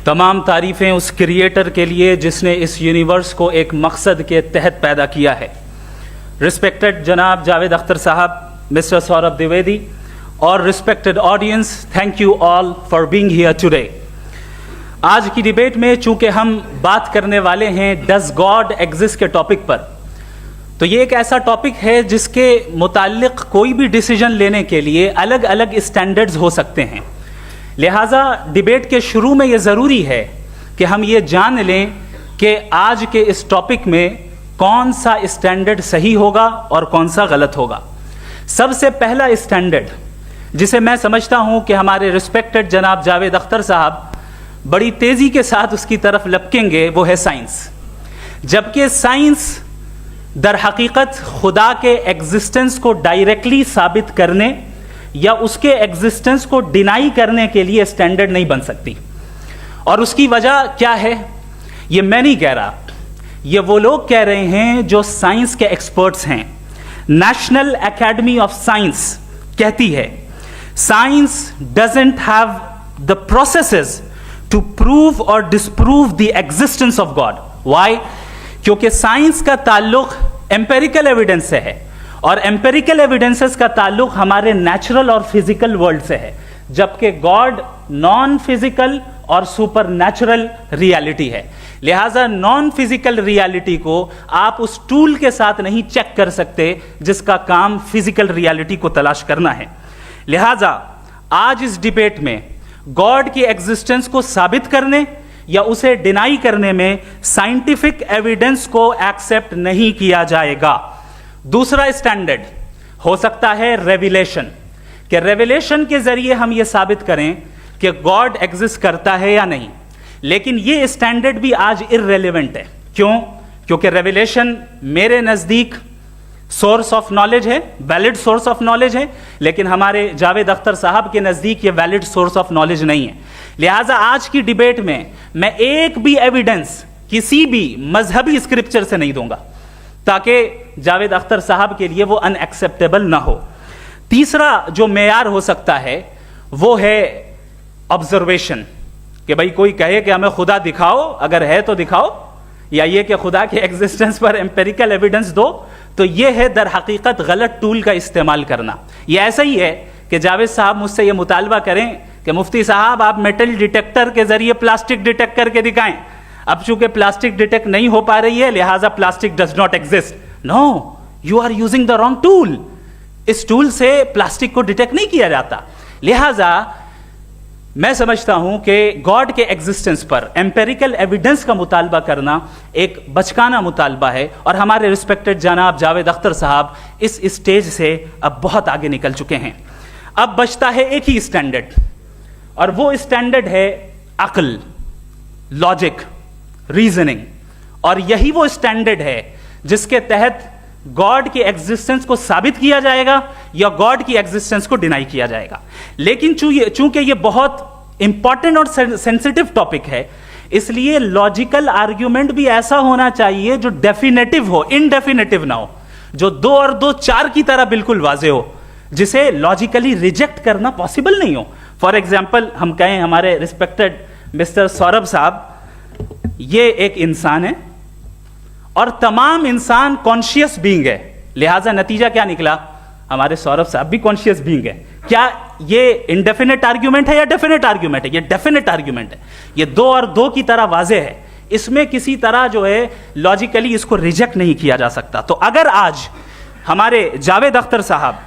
तमाम तारीफ़ें उस क्रिएटर के लिए जिसने इस यूनिवर्स को एक मकसद के तहत पैदा किया है। रिस्पेक्टेड जनाब जावेद अख्तर साहब, मिस्टर सौरभ द्विवेदी और respected audience, thank you all for being here today. आज की डिबेट में चूंकि हम बात करने वाले हैं डज गॉड एग्जिस्ट के टॉपिक पर, तो ये एक ऐसा टॉपिक है जिसके मुताल्लिक कोई भी डिसीजन लेने के लिए अलग अलग स्टैंडर्ड्स हो सकते हैं। लिहाजा डिबेट के शुरू में ये ज़रूरी है कि हम ये जान लें कि आज के इस टॉपिक में कौन सा स्टैंडर्ड सही होगा और कौन सा गलत होगा। सबसे पहला स्टैंडर्ड जिसे मैं समझता हूं कि हमारे रिस्पेक्टेड जनाब जावेद अख्तर साहब बड़ी तेज़ी के साथ उसकी तरफ लपकेंगे, वो है साइंस। जबकि साइंस दर हकीकत खुदा के एग्जिस्टेंस को डायरेक्टली साबित करने या उसके एग्जिस्टेंस को डिनाई करने के लिए स्टैंडर्ड नहीं बन सकती। और उसकी वजह क्या है, ये मैं नहीं कह रहा, ये वो लोग कह रहे हैं जो साइंस के एक्सपर्ट्स हैं। नेशनल एकेडमी ऑफ साइंस कहती है science doesn't have the processes to prove और disprove the existence of God. Why? क्योंकि साइंस का ताल्लुक एम्पेरिकल एविडेंस से है और एम्पेरिकल एविडेंसेस का ताल्लुक हमारे नेचुरल और फिजिकल वर्ल्ड से है, जबकि गॉड नॉन फिजिकल और सुपर नेचुरल रियलिटी है। लिहाजा नॉन फिजिकल रियलिटी को आप उस टूल के साथ नहीं चेक कर सकते जिसका काम फिजिकल रियलिटी को तलाश करना है। लिहाजा आज इस डिबेट में गॉड की एग्जिस्टेंस को साबित करने या उसे डिनाई करने में साइंटिफिक एविडेंस को एक्सेप्ट नहीं किया जाएगा। दूसरा स्टैंडर्ड हो सकता है रेविलेशन, कि रेविलेशन के जरिए हम यह साबित करें कि गॉड एग्जिस्ट करता है या नहीं। लेकिन यह स्टैंडर्ड भी आज इररेलेवेंट है। क्यों? क्योंकि रेविलेशन मेरे नजदीक सोर्स ऑफ नॉलेज है, वैलिड सोर्स ऑफ नॉलेज है, लेकिन हमारे जावेद अख्तर साहब के नजदीक ये वैलिड सोर्स ऑफ नॉलेज नहीं है। लिहाजा आज की डिबेट में मैं एक भी एविडेंस किसी भी मजहबी स्क्रिप्चर से नहीं दूंगा ताकि जावेद अख्तर साहब के लिए वो अनएक्सेप्टेबल ना हो। तीसरा जो मेयार हो सकता है वो है ऑब्जर्वेशन, कि भाई कोई कहे कि हमें खुदा दिखाओ, अगर है तो दिखाओ, या ये कि खुदा के एग्जिस्टेंस पर एम्पेरिकल एविडेंस दो, तो ये है दर हकीकत गलत टूल का इस्तेमाल करना। ये ऐसा ही है कि जावेद साहब मुझसे ये मुतालबा करें कि मुफ्ती साहब आप मेटल डिटेक्टर के जरिए प्लास्टिक डिटेक्ट करके दिखाएं। अब चूंकि प्लास्टिक डिटेक्ट नहीं हो पा रही है लिहाजा plastic does not exist. No, you are using the wrong tool. इस टूल से प्लास्टिक को डिटेक्ट नहीं किया जाता। लिहाजा मैं समझता हूं कि गॉड के एग्जिस्टेंस पर एम्पेरिकल एविडेंस का मुतालबा करना एक बचकाना मुतालबा है और हमारे रिस्पेक्टेड जनाब जावेद अख्तर साहब इस स्टेज से अब बहुत आगे निकल चुके हैं। अब बचता है एक ही स्टैंडर्ड, और वो स्टैंडर्ड है अक्ल, लॉजिक, रीजनिंग। और यही वो स्टैंडर्ड है जिसके तहत गॉड की एग्जिस्टेंस को साबित किया जाएगा या गॉड की एग्जिस्टेंस को डिनाई किया जाएगा। लेकिन चूंकि ये बहुत इंपॉर्टेंट और सेंसिटिव टॉपिक है, इसलिए लॉजिकल आर्ग्यूमेंट भी ऐसा होना चाहिए जो डेफिनेटिव हो, इनडेफिनेटिव ना हो, जो 2 और 2 4 की तरह बिल्कुल वाजे हो, जिसे लॉजिकली रिजेक्ट करना पॉसिबल नहीं हो। फॉर एग्जाम्पल हम कहें हमारे रिस्पेक्टेड मिस्टर सौरभ साहब, ये एक इंसान है और तमाम इंसान कॉन्शियस बीइंग है। लिहाजा नतीजा क्या निकला, हमारे सौरभ साहब भी कॉन्शियस बीइंग है। क्या ये इनडेफिनेट आर्ग्यूमेंट है या डेफिनेट आर्ग्यूमेंट है? ये डेफिनेट आर्ग्यूमेंट है। ये 2 और 2 की तरह वाजे है, इसमें किसी तरह जो है लॉजिकली इसको रिजेक्ट नहीं किया जा सकता। तो अगर आज हमारे जावेद अख्तर साहब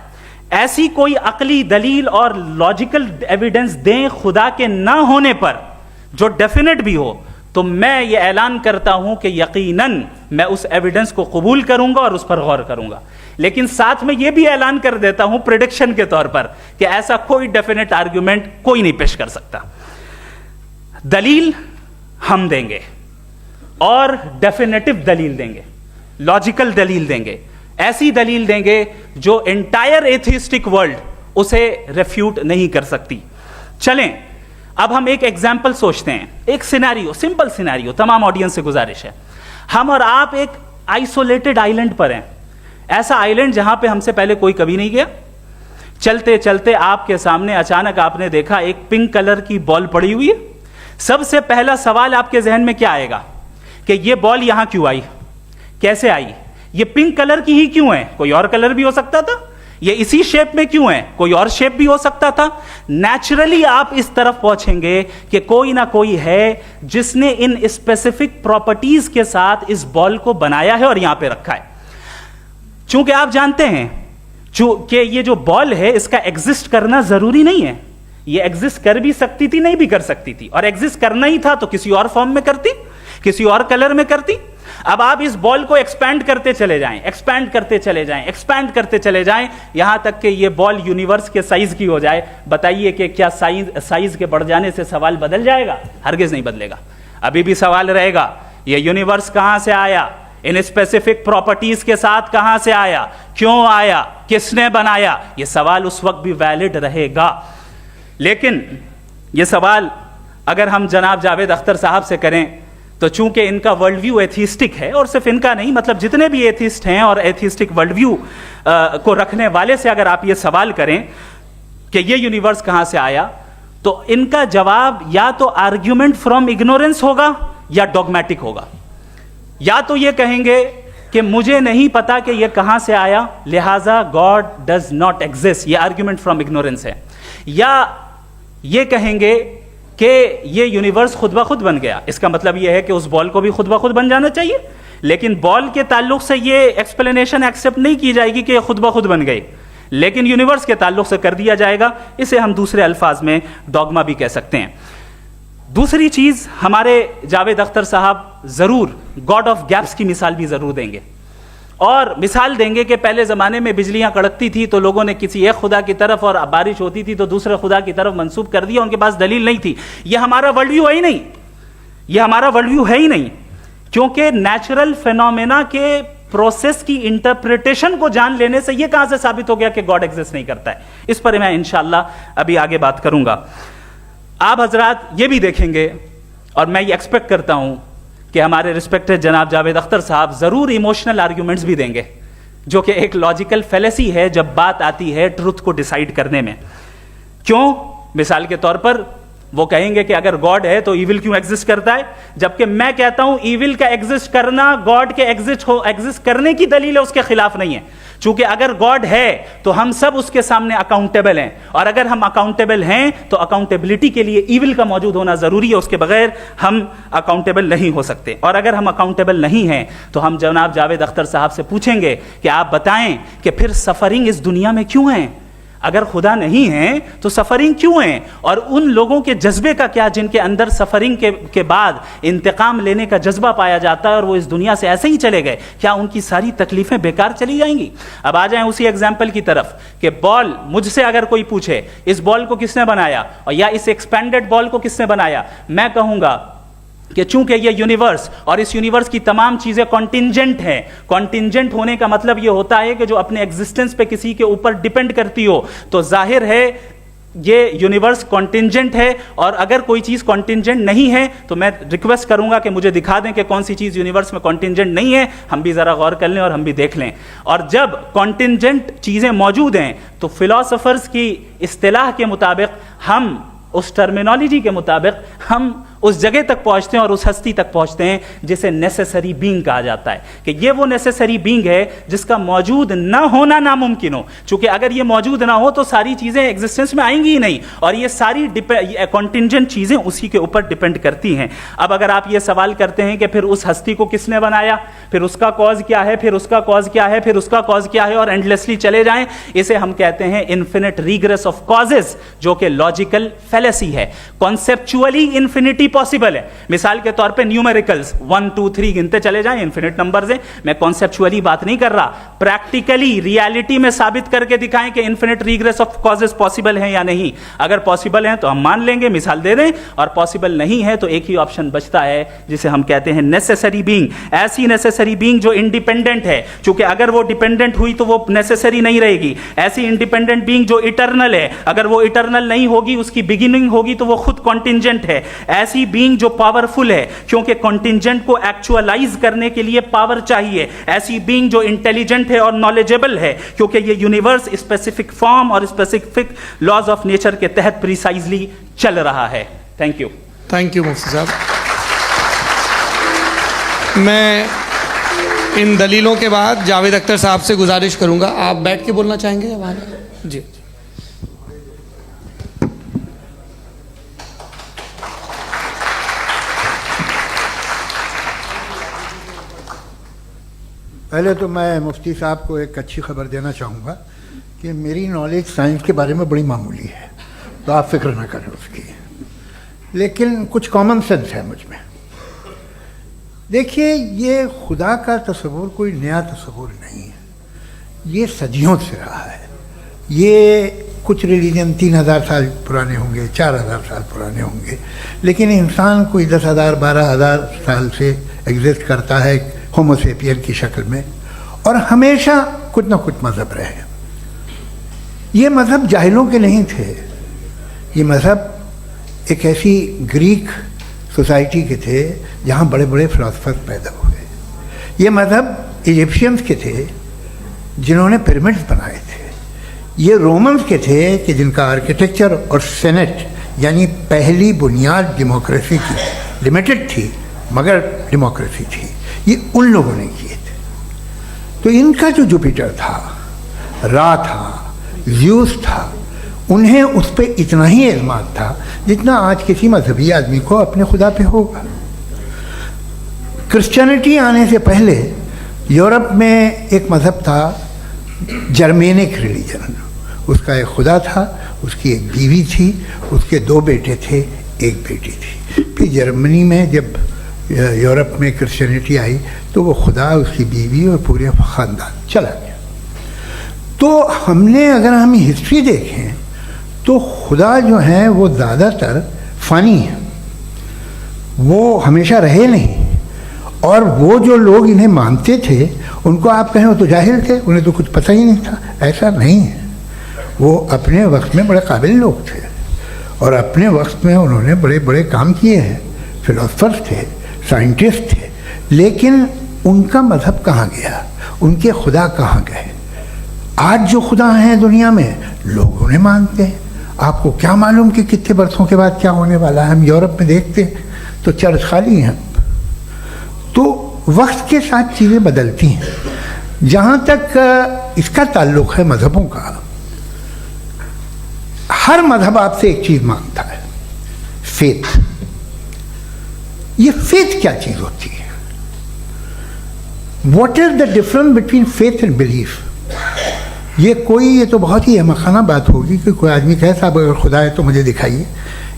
ऐसी कोई अकली दलील और लॉजिकल एविडेंस दें खुदा के ना होने पर जो डेफिनेट भी हो, तो मैं ये ऐलान करता हूं कि यकीनन मैं उस एविडेंस को कबूल करूंगा और उस पर गौर करूंगा। लेकिन साथ में यह भी ऐलान कर देता हूं प्रेडिक्शन के तौर पर कि ऐसा कोई डेफिनेट आर्ग्यूमेंट कोई नहीं पेश कर सकता। दलील हम देंगे और डेफिनेटिव दलील देंगे, लॉजिकल दलील देंगे, ऐसी दलील देंगे जो एंटायर एथिस्टिक वर्ल्ड उसे रेफ्यूट नहीं कर सकती। चलें अब हम एक एग्जाम्पल सोचते हैं, एक सिनेरियो, सिंपल सिनेरियो, तमाम ऑडियंस से गुजारिश है, हम और आप एक आइसोलेटेड आइलैंड पर हैं, ऐसा आइलैंड जहां पे हमसे पहले कोई कभी नहीं गया। चलते चलते आपके सामने अचानक आपने देखा एक पिंक कलर की बॉल पड़ी हुई है, सबसे पहला सवाल आपके जहन में क्या आएगा कि ये बॉल यहां क्यों आई, कैसे आई, ये पिंक कलर की ही क्यों है, कोई और कलर भी हो सकता था, ये इसी शेप में क्यों है, कोई और शेप भी हो सकता था। नेचुरली आप इस तरफ पहुंचेंगे कि कोई ना कोई है जिसने इन स्पेसिफिक प्रॉपर्टीज के साथ इस बॉल को बनाया है और यहां पे रखा है। चूंकि आप जानते हैं कि ये जो बॉल है इसका एग्जिस्ट करना जरूरी नहीं है, ये एग्जिस्ट कर भी सकती थी, नहीं भी कर सकती थी, और एग्जिस्ट करना ही था तो किसी और फॉर्म में करती, किसी और कलर में करती। अब आप इस बॉल को एक्सपैंड करते चले जाएं, एक्सपैंड करते चले जाएं, एक्सपैंड करते चले जाएं, यहां तक कि ये बॉल यूनिवर्स के साइज की हो जाए। बताइए कि क्या साइज के बढ़ जाने से सवाल बदल जाएगा? हरगिज नहीं बदलेगा। अभी भी सवाल रहेगा, ये यूनिवर्स कहां से आया, इन स्पेसिफिक प्रॉपर्टीज के साथ कहां से आया, क्यों आया, किसने बनाया, यह सवाल उस वक्त भी वैलिड रहेगा। लेकिन यह सवाल अगर हम जनाब जावेद अख्तर साहब से करें तो चूंकि इनका वर्ल्ड व्यू एथिस्टिक है, और सिर्फ इनका नहीं, मतलब जितने भी एथिस्ट हैं और एथिस्टिक वर्ल्ड व्यू को रखने वाले से अगर आप ये सवाल करें कि ये यूनिवर्स कहां से आया, तो इनका जवाब या तो आर्ग्यूमेंट फ्रॉम इग्नोरेंस होगा या डॉगमेटिक होगा। या तो ये कहेंगे कि मुझे नहीं पता कि ये कहां से आया, लिहाजा गॉड डज नॉट एग्जिस्ट, ये आर्ग्यूमेंट फ्रॉम इग्नोरेंस है, या ये कहेंगे कि ये यूनिवर्स खुद ब खुद बन गया। इसका मतलब ये है कि उस बॉल को भी खुद ब खुद बन जाना चाहिए, लेकिन बॉल के ताल्लुक से ये एक्सप्लेनेशन एक्सेप्ट नहीं की जाएगी कि ये खुद ब खुद बन गई, लेकिन यूनिवर्स के ताल्लुक से कर दिया जाएगा। इसे हम दूसरे अल्फाज में डॉगमा भी कह सकते हैं। दूसरी चीज, हमारे जावेद अख्तर साहब जरूर गॉड ऑफ गैप्स की मिसाल भी जरूर देंगे, और मिसाल देंगे कि पहले ज़माने में बिजलियां कड़कती थी तो लोगों ने किसी एक खुदा की तरफ, और बारिश होती थी तो दूसरे खुदा की तरफ मंसूब कर दिया, उनके पास दलील नहीं थी। यह हमारा वर्ल्ड व्यू है ही नहीं, यह हमारा वर्ल्ड व्यू है ही नहीं, क्योंकि नेचुरल फेनोमेना के प्रोसेस की इंटरप्रिटेशन को जान लेने से यह कहां से साबित हो गया कि गॉड एग्जिस्ट नहीं करता है। इस पर मैं इंशाअल्लाह अभी आगे बात करूंगा। आप हजरात ये भी देखेंगे, और मैं ये एक्सपेक्ट करता हूं कि हमारे रिस्पेक्टेड जनाब जावेद अख्तर साहब जरूर इमोशनल आर्ग्यूमेंट्स भी देंगे, जो कि एक लॉजिकल फेलेसी है जब बात आती है ट्रुथ को डिसाइड करने में। क्यों? मिसाल के तौर पर वो कहेंगे कि अगर गॉड है तो ईविल क्यों एग्जिस्ट करता है, जबकि मैं कहता हूं ईविल का एग्जिस्ट करना गॉड के एग्जिस्ट करने की दलील है, उसके खिलाफ नहीं है। चूंकि अगर गॉड है तो हम सब उसके सामने अकाउंटेबल हैं, और अगर हम अकाउंटेबल हैं तो अकाउंटेबिलिटी के लिए ईविल का मौजूद होना जरूरी है, उसके बगैर हम अकाउंटेबल नहीं हो सकते। और अगर हम अकाउंटेबल नहीं हैं तो हम जनाब जावेद अख्तर साहब से पूछेंगे कि आप बताएं कि फिर सफरिंग इस दुनिया में क्यों है? अगर खुदा नहीं है तो सफरिंग क्यों है? और उन लोगों के जज्बे का क्या जिनके अंदर सफरिंग के बाद इंतकाम लेने का जज्बा पाया जाता है और वो इस दुनिया से ऐसे ही चले गए, क्या उनकी सारी तकलीफें बेकार चली जाएंगी? अब आ जाएं उसी एग्जाम्पल की तरफ कि बॉल, मुझसे अगर कोई पूछे इस बॉल को किसने बनाया, और या इस एक्सपेंडेड बॉल को किसने बनाया, मैं कहूंगा कि चूंकि ये यूनिवर्स और इस यूनिवर्स की तमाम चीजें कॉन्टिंजेंट हैं। कॉन्टिंजेंट होने का मतलब ये होता है कि जो अपने एग्जिस्टेंस पे किसी के ऊपर डिपेंड करती हो, तो जाहिर है ये यूनिवर्स कॉन्टिंजेंट है। और अगर कोई चीज कॉन्टिंजेंट नहीं है तो मैं रिक्वेस्ट करूंगा कि मुझे दिखा दें कि कौन सी चीज यूनिवर्स में कॉन्टिंजेंट नहीं है, हम भी जरा गौर कर लें और हम भी देख लें। और जब कॉन्टिंजेंट चीजें मौजूद हैं तो फिलोसोफर्स की इस्तिलाह के मुताबिक, हम उस टर्मिनोलॉजी के मुताबिक हम उस जगह तक पहुंचते हैं और उस हस्ती तक पहुंचते हैं जिसे नेसेसरी बीइंग कहा जाता है, कि ये वो नेसेसरी बीइंग है जिसका मौजूद ना होना नामुमकिन हो। क्योंकि अगर ये मौजूद ना हो तो सारी चीजें एग्जिस्टेंस में आएंगी ही नहीं, और ये सारी कॉन्टिंजेंट चीजें उसी के ऊपर डिपेंड करती हैं। अब अगर आप ये सवाल करते हैं कि फिर उस हस्ती को किसने बनाया, फिर उसका कॉज क्या है, फिर उसका कॉज क्या है, फिर उसका कॉज क्या है, और एंडलेसली चले जाएं, इसे हम कहते हैं इन्फिनिट रिग्रेस ऑफ कॉजेस, जो कि लॉजिकल फेलेसी है। कॉन्सेप्चुअली इन्फिनिटी पॉसिबल है। मिसाल के तौर पे न्यूमेरिकल्स 1 2 3 गिनते चले जाएं, इन्फिनिट नंबर्स हैं। मैं कॉन्सेप्चुअली बात नहीं कर रहा, प्रैक्टिकली रियलिटी में साबित करके दिखाएं कि infinite regress of causes possible हैं या नहीं। अगर पॉसिबल हैं तो हम मान लेंगे, मिसाल दे दें, और पॉसिबल नहीं है तो एक ही ऑप्शन बचता है जिसे हम कहते हैं नेसेसरी बीइंग। ऐसी नेसेसरी बीइंग जो इंडिपेंडेंट है, क्योंकि अगर वो डिपेंडेंट हुई तो वो नेसेसरी नहीं रहेगी। ऐसी इंडिपेंडेंट बीइंग जो इटर्नल है, अगर वो इटर्नल नहीं होगी, उसकी बिगिनिंग होगी तो वो खुद कॉन्टिंजेंट है। ऐसी बीइंग जो पावरफुल है, क्योंकि कॉन्टिंजेंट को एक्चुअलाइज करने के लिए पावर चाहिए। ऐसी बीइंग जो इंटेलिजेंट है और नॉलेजेबल है, क्योंकि ये यूनिवर्स स्पेसिफिक फॉर्म और स्पेसिफिक लॉज ऑफ नेचर के तहत प्रिसाइजली चल रहा है। Thank you. थैंक यू मुफ्ती साहब। मैं इन दलीलों के बाद जावेद अख्तर साहब से गुजारिश करूंगा, आप बैठ के बोलना चाहेंगे वहाँ? जी। पहले तो मैं मुफ्ती साहब को एक अच्छी खबर देना चाहूँगा कि मेरी नॉलेज साइंस के बारे में बड़ी मामूली है, तो आप फिक्र ना करें उसकी, लेकिन कुछ कॉमन सेंस है मुझ में। देखिए, ये खुदा का तस्वुर कोई नया तस्वुर नहीं है, ये सदियों से रहा है। ये कुछ रिलीजन 3000 साल पुराने होंगे, 4000 साल पुराने होंगे, लेकिन इंसान कोई 10,000 12,000 साल से एग्जिस्ट करता है होमोसेपियन की शक्ल में, और हमेशा कुछ ना कुछ मज़हब रहे। ये मज़हब जाहिलों के नहीं थे, ये मज़हब एक ऐसी ग्रीक सोसाइटी के थे जहाँ बड़े बड़े फिलोसफर पैदा हुए। ये मज़हब इजिप्शियंस के थे जिन्होंने पिरामिड्स बनाए थे। ये रोमन्स के थे कि जिनका आर्किटेक्चर और सेनेट यानी पहली बुनियाद डेमोक्रेसी की, लिमिटेड थी मगर डेमोक्रेसी थी, ये उन लोगों ने किए थे। तो इनका जो जुपिटर था, रा था, ज़्यूस था, उन्हें उस पर इतना ही एतमाद था जितना आज किसी मजहबी आदमी को अपने खुदा पे होगा। क्रिश्चियनिटी आने से पहले यूरोप में एक मज़हब था, जर्मेनिक रिलीजन। उसका एक खुदा था, उसकी एक बीवी थी, उसके 2 बेटे थे, एक बेटी थी। फिर जर्मनी में जब यूरोप में क्रिश्चियनिटी आई तो वो खुदा, उसकी बीवी और पूरे ख़ानदान चला गया। तो हमने, अगर हम हिस्ट्री देखें तो खुदा जो हैं वो ज़्यादातर फ़नी हैं, वो हमेशा रहे नहीं। और वो जो लोग इन्हें मानते थे उनको आप कहें वो तो जाहिल थे, उन्हें तो कुछ पता ही नहीं था, ऐसा नहीं है। वो अपने वक्त में बड़े काबिल लोग थे और अपने वक्त में उन्होंने बड़े बड़े काम किए हैं, फिलोसफर्स थे, साइंटिस्ट थे, लेकिन उनका मज़हब कहाँ गया, उनके खुदा कहाँ गए? आज जो खुदा हैं दुनिया में लोग उन्हें मानते हैं। आपको क्या मालूम कि कितने बरसों के बाद क्या होने वाला है? हम यूरोप में देखते तो चर्च खाली हैं। तो वक्त के साथ चीज़ें बदलती हैं। जहाँ तक इसका ताल्लुक़ है मज़हबों का, हर मज़हब आपसे एक चीज़ मांगता है, फेथ। ये फेथ क्या चीज़ होती है? What is the difference between faith and belief? ये तो बहुत ही अहमखाना बात होगी कि कोई आदमी कहे साहब अगर खुदा है तो मुझे दिखाइए।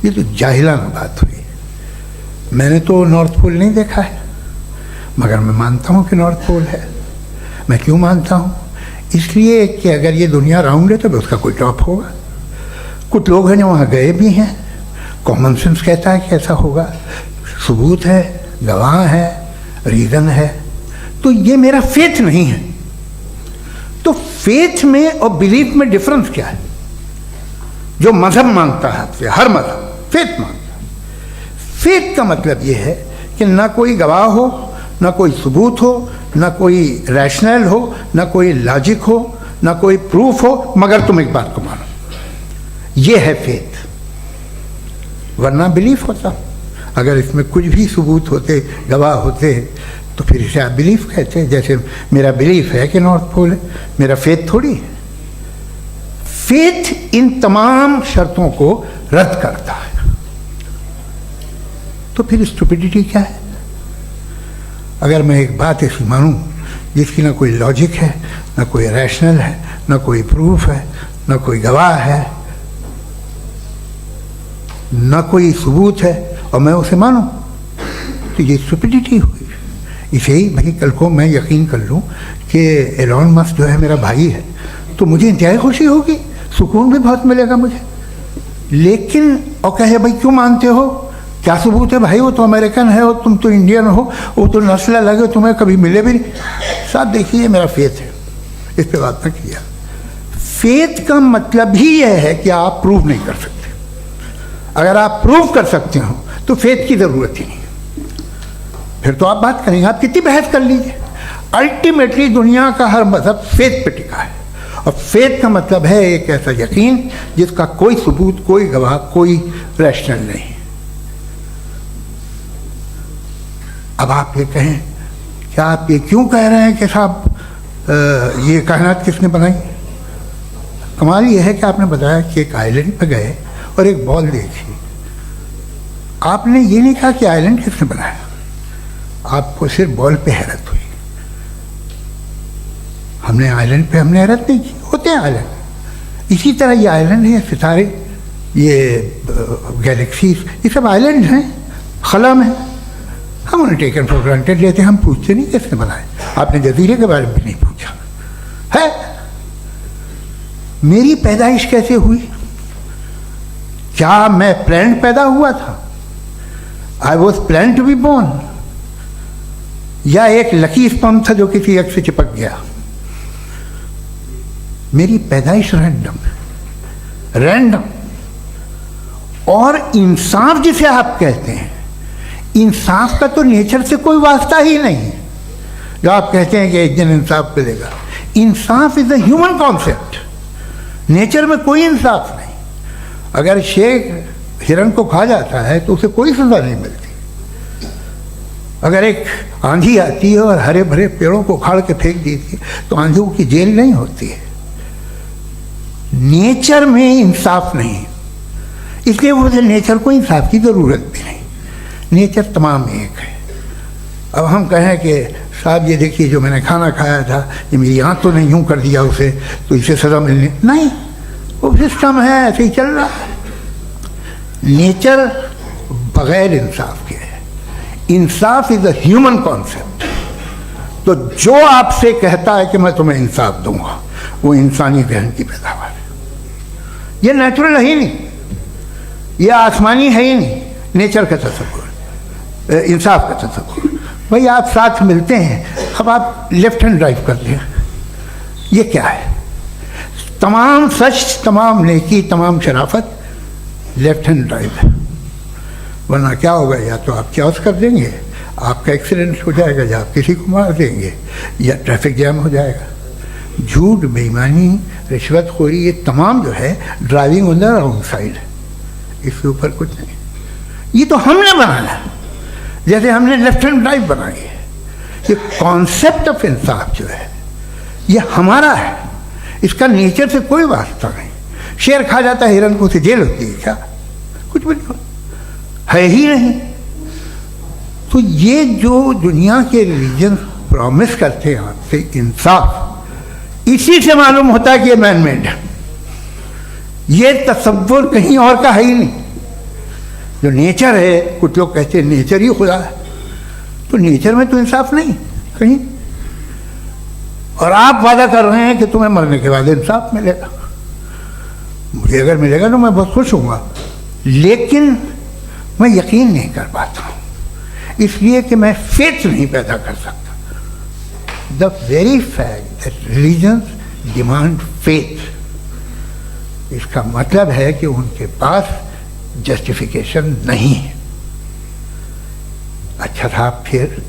ये तो जाहिलाना बात हुई। मैंने तो नॉर्थ पोल नहीं देखा है, मगर मैं मानता हूँ कि नॉर्थ पोल है। मैं क्यों मानता हूँ? इसलिए कि अगर ये दुनिया राउंड है तो उसका कोई टॉप होगा। कुछ लोग हैं जो वहाँ गए भी हैं, कॉमन सेंस कहता है कि ऐसा होगा, सबूत है, गवाह है, रीज़न है। तो ये मेरा फेथ नहीं है। तो फेथ में और बिलीफ में डिफरेंस क्या है? जो मज़हब मांगता है आपसे, हर मज़हब फेथ मांगता है। फेथ का मतलब ये है कि ना कोई गवाह हो, ना कोई सबूत हो, ना कोई रैशनल हो, ना कोई लॉजिक हो, ना कोई प्रूफ हो, मगर तुम एक बात को मानो। ये है फेथ। वरना बिलीफ होता। अगर इसमें कुछ भी सबूत होते, गवाह होते, तो फिर इसे आप बिलीफ कहते हैं। जैसे मेरा बिलीफ है कि नॉर्थ पोल है, मेरा फेथ थोड़ी है। फेथ इन तमाम शर्तों को रद्द करता है। तो फिर स्टुपिडिटी क्या है? अगर मैं एक बात ऐसी मानूं जिसकी ना कोई लॉजिक है, ना कोई रैशनल है, ना कोई प्रूफ है, ना कोई गवाह है, ना कोई सबूत है, और मैं उसे मानूं, तो ये स्टुपिडिटी हुई। इसे ही भाई कल को मैं यकीन कर लूँ कि एलॉन मस्क जो है मेरा भाई है, तो मुझे इंतहाई खुशी होगी, सुकून भी बहुत मिलेगा मुझे। लेकिन और कहे भाई क्यों मानते हो, क्या सबूत है भाई, वो तो अमेरिकन है और तुम तो इंडियन हो, वो तो नस्ल अलग है, तुम्हें कभी मिले भी नहीं। साहब देखिए मेरा फेथ है, इस पर बात न किया। फेथ का मतलब ही यह है कि आप प्रूव नहीं कर सकते। अगर आप प्रूव कर सकते हो तो फेथ की ज़रूरत ही नहीं, फिर तो आप बात करेंगे, आप कितनी बहस कर लीजिए। अल्टीमेटली दुनिया का हर मज़हब फेथ पे टिका है, और फेथ का मतलब है एक ऐसा यकीन जिसका कोई सबूत, कोई गवाह, कोई रैशनल नहीं। अब आप ये कहें, क्या आप ये क्यों कह रहे हैं कि साहब ये कायनात किसने बनाई? कमाल ये है कि आपने बताया कि एक आइलैंड पर गए और एक बॉल देखी। आपने ये नहीं कहा कि आइलैंड किसने बनाया, आपको सिर्फ बॉल पे हैरत हुई। हमने आइलैंड पे हमने हैरत नहीं की, होते हैं आइलैंड। इसी तरह ये आइलैंड है, सितारे, ये गैलेक्सीज, ये सब आइलैंड हैं, खला में। हम उन्हें टेकन फॉर ग्रांटेड लेते हैं, हम पूछते नहीं किसने बनाए। आपने जजीरे के बारे में भी नहीं पूछा है। मेरी पैदाइश कैसे हुई? क्या मैं प्लान पैदा हुआ था? I was plan to be born, या एक लकी स्पर्म था जो किसी एक से चिपक गया? मेरी पैदाइश रैंडम। और इंसाफ जिसे आप कहते हैं, इंसाफ का तो नेचर से कोई वास्ता ही नहीं। जो आप कहते हैं कि एक दिन इंसाफ मिलेगा, इंसाफ is a human concept, nature में कोई इंसाफ नहीं। अगर शेर हिरन को खा जाता है तो उसे कोई सजा नहीं मिलती। अगर एक आंधी आती है और हरे भरे पेड़ों को उखाड़ के फेंक देती है तो आंधियों की जेल नहीं होती है। नेचर में इंसाफ नहीं, इसलिए मुझे नेचर को इंसाफ की ज़रूरत भी नहीं। नेचर तमाम एक है। अब हम कहें कि साहब ये देखिए जो मैंने खाना खाया था, ये मेरी आँख तो नहीं यूँ कर दिया उसे, तो इसे सज़ा मिलनी नहीं। वो सिस्टम है, ऐसे ही चल रहा है। नेचर बग़ैर इंसाफ के है। इंसाफ इज़ अ ह्यूमन कॉन्सेप्ट। तो जो आपसे कहता है कि मैं तुम्हें इंसाफ दूंगा, वो इंसानी जहन की पैदावार है। ये नेचुरल है ही नहीं, ये आसमानी है ही नहीं। नेचर का तसव्वुर, इंसाफ का तसव्वुर। भाई आप साथ मिलते हैं, अब आप लेफ्ट हैंड ड्राइव करते हैं, ये क्या है? तमाम सच, तमाम नेकी, तमाम शराफत लेफ्ट हैंड ड्राइव है। वरना क्या होगा, या तो आप क्रॉस कर देंगे, आपका एक्सीडेंट हो जाएगा, या आप किसी को मार देंगे, या ट्रैफिक जैम हो जाएगा। झूठ, बेईमानी, रिश्वतखोरी, ये तमाम जो है driving on the wrong side है। इसके ऊपर कुछ नहीं। ये तो हमने बनाया, जैसे हमने लेफ्ट हैंड ड्राइव बनाई है। ये कॉन्सेप्ट ऑफ इंसाफ जो है ये हमारा है, इसका नेचर से कोई वास्ता नहीं। शेर खा जाता है हिरन को, उसे जेल होती है क्या? कुछ भी नहीं है ही नहीं। तो ये जो दुनिया के रिलीजन प्रॉमिस करते हैं आपसे इंसाफ, इसी से मालूम होता है कि ये मैन मेड है। ये तसव्वुर कहीं और का है ही नहीं। जो नेचर है, कुछ लोग कहते हैं नेचर ही खुदा है, तो नेचर में तो इंसाफ नहीं कहीं। और आप वादा कर रहे हैं कि तुम्हें मरने के बाद इंसाफ मिलेगा। मुझे अगर मिलेगा तो मैं बहुत खुश होऊंगा, लेकिन मैं यकीन नहीं कर पाता हूँ, इसलिए कि मैं फेथ नहीं पैदा कर सकता। The very fact that religions demand faith, इसका मतलब है कि उनके पास जस्टिफिकेशन नहीं है। अच्छा था, फिर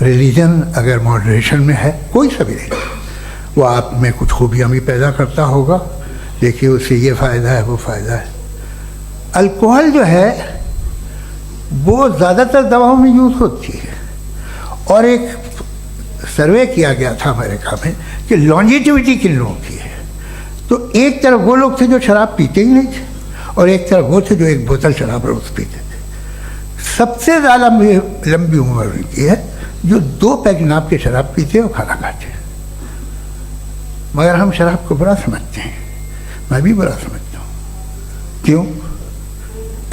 रिलीजन अगर मॉडरेशन में है, कोई सा भी नहीं, वो आप में कुछ खूबियाँ भी पैदा करता होगा। देखिए उससे ये फ़ायदा है, वो फ़ायदा है। अल्कोहल जो है वो ज़्यादातर दवाओं में यूज़ होती है, और एक सर्वे किया गया था अमेरिका में कि लॉन्जिटिविटी किन लोगों की है। तो एक तरफ वो लोग थे जो शराब पीते ही नहीं थे, और एक तरफ वो थे जो एक बोतल शराब रोज़ पीते थे। सबसे ज़्यादा लंबी उम्र उनकी है जो 2 पैक नाप के शराब पीते और खाना खाते हैं। मगर हम शराब को बुरा समझते हैं, मैं भी बुरा समझता हूँ। क्यों?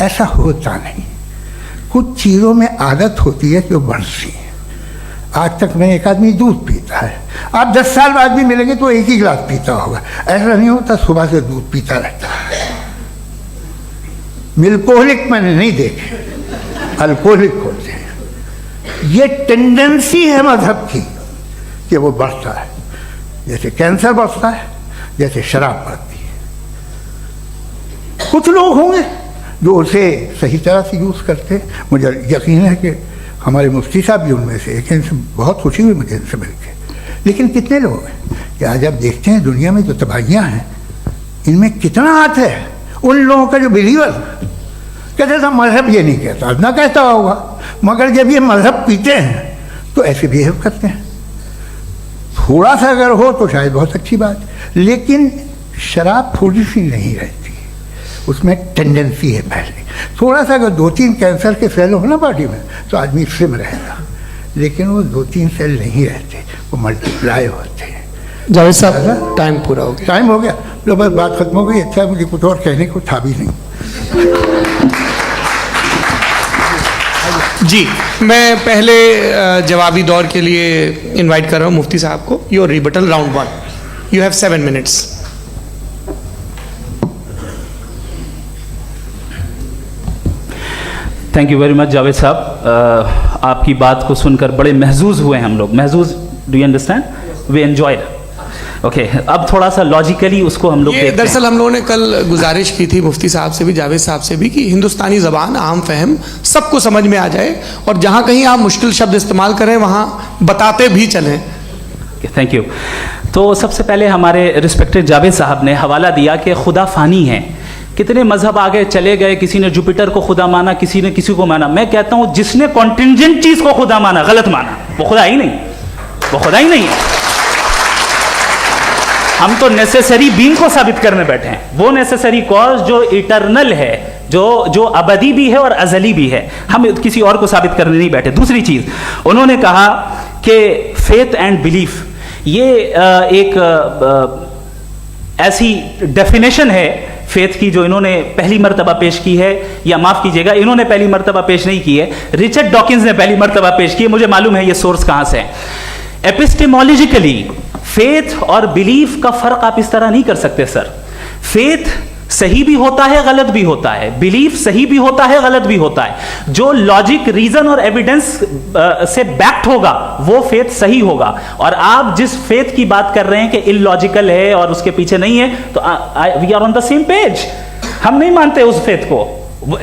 ऐसा होता नहीं। कुछ चीज़ों में आदत होती है कि वो बढ़ती है। आज तक में एक आदमी दूध पीता है, आप 10 साल बाद भी मिलेंगे तो एक ही गिलास पीता होगा। ऐसा नहीं होता सुबह से दूध पीता रहता है। मिल्कोहलिक मैंने नहीं देखे, अल्कोहलिक होते हैं। ये टेंडेंसी है मजहब की कि वो बढ़ता है, जैसे कैंसर बढ़ता है, जैसे शराब बढ़ती है। कुछ लोग होंगे जो उसे सही तरह से यूज़ करते हैं। मुझे यकीन है कि हमारे मुफ्ती साहब भी उनमें से एक, इनसे बहुत खुशी हुई मुझे इनसे मिलकर। लेकिन कितने लोग हैं कि आज आप देखते हैं दुनिया में जो तबाहियाँ हैं, इनमें कितना हाथ है उन लोगों का जो बिलीवर, कहते थे मजहब ये नहीं कहता, ना कहता होगा, मगर जब ये मजहब पीते हैं तो ऐसे बिहेव करते हैं। थोड़ा सा अगर हो तो शायद बहुत अच्छी बात, लेकिन शराब थोड़ी सी नहीं रहती, उसमें टेंडेंसी है पहले। थोड़ा सा अगर 2-3 कैंसर के सेल हो ना बॉडी में तो आदमी सिम रहेगा, लेकिन वो 2-3 सेल नहीं रहते, वो मल्टीप्लाई होते हैं। जावेद साहब टाइम पूरा हो गया। टाइम हो गया, तो बस बात खत्म हो गई। अच्छा, मुझे कुछ और कहने को था भी नहीं। जी, मैं पहले जवाबी दौर के लिए इनवाइट कर रहा हूँ मुफ्ती साहब को। Your rebuttal round 1, you have 7 minutes. Thank you very much Javed साहब, आपकी बात को सुनकर बड़े महजूज हुए हम लोग। महजूज, do you understand? We enjoyed. Okay, अब थोड़ा सा लॉजिकली उसको हम लोग देखते हैं। दरअसल हम लोगों ने कल गुजारिश की थी मुफ्ती साहब से भी, जावेद साहब से भी, कि हिंदुस्तानी ज़बान आम फहम सबको समझ में आ जाए, और जहाँ कहीं आप मुश्किल शब्द इस्तेमाल करें वहाँ बताते भी चलें। Thank you. तो सबसे पहले हमारे रिस्पेक्टेड जावेद साहब ने हवाला दिया कि खुदा फ़ानी है। कितने मजहब आगे चले गए, किसी ने जुपिटर को खुदा माना, किसी ने किसी को माना। मैं कहता हूँ जिसने कॉन्टिंजेंट चीज़ को खुदा माना, गलत माना, वो खुदा ही नहीं, वो खुदा ही नहीं है। हम तो नेसेसरी बीइंग को साबित करने बैठे हैं, वो नेसेसरी कॉज जो इटरनल है, जो अबदी भी है और अजली भी है। हम किसी और को साबित करने नहीं बैठे। दूसरी चीज़, उन्होंने कहा कि फेथ एंड बिलीफ, ये एक ऐसी डेफिनेशन है फेथ की जो इन्होंने पहली मर्तबा पेश की है, या माफ़ कीजिएगा, इन्होंने पहली मर्तबा पेश नहीं की है, रिचर्ड डॉकिंस ने पहली मर्तबा पेश की है। मुझे मालूम है ये सोर्स कहाँ से है। एपिस्टेमोलॉजिकली फेथ और बिलीफ का फर्क आप इस तरह नहीं कर सकते सर। फेथ सही भी होता है, गलत भी होता है, बिलीफ सही भी होता है, गलत भी होता है। जो लॉजिक, रीजन और एविडेंस से बैक्ड होगा वो फेथ सही होगा। और आप जिस फेथ की बात कर रहे हैं कि इलॉजिकल है और उसके पीछे नहीं है, तो we are on the same page. हम नहीं मानते उस फेथ को,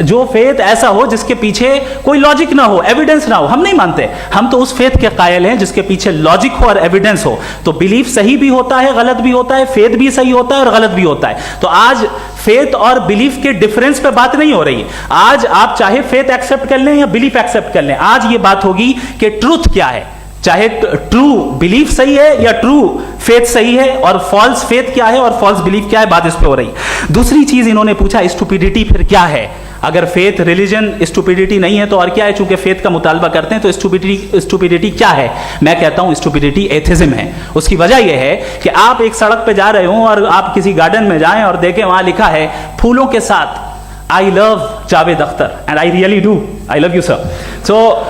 जो फेथ ऐसा हो जिसके पीछे कोई लॉजिक ना हो, एविडेंस ना हो, हम नहीं मानते। हम तो उस फेथ के कायल हैं जिसके पीछे लॉजिक हो और एविडेंस हो। तो बिलीफ सही भी होता है, गलत भी होता है, फेथ भी सही होता है और गलत भी होता है। तो आज फेथ और बिलीफ के डिफरेंस पे बात नहीं हो रही है। आज आप चाहे फेथ एक्सेप्ट कर लें या बिलीफ एक्सेप्ट कर लें, आज ये बात होगी कि ट्रूथ क्या है, चाहे ट्रू बिलीफ सही है या ट्रू फेथ सही है, और फॉल्स फेथ क्या है और फॉल्स बिलीफ क्या है, बात इस पे हो रही। दूसरी चीज इन्होंने पूछा, स्टुपिडिटी फिर क्या है? अगर फेथ रिलीजन स्टुपिडिटी नहीं है तो और क्या है? चूंकि फेथ का मुतालबा करते हैं तो स्टुपिडिटी क्या है? मैं कहता हूं स्टुपिडिटी एथिज्म है। उसकी वजह यह है कि आप एक सड़क पे जा रहे हो और आप किसी गार्डन में जाएं और देखें वहां लिखा है फूलों के साथ I love Javed Akhtar, and I really do, I love you sir. So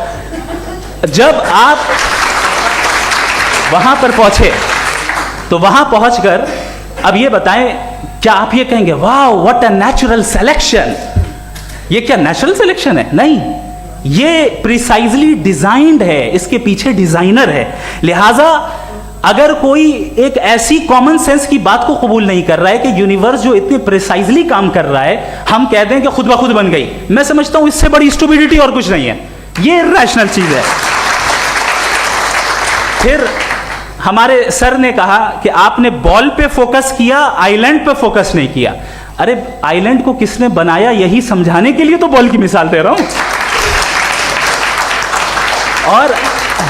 जब आप वहां पर पहुंचे तो वहां पहुंचकर अब ये बताएं, क्या आप ये कहेंगे वाह व्हाट अ नेचुरल सिलेक्शन? ये क्या नेचुरल सिलेक्शन है? नहीं, ये प्रिसाइजली डिजाइंड है, इसके पीछे डिजाइनर है। लिहाजा अगर कोई एक ऐसी कॉमन सेंस की बात को कबूल नहीं कर रहा है कि यूनिवर्स जो इतने प्रिसाइजली काम कर रहा है, हम कह दें कि खुद ब खुद बन गई, मैं समझता हूं इससे बड़ी स्टुपिडिटी और कुछ नहीं है। ये इरैशनल चीज है। फिर हमारे सर ने कहा कि आपने बॉल पे फोकस किया, आइलैंड पे फोकस नहीं किया। अरे आइलैंड को किसने बनाया यही समझाने के लिए तो बॉल की मिसाल दे रहा हूं। और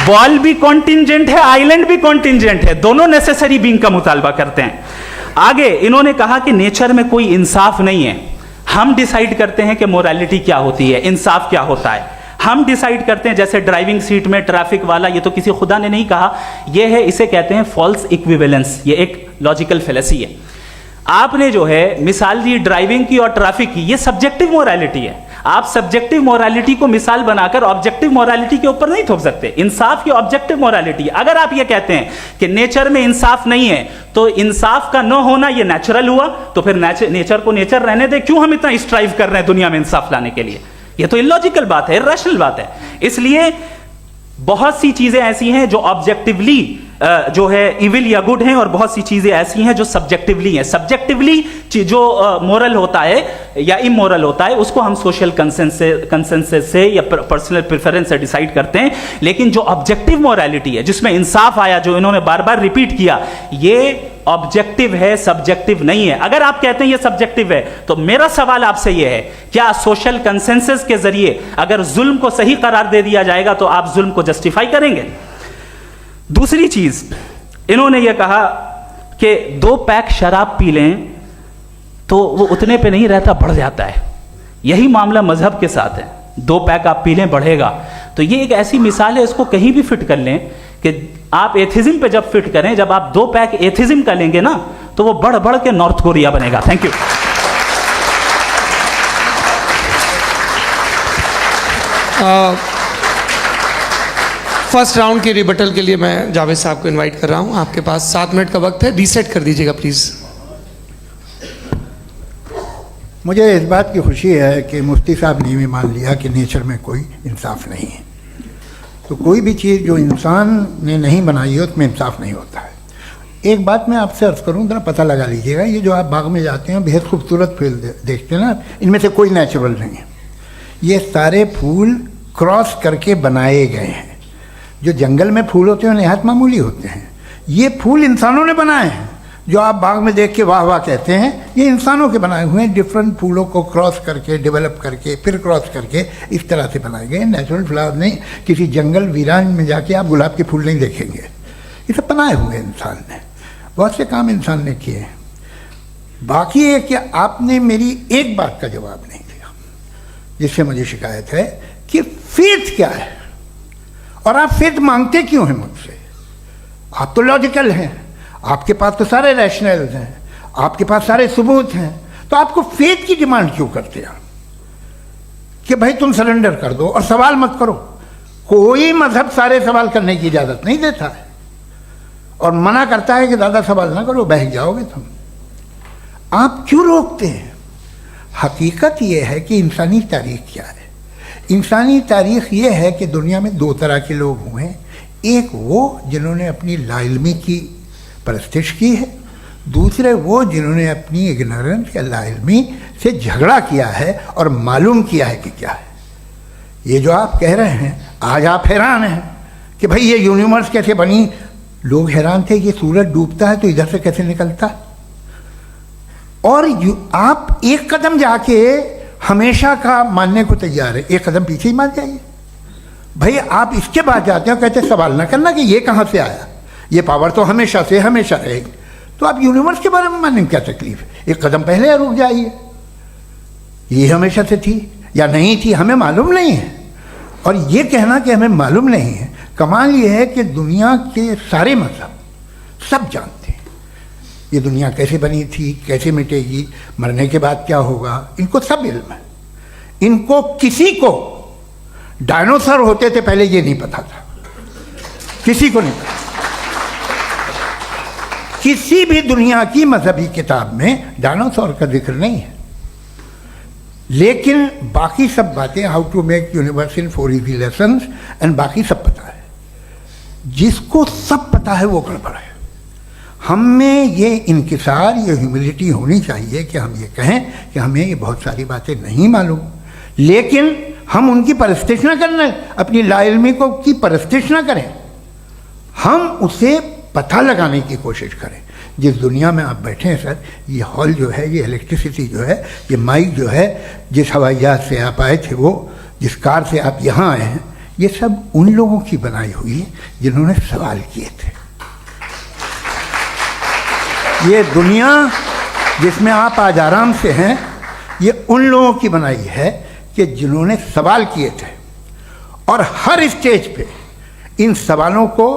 बॉल भी कॉन्टिंजेंट है, आइलैंड भी कॉन्टिंजेंट है, दोनों नेसेसरी बीइंग का मुतालबा करते हैं। आगे इन्होंने कहा कि नेचर में कोई इंसाफ नहीं है, हम डिसाइड करते हैं कि मोरालिटी क्या होती है, इंसाफ क्या होता है, हम डिसाइड करते हैं। जैसे ड्राइविंग सीट में ट्रैफिक वाला, ये तो किसी खुदा ने नहीं कहा, ये है, इसे कहते हैं फॉल्स इक्विवेलेंस। ये एक लॉजिकल फेलेसी है। आपने जो है मिसाल दी ड्राइविंग की और ट्रैफिक की, ये सब्जेक्टिव मोरालिटी है। आप सब्जेक्टिव मोरालिटी को मिसाल बनाकर ऑब्जेक्टिव मोरालिटी के ऊपर नहीं थोप सकते। इंसाफ की ऑब्जेक्टिव मोरालिटी। अगर आप ये कहते हैं कि नेचर में इंसाफ नहीं है तो इंसाफ का न होना ये नेचुरल हुआ, तो फिर नेचर को नेचर रहने दे, क्यों हम इतना स्ट्राइव कर रहे हैं दुनिया में इंसाफ लाने के लिए? ये तो इलॉजिकल बात है, इरैशनल बात है। इसलिए बहुत सी चीजें ऐसी हैं जो ऑब्जेक्टिवली जो है इविल या गुड हैं, और बहुत सी चीजें ऐसी हैं जो सब्जेक्टिवली हैं। सब्जेक्टिवली जो मोरल होता है या इमोरल होता है उसको हम सोशल कंसेंसस से या पर्सनल प्रेफरेंस से डिसाइड करते हैं। लेकिन जो ऑब्जेक्टिव मोरालिटी है जिसमें इंसाफ आया, जो इन्होंने बार बार रिपीट किया, ये ऑब्जेक्टिव है, सब्जेक्टिव नहीं है। अगर आप कहते हैं ये सब्जेक्टिव है, तो मेरा सवाल आपसे ये है, क्या सोशल कंसेंसस के जरिए अगर जुल्म को सही करार दे दिया जाएगा तो आप जुल्म को जस्टिफाई करेंगे? दूसरी चीज, इन्होंने ये कहा कि 2 पैक शराब पी लें तो वो उतने पे नहीं रहता, बढ़ जाता है। यही मामला मजहब के साथ है, 2 पैक आप पी लें बढ़ेगा। तो ये एक ऐसी मिसाल है, इसको कहीं भी फिट कर लें कि आप एथिज्म पे जब फिट करें, जब आप 2 पैक एथिज्म का लेंगे ना, तो वो बढ़ बढ़ के नॉर्थ कोरिया बनेगा। Thank you. फर्स्ट राउंड के रिबटल के लिए मैं जावेद साहब को इनवाइट कर रहा हूं। आपके पास 7 मिनट का वक्त है, रीसेट कर दीजिएगा प्लीज़। मुझे इस बात की खुशी है कि मुफ्ती साहब ने भी मान लिया कि नेचर में कोई इंसाफ नहीं है। तो कोई भी चीज़ जो इंसान ने नहीं बनाई है उसमें इंसाफ नहीं होता है। एक बात मैं आपसे अर्ज़ करूँ, ज़रा पता लगा लीजिएगा, ये जो आप बाग में जाते हैं बेहद खूबसूरत फूल देखते हैं ना, इनमें से कोई नेचुरल नहीं है। ये सारे फूल क्रॉस करके बनाए गए हैं। जो जंगल में फूल होते हैं नहायत मामूली होते हैं, ये फूल इंसानों ने बनाए हैं। जो आप बाग में देख के वाह वाह कहते हैं, ये इंसानों के बनाए हुए हैं। डिफरेंट फूलों को क्रॉस करके, डेवलप करके, फिर क्रॉस करके इस तरह से बनाए गए। नेचुरल फ्लावर नहीं। किसी जंगल वीरान में जाके आप गुलाब के फूल नहीं देखेंगे। ये सब बनाए हुए इंसान ने, बहुत से काम इंसान ने किए हैं। बाकी है कि आपने मेरी एक बात का जवाब नहीं दिया, जिससे मुझे शिकायत है कि फेथ क्या है और आप फेथ मांगते क्यों हैं मुझसे? आप तो लॉजिकल हैं, आपके पास तो सारे रैशनल्स हैं, आपके पास सारे सबूत हैं, तो आपको फेथ की डिमांड क्यों करते हैं कि भाई तुम सरेंडर कर दो और सवाल मत करो? कोई मजहब सारे सवाल करने की इजाज़त नहीं देता है और मना करता है कि ज़्यादा सवाल ना करो, बह जाओगे तुम। आप क्यों रोकते हैं? हकीकत यह है कि इंसानी तारीख क्या है। इंसानी तारीख ये है कि दुनिया में 2 तरह के लोग हुए हैं। एक वो जिन्होंने अपनी लाइल्मी की परस्तिश की है, दूसरे वो जिन्होंने अपनी इग्नोरेंस या लाइल्मी से झगड़ा किया है और मालूम किया है कि क्या है। ये जो आप कह रहे हैं, आज आप हैरान हैं कि भाई ये यूनिवर्स कैसे बनी। लोग हैरान थे कि सूरज डूबता है तो इधर से कैसे निकलता, और आप एक कदम जाके हमेशा का मानने को तैयार है। एक कदम पीछे ही मान जाइए भाई। आप इसके बाद जाते हो, कहते सवाल ना करना कि ये कहाँ से आया, ये पावर तो हमेशा से हमेशा रहेगी। तो आप यूनिवर्स के बारे में मानने में क्या तकलीफ है? एक कदम पहले रुक जाइए। ये हमेशा से थी या नहीं थी, हमें मालूम नहीं है। और ये कहना कि हमें मालूम नहीं है, कमाल ये है कि दुनिया के सारे मजहब सब जानते हैं ये दुनिया कैसे बनी थी, कैसे मिटेगी, मरने के बाद क्या होगा, इनको सब इल्म है। इनको किसी को डायनासोर होते थे पहले ये नहीं पता था, किसी को नहीं पता। किसी भी दुनिया की मजहबी किताब में डायनासोर का जिक्र नहीं है। लेकिन बाकी सब बातें, how to make universe in 4 easy lessons and बाकी सब पता है। जिसको सब पता है वो गड़बड़ है। हम में ये इनकिसार, ये ह्यूमिलिटी होनी चाहिए कि हम ये कहें कि हमें ये बहुत सारी बातें नहीं मालूम, लेकिन हम उनकी परस्तिश न करना, अपनी लाइल्मी को की परस्तिश न करें, हम उसे पता लगाने की कोशिश करें। जिस दुनिया में आप बैठे हैं सर, ये हॉल जो है, ये इलेक्ट्रिसिटी जो है, ये माइक जो है, जिस हवाई जहाज से आप आए थे, वो जिस कार से आप यहाँ आए हैं, ये सब उन लोगों की बनाई हुई है जिन्होंने सवाल किए थे। ये दुनिया जिसमें आप आज आराम से हैं, ये उन लोगों की बनाई है कि जिन्होंने सवाल किए थे। और हर स्टेज पे इन सवालों को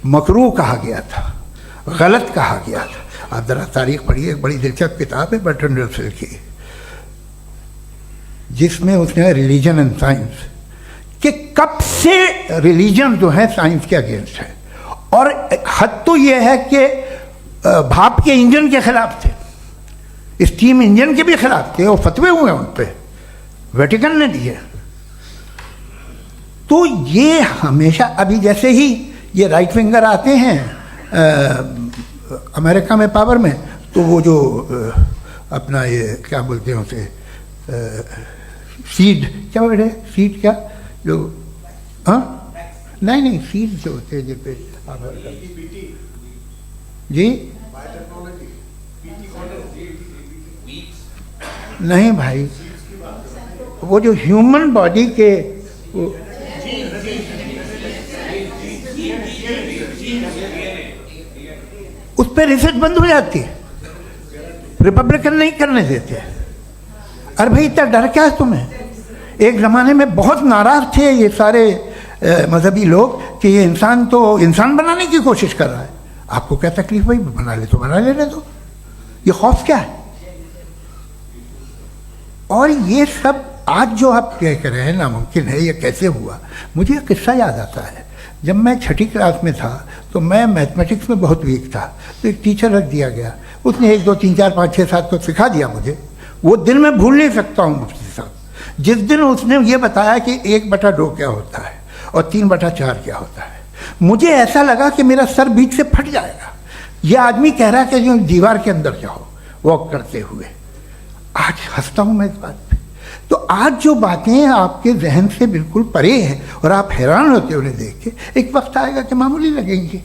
मकरूह कहा गया था, गलत कहा गया था। आप ज़रा तारीख पढ़िए, एक बड़ी दिलचस्प किताब है बर्ट्रैंड रसेल की, जिसमें उसने रिलीजन एंड साइंस कि कब से रिलीजन जो है साइंस के अगेंस्ट है। और हद तो ये है कि भाप के इंजन के खिलाफ थे, स्टीम इंजन के भी खिलाफ थे, और फतवे हुए उन पर, वेटिकन ने दिए। तो ये हमेशा, अभी जैसे ही ये राइट विंगर आते हैं अमेरिका में पावर में, तो वो जो अपना ये क्या बोलते हैं उसे, सीड क्या बोलते हैं, सीड क्या जो, हाँ नहीं नहीं, सीड्स जो होते हैं जिन पे आप जी नहीं भाई, वो जो ह्यूमन बॉडी के उस पर रिसर्च बंद हो जाती है, रिपब्लिकन नहीं करने देते। अरे भाई इतना डर क्या है तुम्हें? एक ज़माने में बहुत नाराज़ थे ये सारे मजहबी लोग कि ये इंसान तो इंसान बनाने की कोशिश कर रहा है। आपको क्या तकलीफ भाई, बना ले तो बना लेने दो, ये खौफ क्या है? और ये सब आज जो आप कह रहे हैं नामुमकिन है, ये कैसे हुआ? मुझे एक किस्सा याद आता है। जब मैं छठी क्लास में था तो मैं मैथमेटिक्स में बहुत वीक था, तो एक टीचर रख दिया गया, उसने 1 2 3 4 5 6 7 को सिखा दिया मुझे। वो दिन मैं भूल नहीं सकता हूँ मुफ्ती साहब, जिस दिन उसने ये बताया कि 1/2 क्या होता है और 3/4 क्या होता है, मुझे ऐसा लगा कि मेरा सर बीच से फट जाएगा। ये आदमी कह रहा है कि जो दीवार के अंदर जाओ वॉक करते हुए। आज हंसता हूँ मैं इस बात पे। तो आज जो बातें आपके जहन से बिल्कुल परे हैं और आप हैरान होते हो उन्हें देख के, एक वक्त आएगा कि मामूली लगेंगे।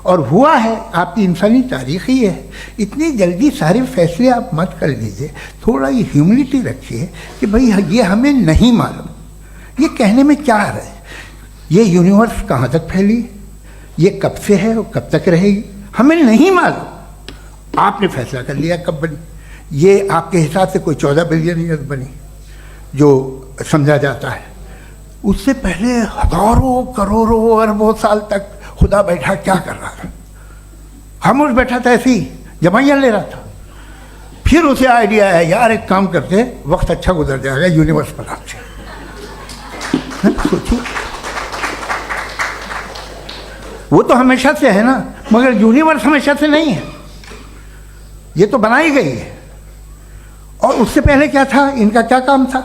और हुआ है, आपकी इंसानी तारीख ही है। इतनी जल्दी सारे फैसले आप मत कर लीजिए, थोड़ा ये ह्यूमिलिटी रखिए कि भाई ये हमें नहीं मालूम। ये कहने में क्या आ रहा है? ये यूनिवर्स कहाँ तक फैली, ये कब से है और कब तक रहेगी, हमें नहीं मालूम। आपने फैसला कर लिया कब बनी। ये आपके हिसाब से कोई 14 बिलियन ईयर बनी जो समझा जाता है। उससे पहले हजारों करोड़ों अरबों साल तक खुदा बैठा क्या कर रहा था? खामोश बैठा था, ऐसी जमाइयाँ ले रहा था। फिर उसे आइडिया है, यार एक काम करते, वक्त अच्छा गुजर जाएगा, यूनिवर्स पर आपसे सोचिए। वो तो हमेशा से है ना, मगर यूनिवर्स हमेशा से नहीं है, ये तो बनाई गई है। और उससे पहले क्या था, इनका क्या काम था?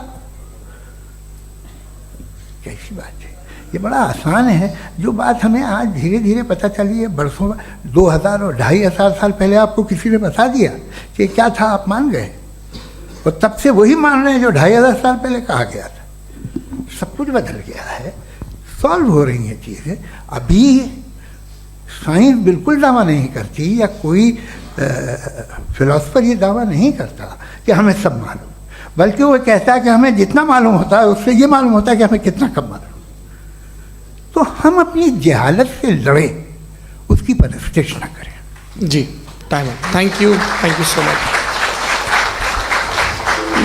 कैसी बात है, ये बड़ा आसान है। जो बात हमें आज धीरे धीरे पता चली है, बरसों 2000 और 2500 साल पहले आपको किसी ने बता दिया कि क्या था, आप मान गए, और तब से वही मान रहे हैं जो 2500 साल पहले कहा गया था। सब कुछ बदल गया है, सॉल्व हो रही हैं चीज़ें। अभी साइंस बिल्कुल दावा नहीं करती, या कोई फिलोसफर ये दावा नहीं करता कि हमें सब मालूम, बल्कि वो कहता है कि हमें जितना मालूम होता है उससे ये मालूम होता है कि हमें कितना कम मालूम। तो हम अपनी जहालत से लड़ें, उसकी परस्तिश न करें। जी, टाइम है। Thank you so much.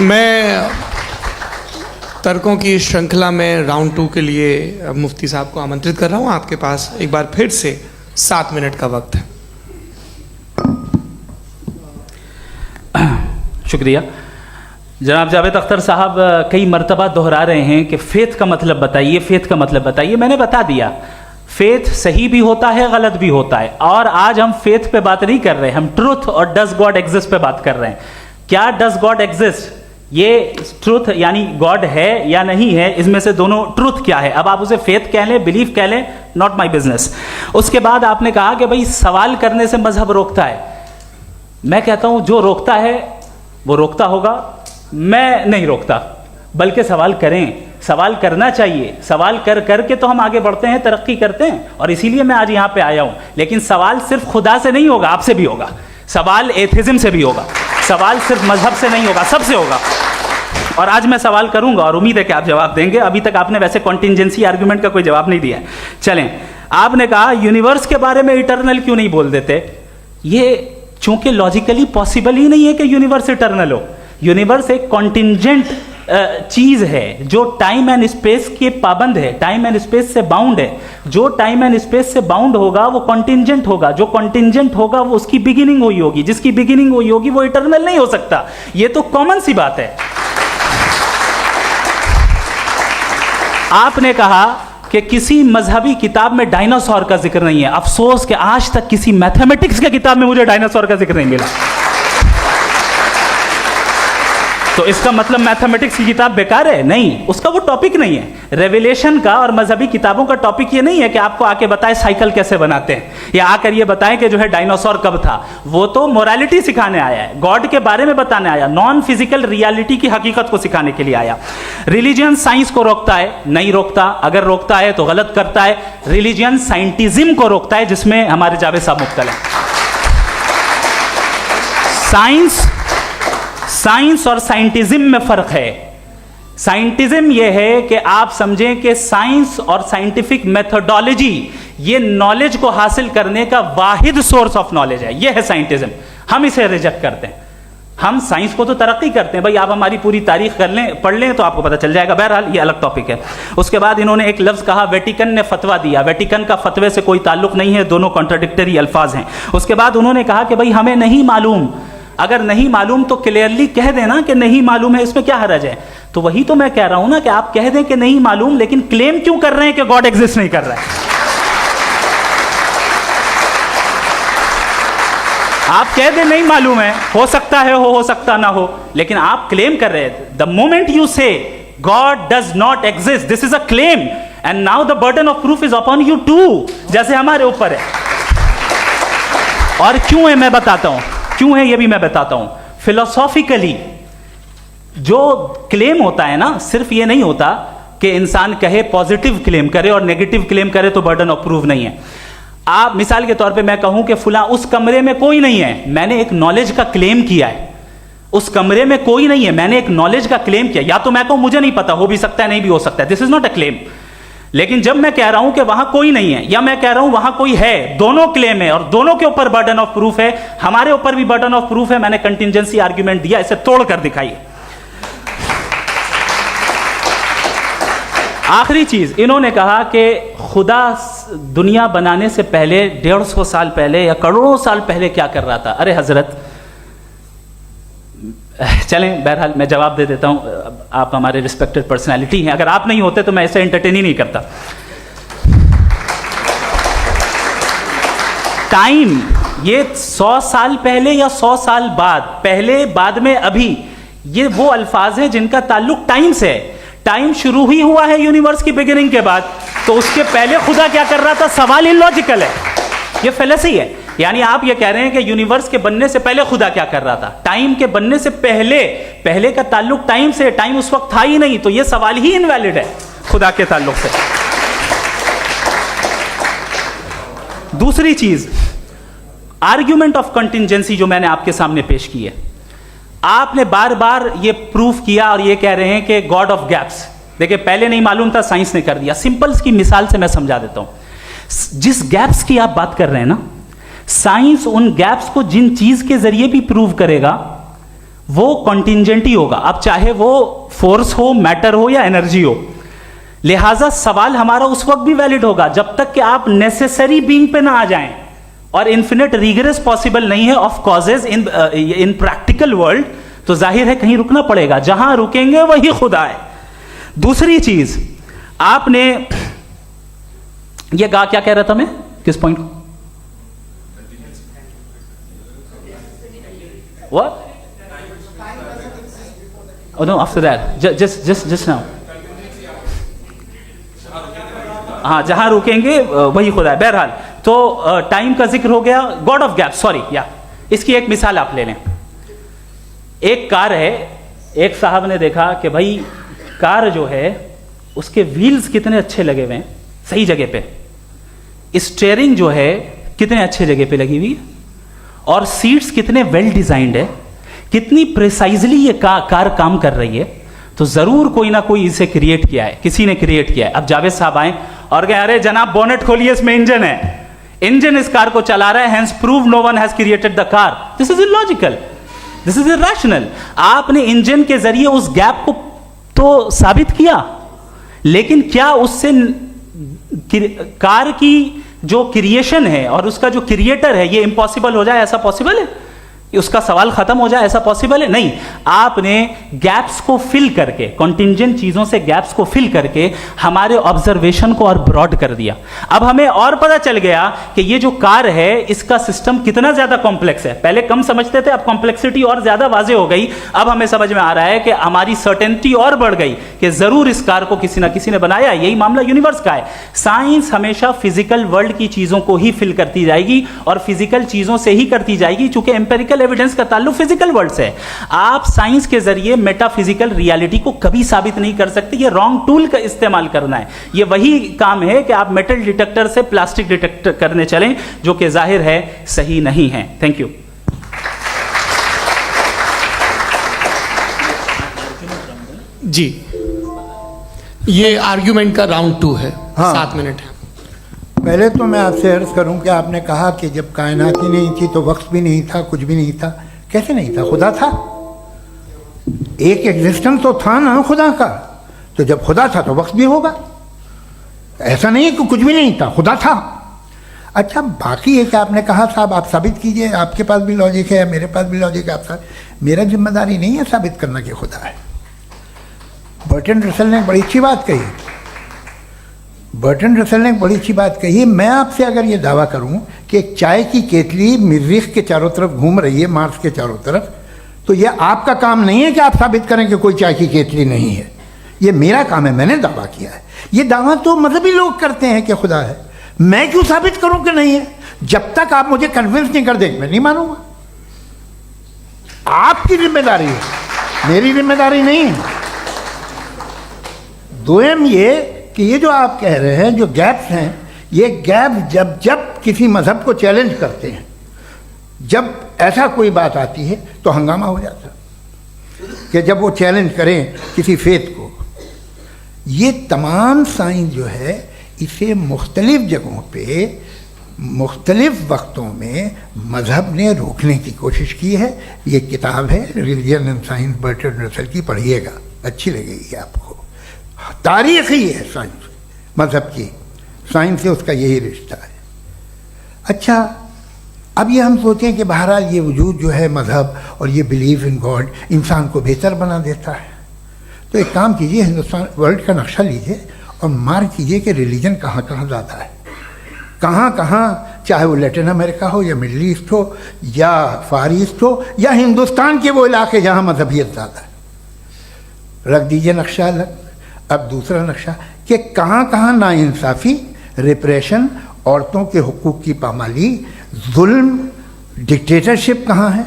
मैं तर्कों की श्रृंखला में राउंड 2 के लिए मुफ्ती साहब को आमंत्रित कर रहा हूँ। आपके पास एक बार फिर से 7 मिनट का वक्त है। शुक्रिया। जनाब जावेद अख्तर साहब कई मरतबा दोहरा रहे हैं कि फेथ का मतलब बताइए, फेथ का मतलब बताइए। मैंने बता दिया, फेथ सही भी होता है, गलत भी होता है। और आज हम फेथ पे बात नहीं कर रहे, हम ट्रुथ और डज गॉड एग्जिस्ट पे बात कर रहे हैं। क्या डज गॉड एग्जिस्ट, ये ट्रुथ यानी गॉड है या नहीं है, इसमें से दोनों ट्रुथ क्या है। अब आप उसे फेथ कह लें, बिलीफ कह लें, नॉट माई बिजनेस। उसके बाद आपने कहा कि भाई सवाल करने से मजहब रोकता है। मैं कहता हूं जो रोकता है वो रोकता होगा, मैं नहीं रोकता, बल्कि सवाल करें, सवाल करना चाहिए। सवाल कर करके तो हम आगे बढ़ते हैं, तरक्की करते हैं, और इसीलिए मैं आज यहां पे आया हूं। लेकिन सवाल सिर्फ खुदा से नहीं होगा, आपसे भी होगा। सवाल एथिज्म से भी होगा, सवाल सिर्फ मजहब से नहीं होगा, सबसे होगा। और आज मैं सवाल करूंगा और उम्मीद है कि आप जवाब देंगे। अभी तक आपने वैसे कॉन्टिंजेंसी आर्ग्यूमेंट का कोई जवाब नहीं दिया। चलें, आपने कहा यूनिवर्स के बारे में इटर्नल क्यों नहीं बोल देते। ये चूंकि लॉजिकली पॉसिबल ही नहीं है कि यूनिवर्स इटर्नल हो। यूनिवर्स एक कॉन्टिंजेंट चीज है जो टाइम एंड स्पेस के पाबंद है, टाइम एंड स्पेस से बाउंड है। जो टाइम एंड स्पेस से बाउंड होगा वो कॉन्टिंजेंट होगा, जो कॉन्टिंजेंट होगा वो उसकी बिगिनिंग हुई होगी, जिसकी बिगिनिंग हुई होगी वो इटर्नल नहीं हो सकता। ये तो कॉमन सी बात है। आपने कहा कि किसी मजहबी किताब में डायनासोर का जिक्र नहीं है। अफसोस कि आज तक किसी मैथमेटिक्स की किताब में मुझे डायनासोर का जिक्र नहीं मिला। तो इसका मतलब मैथमेटिक्स की किताब बेकार है? नहीं, उसका वो टॉपिक नहीं है। रेवलेशन का और मजहबी किताबों का टॉपिक ये नहीं है कि आपको आके बताए साइकिल कैसे बनाते हैं, या आकर ये बताएं कि जो है डायनासोर कब था। वो तो मोरालिटी सिखाने आया है, गॉड के बारे में बताने आया, नॉन फिजिकल रियलिटी की हकीकत को सिखाने के लिए आया। रिलीजियन साइंस को रोकता है? नहीं रोकता। अगर रोकता है तो गलत करता है। रिलीजियन साइंटिज्म को रोकता है, जिसमें हमारे जावेद साहब मुब्तला हैं। साइंस और साइंटिज्म में फर्क है। साइंटिज्म यह है कि आप समझें कि साइंस और साइंटिफिक मेथोडोलॉजी ये नॉलेज को हासिल करने का वाहिद सोर्स ऑफ नॉलेज है। यह है साइंटिज्म। हम इसे रिजेक्ट करते हैं। हम साइंस को तो तरक्की करते हैं, भाई आप हमारी पूरी तारीख कर लें, पढ़ लें तो आपको पता चल जाएगा। बहरहाल ये अलग टॉपिक है। उसके बाद इन्होंने एक लफ्ज़ कहा, वेटिकन ने फतवा दिया। वेटिकन का फतवे से कोई ताल्लुक नहीं है, दोनों कॉन्ट्राडिक्टरी अल्फाज हैं। उसके बाद उन्होंने कहा कि भाई हमें नहीं मालूम। अगर नहीं मालूम तो क्लियरली कह देना कि नहीं मालूम है, इसमें क्या हर्ज है? तो वही तो मैं कह रहा हूं ना कि आप कह दें कि नहीं मालूम, लेकिन क्लेम क्यों कर रहे हैं कि गॉड एग्जिस्ट नहीं कर रहा है? आप कह दें नहीं मालूम है, हो सकता है हो सकता ना हो, लेकिन आप क्लेम कर रहे हैं। The moment you say God does not exist, this is a claim, and now the burden of proof is upon you too, जैसे हमारे ऊपर है। और क्यों है मैं बताता हूं, क्यों है ये भी मैं बताता हूं। फिलोसॉफिकली जो क्लेम होता है ना, सिर्फ ये नहीं होता कि इंसान कहे पॉजिटिव क्लेम करे और नेगेटिव क्लेम करे तो बर्डन ऑफ प्रूफ नहीं है। आप मिसाल के तौर पे मैं कहूं कि फुला उस कमरे में कोई नहीं है, मैंने एक नॉलेज का क्लेम किया है। उस कमरे में कोई नहीं है, मैंने एक नॉलेज का क्लेम किया। या तो मैं कहूं मुझे नहीं पता, हो भी सकता है नहीं भी हो सकता है, this is not a claim. लेकिन जब मैं कह रहा हूं कि वहां कोई नहीं है, या मैं कह रहा हूं वहां कोई है, दोनों क्लेम है और दोनों के ऊपर बर्डन ऑफ प्रूफ है। हमारे ऊपर भी बर्डन ऑफ प्रूफ है, मैंने कंटिजेंसी आर्ग्यूमेंट दिया, इसे तोड़कर दिखाइए। आखिरी चीज, इन्होंने कहा कि खुदा दुनिया बनाने से पहले 150 साल पहले या करोड़ों साल पहले क्या कर रहा था। अरे हजरत, चलें बहरहाल मैं जवाब दे देता हूं, आप हमारे रिस्पेक्टेड पर्सनालिटी हैं, अगर आप नहीं होते तो मैं ऐसे एंटरटेन ही नहीं करता। टाइम ये 100 साल पहले या 100 साल बाद, पहले बाद में अभी, ये वो अल्फाज हैं जिनका ताल्लुक टाइम से है। टाइम शुरू ही हुआ है यूनिवर्स की बिगिनिंग के बाद, तो उसके पहले खुदा क्या कर रहा था? सवाल इलॉजिकल है, ये फेलेसी है। यानी आप ये कह रहे हैं कि यूनिवर्स के बनने से पहले खुदा क्या कर रहा था? टाइम के बनने से पहले, पहले का ताल्लुक टाइम से, टाइम उस वक्त था ही नहीं, तो ये सवाल ही इनवैलिड है खुदा के ताल्लुक से। दूसरी चीज, आर्ग्यूमेंट ऑफ कंटिजेंसी जो मैंने आपके सामने पेश की है, आपने बार बार ये प्रूफ किया और ये कह रहे हैं कि गॉड ऑफ गैप्स। देखिए पहले नहीं मालूम था, साइंस ने कर दिया। सिंपल्स की मिसाल से मैं समझा देता हूं। जिस गैप्स की आप बात कर रहे हैं ना, साइंस उन गैप्स को जिन चीज के जरिए भी प्रूव करेगा वो कॉन्टिजेंट ही होगा। अब चाहे वो फोर्स हो, मैटर हो या एनर्जी हो। लिहाजा सवाल हमारा उस वक्त भी वैलिड होगा जब तक कि आप नेसेसरी बीइंग पे ना आ जाएं, और इन्फिनिट रिगरेस पॉसिबल नहीं है of causes in practical world, तो जाहिर है कहीं रुकना पड़ेगा, जहां रुकेंगे वही खुदा है। दूसरी चीज, आपने ये कहा, क्या कह रहा था मैं, किस पॉइंट को? What? Oh no, after that, just now. हाँ, जहां रुकेंगे वही खुदा है। बहरहाल तो टाइम का जिक्र हो गया, गॉड ऑफ गैप, सॉरी, या इसकी एक मिसाल आप ले लें। एक कार है, एक साहब ने देखा कि भाई कार जो है उसके व्हील्स कितने अच्छे लगे हुए हैं, सही जगह पे। स्टीयरिंग जो है कितने अच्छे जगह पे लगी हुई है, और सीट्स कितने वेल डिजाइंड है, कितनी प्रिसाइजली ये कार काम कर रही है। तो जरूर कोई ना कोई इसे क्रिएट किया है, किसी ने क्रिएट किया है। अब जावेद साहब आए और कहे अरे जनाब बोनेट खोलिए, इसमें इंजन है, इंजन इस कार को चला रहा है, hence prove no one has created the car. This is illogical, this is irrational. आपने इंजन के जरिए उस गैप को तो साबित किया, लेकिन क्या उससे कार की जो क्रिएशन है और उसका जो क्रिएटर है ये इम्पॉसिबल हो जाए? ऐसा पॉसिबल है? उसका सवाल खत्म हो जाए, ऐसा पॉसिबल है? नहीं। आपने गैप्स को फिल करके, कॉन्टिंजेंट चीजों से गैप्स को फिल करके हमारे ऑब्जर्वेशन को और ब्रॉड कर दिया। अब हमें और पता चल गया कि ये जो कार है इसका सिस्टम कितना ज्यादा कॉम्प्लेक्स है। पहले कम समझते थे, अब कॉम्प्लेक्सिटी और ज्यादा वाजे हो गई। अब हमें समझ में आ रहा है कि हमारी सर्टेनिटी और बढ़ गई कि जरूर इस कार को किसी ना किसी ने बनाया। यही मामला यूनिवर्स का है। साइंस हमेशा फिजिकल वर्ल्ड की चीजों को ही फिल करती जाएगी और फिजिकल चीजों से ही करती जाएगी, चूंकि एम्पेरिकल एविडेंस का ताल्लुक फिजिकल वर्ल्ड से है। आप साइंस के जरिए मेटाफिजिकल रियलिटी को कभी साबित नहीं कर सकते। ये रॉन्ग टूल का इस्तेमाल करना है। ये वही काम है कि आप मेटल डिटेक्टर से प्लास्टिक डिटेक्टर करने चलें, जो कि जाहिर है सही नहीं है। Thank you. जी, ये आर्ग्यूमेंट का राउंड 2 है। हाँ। 7 मिनट है। पहले तो मैं आपसे अर्ज करूं कि आपने कहा कि जब कायनात ही नहीं थी तो वक्त भी नहीं था, कुछ भी नहीं था। कैसे नहीं था? खुदा था। एक एग्जिस्टेंस तो था ना खुदा का। तो जब खुदा था तो वक्त भी होगा। ऐसा नहीं कि कुछ भी नहीं था, खुदा था। अच्छा, बाकी है कि आपने कहा साहब आप साबित कीजिए, आपके पास भी लॉजिक है या मेरे पास भी लॉजिक है। आप मेरा जिम्मेदारी नहीं है साबित करना कि खुदा है। बर्टन रसल ने बड़ी अच्छी बात कही। बर्टन रसल ने बड़ी अच्छी बात कही। मैं आपसे अगर ये दावा करूं कि एक चाय की केतली मरीख के चारों तरफ घूम रही है, मार्स के चारों तरफ, तो ये आपका काम नहीं है कि आप साबित करें कि कोई चाय की केतली नहीं है। ये मेरा काम है, मैंने दावा किया है। ये दावा तो मजहबी लोग करते हैं कि खुदा है। मैं क्यों साबित करूं कि नहीं है? जब तक आप मुझे कन्विंस नहीं कर देंगे मैं नहीं मानूंगा। आपकी जिम्मेदारी है, मेरी जिम्मेदारी नहीं है। दोयम ये कि ये जो आप कह रहे हैं, जो गैप्स हैं, ये गैप जब जब किसी मजहब को चैलेंज करते हैं, जब ऐसा कोई बात आती है तो हंगामा हो जाता है कि जब वो चैलेंज करें किसी फेथ को। ये तमाम साइंस जो है इसे मुख्तलिफ जगहों पे मुख्तलिफ वक्तों में मजहब ने रोकने की कोशिश की है। ये किताब है religion and science, Burton Russell की, पढ़िएगा, अच्छी लगेगी आपको। तारीख ही है साइंस, मजहब की साइंस से उसका यही रिश्ता है। अच्छा, अब ये हम सोचें कि बहरहाल ये वजूद जो है मजहब और ये बिलीव इन गॉड इंसान को बेहतर बना देता है। तो एक काम कीजिए, हिंदुस्तान वर्ल्ड का नक्शा लीजिए और मार्क कीजिए कि रिलीजन कहाँ कहाँ ज़्यादा है, कहाँ कहाँ, चाहे वो लैटिन अमेरिका हो या मिडल ईस्ट हो या फार ईस्ट हो या हिंदुस्तान के वो इलाके जहाँ मजहबियत ज़्यादा है। रख दीजिए नक्शा अलग। अब दूसरा नक्शा कि कहाँ कहाँ नाइंसाफ़ी, रिप्रेशन, औरतों के हुकूक की पामाली, जुल्म, डिक्टेटरशिप कहाँ है,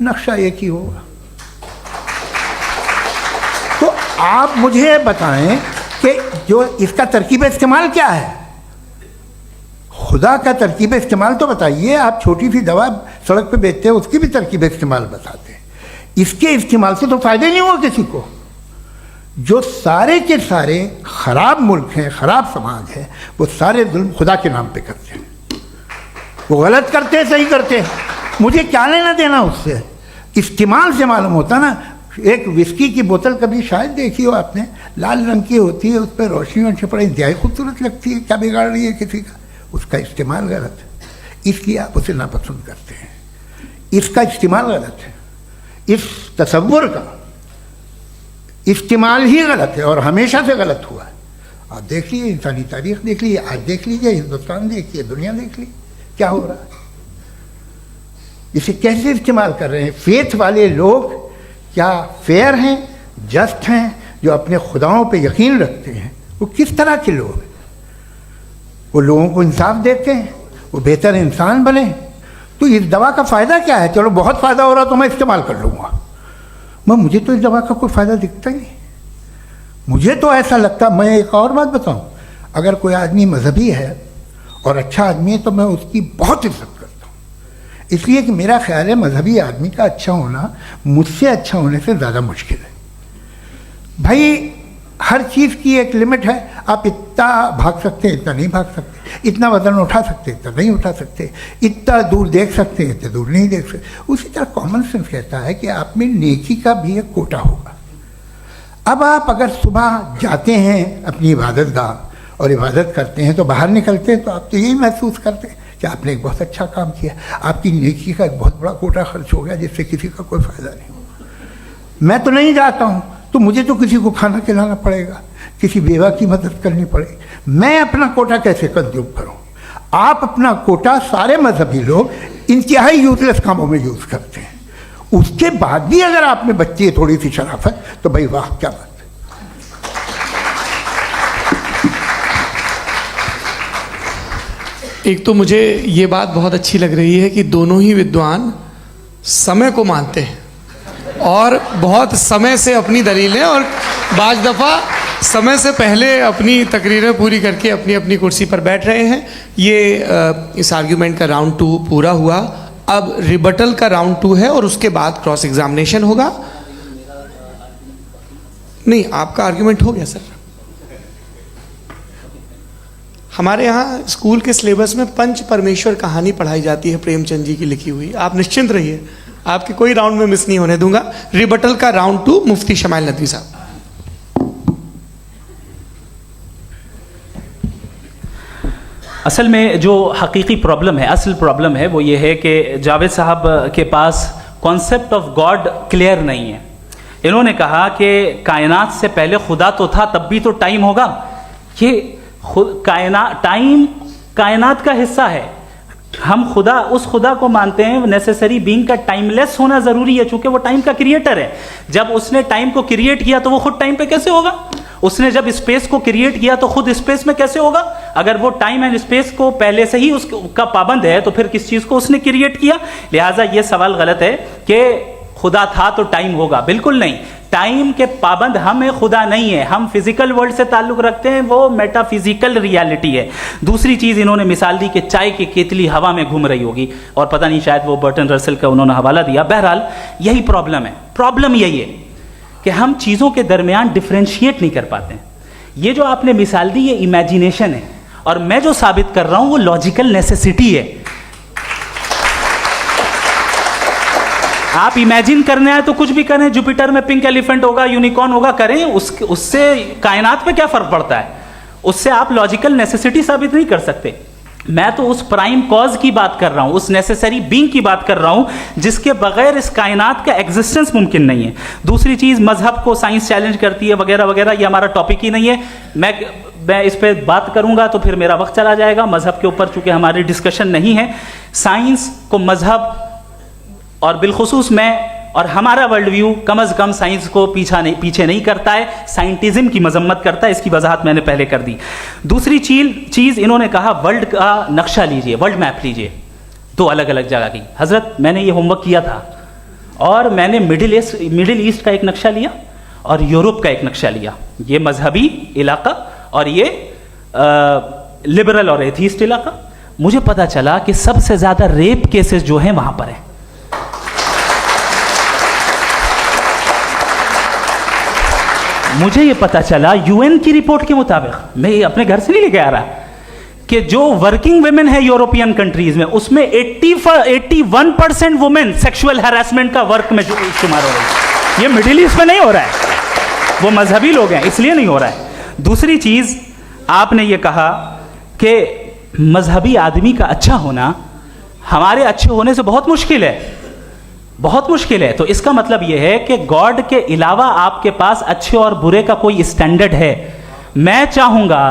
नक्शा एक ही होगा। तो आप मुझे बताएं कि जो इसका तरकीब इस्तेमाल क्या है? खुदा का तरकीब इस्तेमाल तो बताइए। आप छोटी सी दवा सड़क पे बेचते हैं, उसकी भी तरकीब इस्तेमाल बताते हैं। इसके इस्तेमाल से तो फ़ायदा नहीं हुआ किसी को। जो सारे के सारे ख़राब मुल्क हैं, ख़राब समाज है, वो सारे जुल्म खुदा के नाम पे करते हैं। वो गलत करते हैं, सही करते हैं, मुझे क्या लेना देना उससे। इस्तेमाल से मालूम होता ना। एक विस्की की बोतल कभी शायद देखी हो आपने, लाल रंग की होती है, उस पर रोशनी और छपड़ा इंतहाई खूबसूरत लगती है, क्या बिगाड़ रही है किसी का? उसका इस्तेमाल गलत है, इसलिए आप उसे नापसंद करते हैं। इसका इस्तेमाल गलत है, इस तसव्वुर का इस्तेमाल ही गलत है और हमेशा से गलत हुआ है। आप देख लीजिए, इंसानी तारीख देख लीजिए, आज देख लीजिए, हिंदुस्तान देखिए, दुनिया देख लीजिए, क्या हो रहा है। इसे कैसे इस्तेमाल कर रहे हैं? फेथ वाले लोग क्या फेयर हैं, जस्ट हैं, जो अपने खुदाओं पे यकीन रखते हैं? वो किस तरह के लोग हैं? वो लोगों को इंसाफ देते हैं, वो बेहतर इंसान बने। तो इस दवा का फ़ायदा क्या है? चलो बहुत फ़ायदा हो रहा तो मैं इस्तेमाल कर लूँगा। मुझे तो इस दवा का कोई फ़ायदा दिखता ही नहीं। मुझे तो ऐसा लगता, मैं एक और बात बताऊं, अगर कोई आदमी मजहबी है और अच्छा आदमी है तो मैं उसकी बहुत इज्जत करता हूँ, इसलिए कि मेरा ख्याल है मजहबी आदमी का अच्छा होना मुझसे अच्छा होने से ज़्यादा मुश्किल है। भाई हर चीज़ की एक लिमिट है। आप इतना भाग सकते हैं, इतना नहीं भाग सकते, इतना वजन उठा सकते, इतना नहीं उठा सकते, इतना दूर देख सकते हैं, इतना दूर नहीं देख सकते। उसी तरह कॉमन सेंस कहता है कि आप में नेकी का भी एक कोटा होगा। अब आप अगर सुबह जाते हैं अपनी इबादत गाह और इबादत करते हैं तो बाहर निकलते हैं तो आप तो यही महसूस करते हैं कि आपने एक बहुत अच्छा काम किया, आपकी नेकी का एक बहुत बड़ा कोटा खर्च हो गया जिससे किसी का कोई फ़ायदा नहीं हो। मैं तो नहीं जाता हूँ, तो मुझे तो किसी को खाना खिलाना पड़ेगा, किसी बेवा की मदद करनी पड़ेगी, मैं अपना कोटा कैसे कंज्यूम करूँ? आप अपना कोटा सारे मजहबी लोग इंतहाई यूजलेस कामों में यूज़ करते हैं, उसके बाद भी अगर आप में बच्ची है थोड़ी सी शराफत, तो भाई वाह क्या बात है। एक तो मुझे ये बात बहुत अच्छी लग रही है कि दोनों ही विद्वान समय को मानते हैं और बहुत समय से अपनी दलीलें और बाज़ दफ़ा समय से पहले अपनी तकरीरें पूरी करके अपनी अपनी कुर्सी पर बैठ रहे हैं। ये इस आर्ग्यूमेंट का राउंड 2 पूरा हुआ। अब रिबटल का राउंड 2 है और उसके बाद क्रॉस एग्जामिनेशन होगा। नहीं, आपका आर्ग्यूमेंट हो गया सर। हमारे यहाँ स्कूल के सिलेबस में पंच परमेश्वर कहानी पढ़ाई जाती है, प्रेमचंद जी की लिखी हुई। आप निश्चिंत रहिए, आपके कोई राउंड में मिस नहीं होने दूंगा। रिबटल का राउंड 2 मुफ्ती शमाइल नदवी साहब। असल में जो हकीकी प्रॉब्लम है, असल प्रॉब्लम है वो ये है कि जावेद साहब के पास कॉन्सेप्ट ऑफ गॉड क्लियर नहीं है। इन्होंने कहा कि कायनात से पहले खुदा तो था, तब भी तो टाइम होगा। ये टाइम कायनात का हिस्सा है। हम खुदा, उस खुदा को मानते हैं नेसेसरी बीइंग का टाइमलेस होना जरूरी है, चूंकि वो टाइम का क्रिएटर है। जब उसने टाइम को क्रिएट किया तो वो खुद टाइम पे कैसे होगा? उसने जब स्पेस को क्रिएट किया तो खुद स्पेस में कैसे होगा? अगर वो टाइम एंड स्पेस को पहले से ही उसका पाबंद है तो फिर किस चीज को उसने क्रिएट किया? लिहाजा ये सवाल गलत है कि खुदा था तो टाइम होगा। बिल्कुल नहीं, टाइम के पाबंद हम हैं, खुदा नहीं है। हम फिजिकल वर्ल्ड से ताल्लुक रखते हैं, वो मेटाफिजिकल रियलिटी है। दूसरी चीज इन्होंने मिसाल दी कि चाय की केतली हवा में घूम रही होगी, और पता नहीं शायद वो बर्टन रसल का उन्होंने हवाला दिया। बहरहाल यही प्रॉब्लम है। प्रॉब्लम यही है कि हम चीजों के दरमियान डिफरेंशिएट नहीं कर पाते। ये जो आपने मिसाल दी ये इमेजिनेशन है, और मैं जो साबित कर रहा हूं वो लॉजिकल नेसेसिटी है। आप इमेजिन करने आए तो कुछ भी करें, जुपिटर में पिंक एलिफेंट होगा, यूनिकॉर्न होगा, करें, उससे कायनात पे क्या फर्क पड़ता है? उससे आप लॉजिकल नेसेसिटी साबित नहीं कर सकते। मैं तो उस प्राइम कॉज की बात कर रहा हूं, उस नेसेसरी बीइंग की बात कर रहा हूं जिसके बगैर इस कायनात का एग्जिस्टेंस मुमकिन नहीं है। दूसरी चीज, मजहब को साइंस चैलेंज करती है वगैरह वगैरह, ये हमारा टॉपिक ही नहीं है। मैं इस पे बात करूंगा तो फिर मेरा वक्त चला जाएगा। मजहब के ऊपर चूंकि हमारी डिस्कशन नहीं है, साइंस को मजहब और बिलखुसूस मैं और हमारा वर्ल्ड व्यू कम अज कम साइंस को पीछे नहीं करता है, साइंटिज्म की मजम्मत करता है। इसकी वजाहत मैंने पहले कर दी। दूसरी चीज इन्होंने कहा वर्ल्ड का नक्शा लीजिए, वर्ल्ड मैप लीजिए, 2 अलग अलग जगह की। हजरत मैंने ये होमवर्क किया था और मैंने मिडिल ईस्ट का एक नक्शा लिया और यूरोप का एक नक्शा लिया, ये मजहबी इलाका और ये लिबरल और एथीस्ट इलाका। मुझे पता चला कि सबसे ज्यादा रेप केसेस जो हैं वहां पर हैं। मुझे ये पता चला यूएन की रिपोर्ट के मुताबिक, मैं ये अपने घर से नहीं लेके आ रहा, कि जो वर्किंग वुमेन है यूरोपियन कंट्रीज में, उसमें 81% वुमेन सेक्सुअल हैरेसमेंट का वर्क में शुमार हो रही है। ये मिडिल ईस्ट में नहीं हो रहा है, वो मजहबी लोग हैं इसलिए नहीं हो रहा है। दूसरी चीज आपने ये कहा कि मजहबी आदमी का अच्छा होना हमारे अच्छे होने से बहुत मुश्किल है, बहुत मुश्किल है। तो इसका मतलब यह है कि गॉड के अलावा आपके पास अच्छे और बुरे का कोई स्टैंडर्ड है। मैं चाहूंगा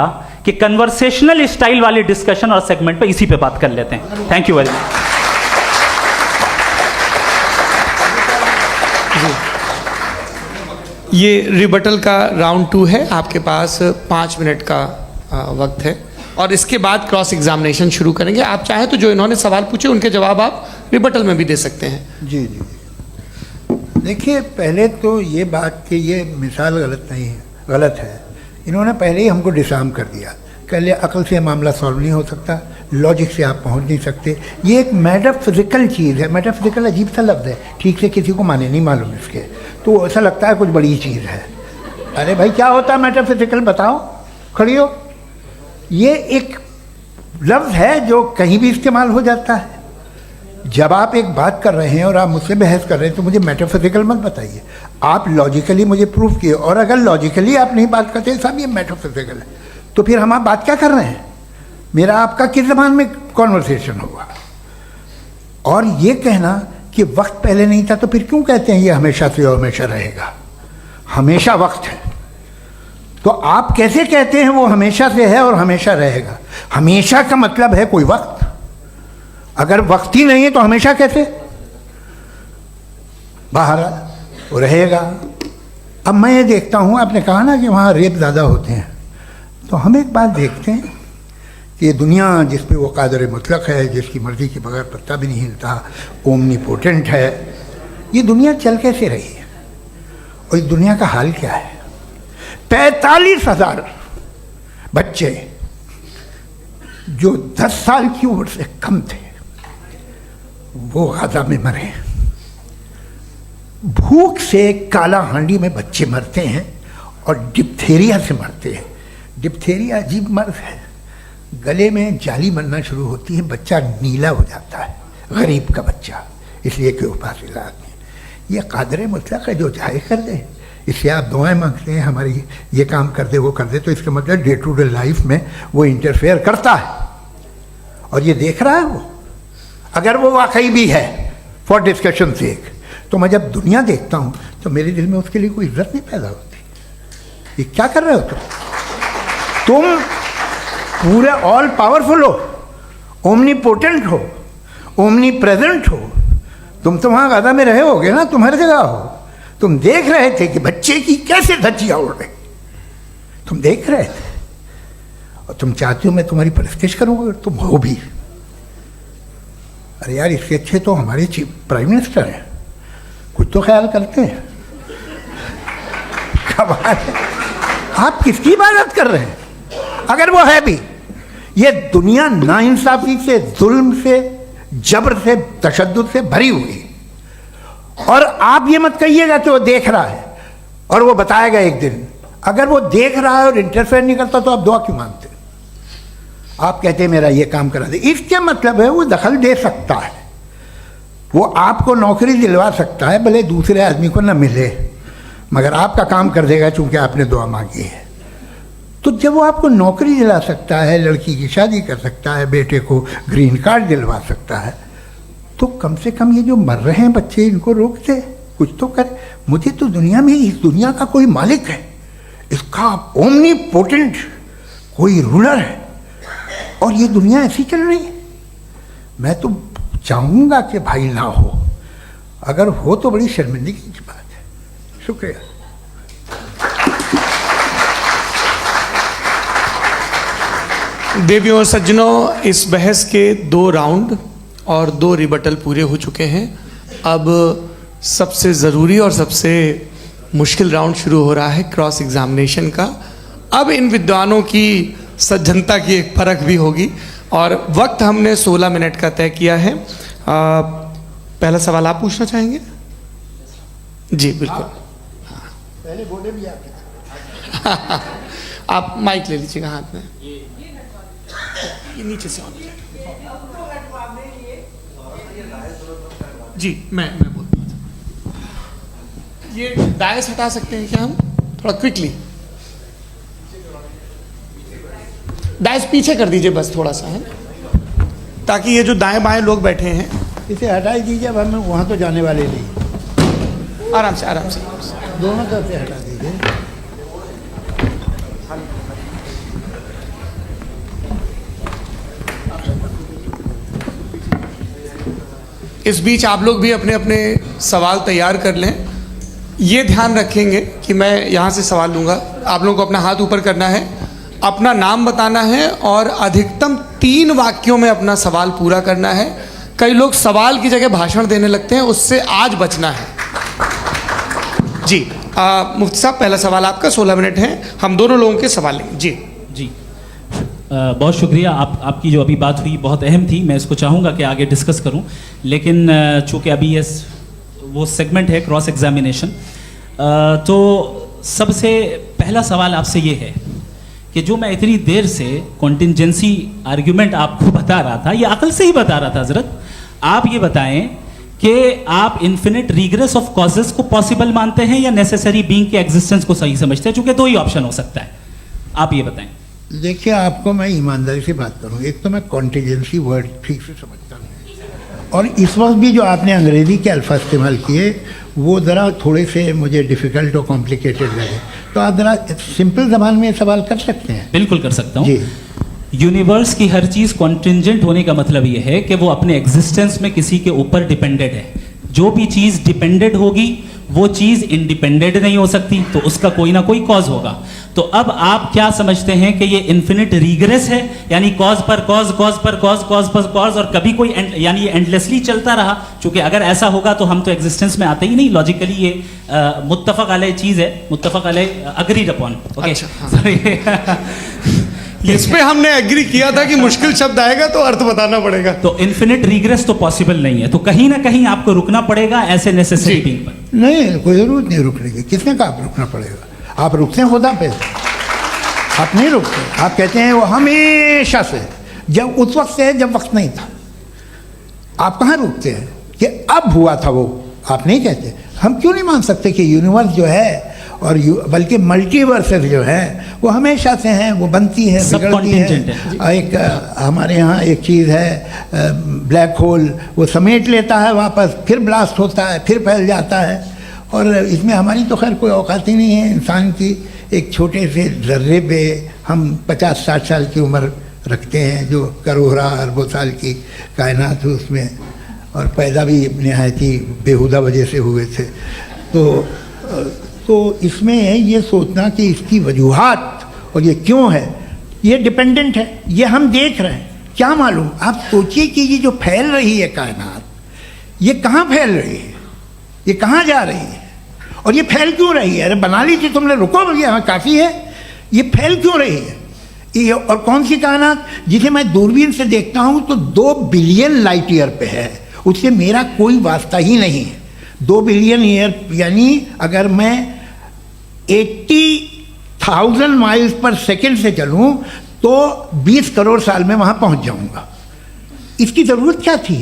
कि कन्वर्सेशनल स्टाइल वाली डिस्कशन और सेगमेंट पे इसी पे बात कर लेते हैं। Thank you very much. ये रिबटल का राउंड 2 है, आपके पास 5 मिनट का वक्त है और इसके बाद क्रॉस एग्जामिनेशन शुरू करेंगे। आप चाहें तो जो इन्होंने सवाल पूछे उनके जवाब आप रिबटल में भी दे सकते हैं। जी जी, देखिए पहले तो ये बात कि ये मिसाल गलत नहीं है, गलत है। इन्होंने पहले ही हमको डिसार्म कर दिया, कह लिया अकल से मामला सॉल्व नहीं हो सकता, लॉजिक से आप पहुंच नहीं सकते। ये एक मेटाफिजिकल चीज़ है। मेटाफिजिकल अजीब सा लफ्ज़ है, ठीक से किसी को माने नहीं मालूम इसके, तो ऐसा लगता है कुछ बड़ी चीज़ है। अरे भाई क्या होता है मेटाफिजिकल, बताओ, खड़ी हो। ये एक लफ्ज़ है जो कहीं भी इस्तेमाल हो जाता है। जब आप एक बात कर रहे हैं और आप मुझसे बहस कर रहे हैं तो मुझे मेटाफिजिकल मत बताइए, आप लॉजिकली मुझे प्रूफ किए। और अगर लॉजिकली आप नहीं बात करते साहब ये मेटाफिजिकल है, तो फिर हम आप बात क्या कर रहे हैं? मेरा आपका किस ज़बान में कॉन्वर्सेशन होगा। और ये कहना कि वक्त पहले नहीं था, तो फिर क्यों कहते हैं ये हमेशा से और हमेशा रहेगा? हमेशा वक्त है, तो आप कैसे कहते हैं वो हमेशा से है और हमेशा रहेगा? हमेशा का मतलब है कोई वक्त, अगर वक्त ही नहीं है तो हमेशा कैसे? बाहर वो रहेगा। अब मैं ये देखता हूँ, आपने कहा ना कि वहाँ रेप ज़्यादा होते हैं, तो हम एक बात देखते हैं कि ये दुनिया जिस पे वो कादर मुतलक है, जिसकी मर्ज़ी के बगैर पत्ता भी नहीं हिलता, ओमनीपोटेंट है, ये दुनिया चल कैसे रही है? और इस दुनिया का हाल क्या है? 45,000 बच्चे जो 10 साल की उम्र से कम थे वो गाजा में मरे। भूख से काला हांडी में बच्चे मरते हैं और डिप्थेरिया से मरते हैं। डिप्थेरिया अजीब मर्ज है, गले में जाली बनना शुरू होती है, बच्चा नीला हो जाता है, गरीब का बच्चा, इसलिए कि उपास इलाज में। ये कादर मुतलक है जो चाहे कर दे, इससे आप दुआएं मांगते हैं हमारी ये काम कर दे वो कर दे, तो इसका मतलब डे टू डे लाइफ में वो इंटरफेयर करता है और ये देख रहा है वो। अगर वो वाकई भी है फॉर डिस्कशन सेक, तो मैं जब दुनिया देखता हूँ तो मेरे दिल में उसके लिए कोई इज्जत नहीं पैदा होती। ये क्या कर रहे हो तुम पूरे ऑल पावरफुल हो, ओमनीपोटेंट हो, ओमनी प्रेजेंट हो। तुम तो वहाँ गाजा में रहे होगे ना, तुम हर जगह हो। तुम देख रहे थे कि बच्चे की कैसे धज्जियाँ उड़ रही, तुम देख रहे थे और तुम चाहते हो मैं तुम्हारी परस्तिश करूँगा, तुम हो भी। अरे यार, इसके अच्छे तो हमारे चीफ प्राइम मिनिस्टर हैं, कुछ तो ख्याल करते हैं। कमाल है, आप किसकी इबादत कर रहे हैं? अगर वो है भी, ये दुनिया नाइंसाफी से, जुल्म से, जबर से, तशद्दुद से भरी हुई। और आप ये मत कहिएगा कि वो देख रहा है और वो बताएगा एक दिन। अगर वो देख रहा है और इंटरफेयर नहीं करता तो आप दुआ क्यों मांगते? आप कहते हैं मेरा ये काम करा दे, इसके मतलब है वो दखल दे सकता है, वो आपको नौकरी दिलवा सकता है, भले दूसरे आदमी को न मिले, मगर आपका काम कर देगा चूंकि आपने दुआ मांगी है। तो जब वो आपको नौकरी दिला सकता है, लड़की की शादी कर सकता है, बेटे को ग्रीन कार्ड दिलवा सकता है, तो कम से कम ये जो मर रहे हैं बच्चे, इनको रोक दे, कुछ तो करे। मुझे तो दुनिया में इस दुनिया का कोई मालिक है, इसका ओमनीपोटेंट कोई रूलर है, और ये दुनिया ऐसी चल रही है। मैं तो चाहूँगा कि भाई ना हो, अगर हो तो बड़ी शर्मिंदगी की बात है। शुक्रिया। देवियों और सज्जनों, इस बहस के 2 राउंड और 2 रिबटल पूरे हो चुके हैं। अब सबसे ज़रूरी और सबसे मुश्किल राउंड शुरू हो रहा है, क्रॉस एग्जामिनेशन का। अब इन विद्वानों की सज्जनता की एक परख भी होगी और वक्त हमने 16 मिनट का तय किया है। पहला सवाल आप पूछना चाहेंगे? जी बिल्कुल। पहले बोले भी आपके आप माइक ले लीजिएगा हाथ में, ये नीचे से ऑन जी। मैं बोलता हूँ, ये डायस हटा सकते हैं क्या हम थोड़ा क्विकली? डायस पीछे कर दीजिए बस थोड़ा सा, है, ताकि ये जो दाएं बाएं लोग बैठे हैं इसे हटा दीजिए। अब हम वहाँ तो जाने वाले नहीं, आराम से आराम से दोनों तरफ से हटा दीजिए। इस बीच आप लोग भी अपने अपने सवाल तैयार कर लें। ये ध्यान रखेंगे कि मैं यहाँ से सवाल लूँगा, आप लोगों को अपना हाथ ऊपर करना है, अपना नाम बताना है और अधिकतम 3 वाक्यों में अपना सवाल पूरा करना है। कई लोग सवाल की जगह भाषण देने लगते हैं, उससे आज बचना है। जी मुफ्ती साहब, पहला सवाल आपका, 16 मिनट हैं, हम दोनों लोगों के सवाल लेंगे। जी बहुत शुक्रिया। आपकी जो अभी बात हुई बहुत अहम थी, मैं इसको चाहूँगा कि आगे डिस्कस करूँ, लेकिन चूँकि अभी ये वो सेगमेंट है क्रॉस एग्जामिनेशन, तो सबसे पहला सवाल आपसे ये है कि जो मैं इतनी देर से कॉन्टिंजेंसी आर्ग्यूमेंट आपको बता रहा था, ये अकल से ही बता रहा था हजरत, आप ये बताएं कि आप इन्फिनिट रिग्रेस ऑफ कॉजेस को पॉसिबल मानते हैं या नेसेसरी बीइंग के एग्जिस्टेंस को सही समझते हैं, चूँकि 2 ही ऑप्शन हो सकता है, आप ये बताएं। देखिए, आपको मैं ईमानदारी से बात करूं, एक तो मैं कॉन्टीजेंसी वर्ड ठीक से समझता हूँ, और इस वक्त भी जो आपने अंग्रेज़ी के अल्फाज इस्तेमाल किए वो ज़रा थोड़े से मुझे डिफ़िकल्ट और कॉम्प्लिकेटेड लगे, तो आप ज़रा सिंपल ज़बान में सवाल कर सकते हैं? बिल्कुल कर सकता हूँ जी। यूनिवर्स की हर चीज कॉन्टिंजेंट होने का मतलब यह है कि वो अपने एग्जिस्टेंस में किसी के ऊपर डिपेंडेड है। जो भी चीज डिपेंडेड होगी वो चीज इंडिपेंडेंट नहीं हो सकती, तो उसका कोई ना कोई कॉज होगा। तो अब आप क्या समझते हैं कि ये इन्फिनिट रीग्रेस है, यानी कॉज पर कॉज, कॉज पर कॉज, कॉज पर कॉज, और कभी कोई यानी ये एंडलेसली चलता रहा? क्योंकि अगर ऐसा होगा तो हम तो एग्जिस्टेंस में आते ही नहीं। लॉजिकली ये मुत्तफक अलैह चीज है, मुत्तफक अलैह अग्रीड अपॉन। इस पे हमने एग्री किया था कि मुश्किल शब्द आएगा तो अर्थ बताना पड़ेगा। तो इन्फिनिट रीग्रेस तो पॉसिबल नहीं है, तो कहीं ना कहीं आपको रुकना पड़ेगा ऐसे नेसेसरी बीइंग पर। नहीं, कोई ज़रूरत नहीं रुकने की। किसने कहा आप रुकना पड़ेगा? आप रुकते हैं खुदा पे, आप नहीं रुकते। आप कहते हैं वो हमेशा से, जब उस वक्त से जब वक्त नहीं था। आप कहाँ रुकते हैं कि अब हुआ था वो? आप नहीं कहते। हम क्यों नहीं मान सकते कि यूनिवर्स जो है और बल्कि मल्टीवर्सेस जो है वो हमेशा से हैं, वो बनती है, बिगड़ती है। एक हमारे यहाँ एक चीज़ है ब्लैक होल, वो समेट लेता है वापस, फिर ब्लास्ट होता है, फिर फैल जाता है। और इसमें हमारी तो खैर कोई औकात ही नहीं है इंसान की। एक छोटे से ज़र्रे पे हम 50-60 साल की उम्र रखते हैं, जो करोड़ों अरबों साल की कायनात है उसमें, और पैदा भी नहायत ही बेहुदा वजह से हुए थे। तो इसमें ये सोचना कि इसकी वजूहात और ये क्यों है, ये डिपेंडेंट है, ये हम देख रहे हैं, क्या मालूम। आप सोचिए कि ये जो फैल रही है कायनात, ये कहाँ फैल रही है, ये कहाँ जा रही है, और ये फैल क्यों रही है? अरे बना ली थी तुमने, रुको भैया, काफ़ी है। ये फैल क्यों रही है? ये और कौन सी कायनात जिसे मैं दूरबीन से देखता हूँ तो 2 बिलियन लाइट ईयर पे है, उससे मेरा कोई वास्ता ही नहीं है। 2 बिलियन ईयर यानी अगर मैं 80,000 माइल्स पर सेकेंड से चलूं तो 20 करोड़ साल में वहां पहुंच जाऊंगा। इसकी ज़रूरत क्या थी?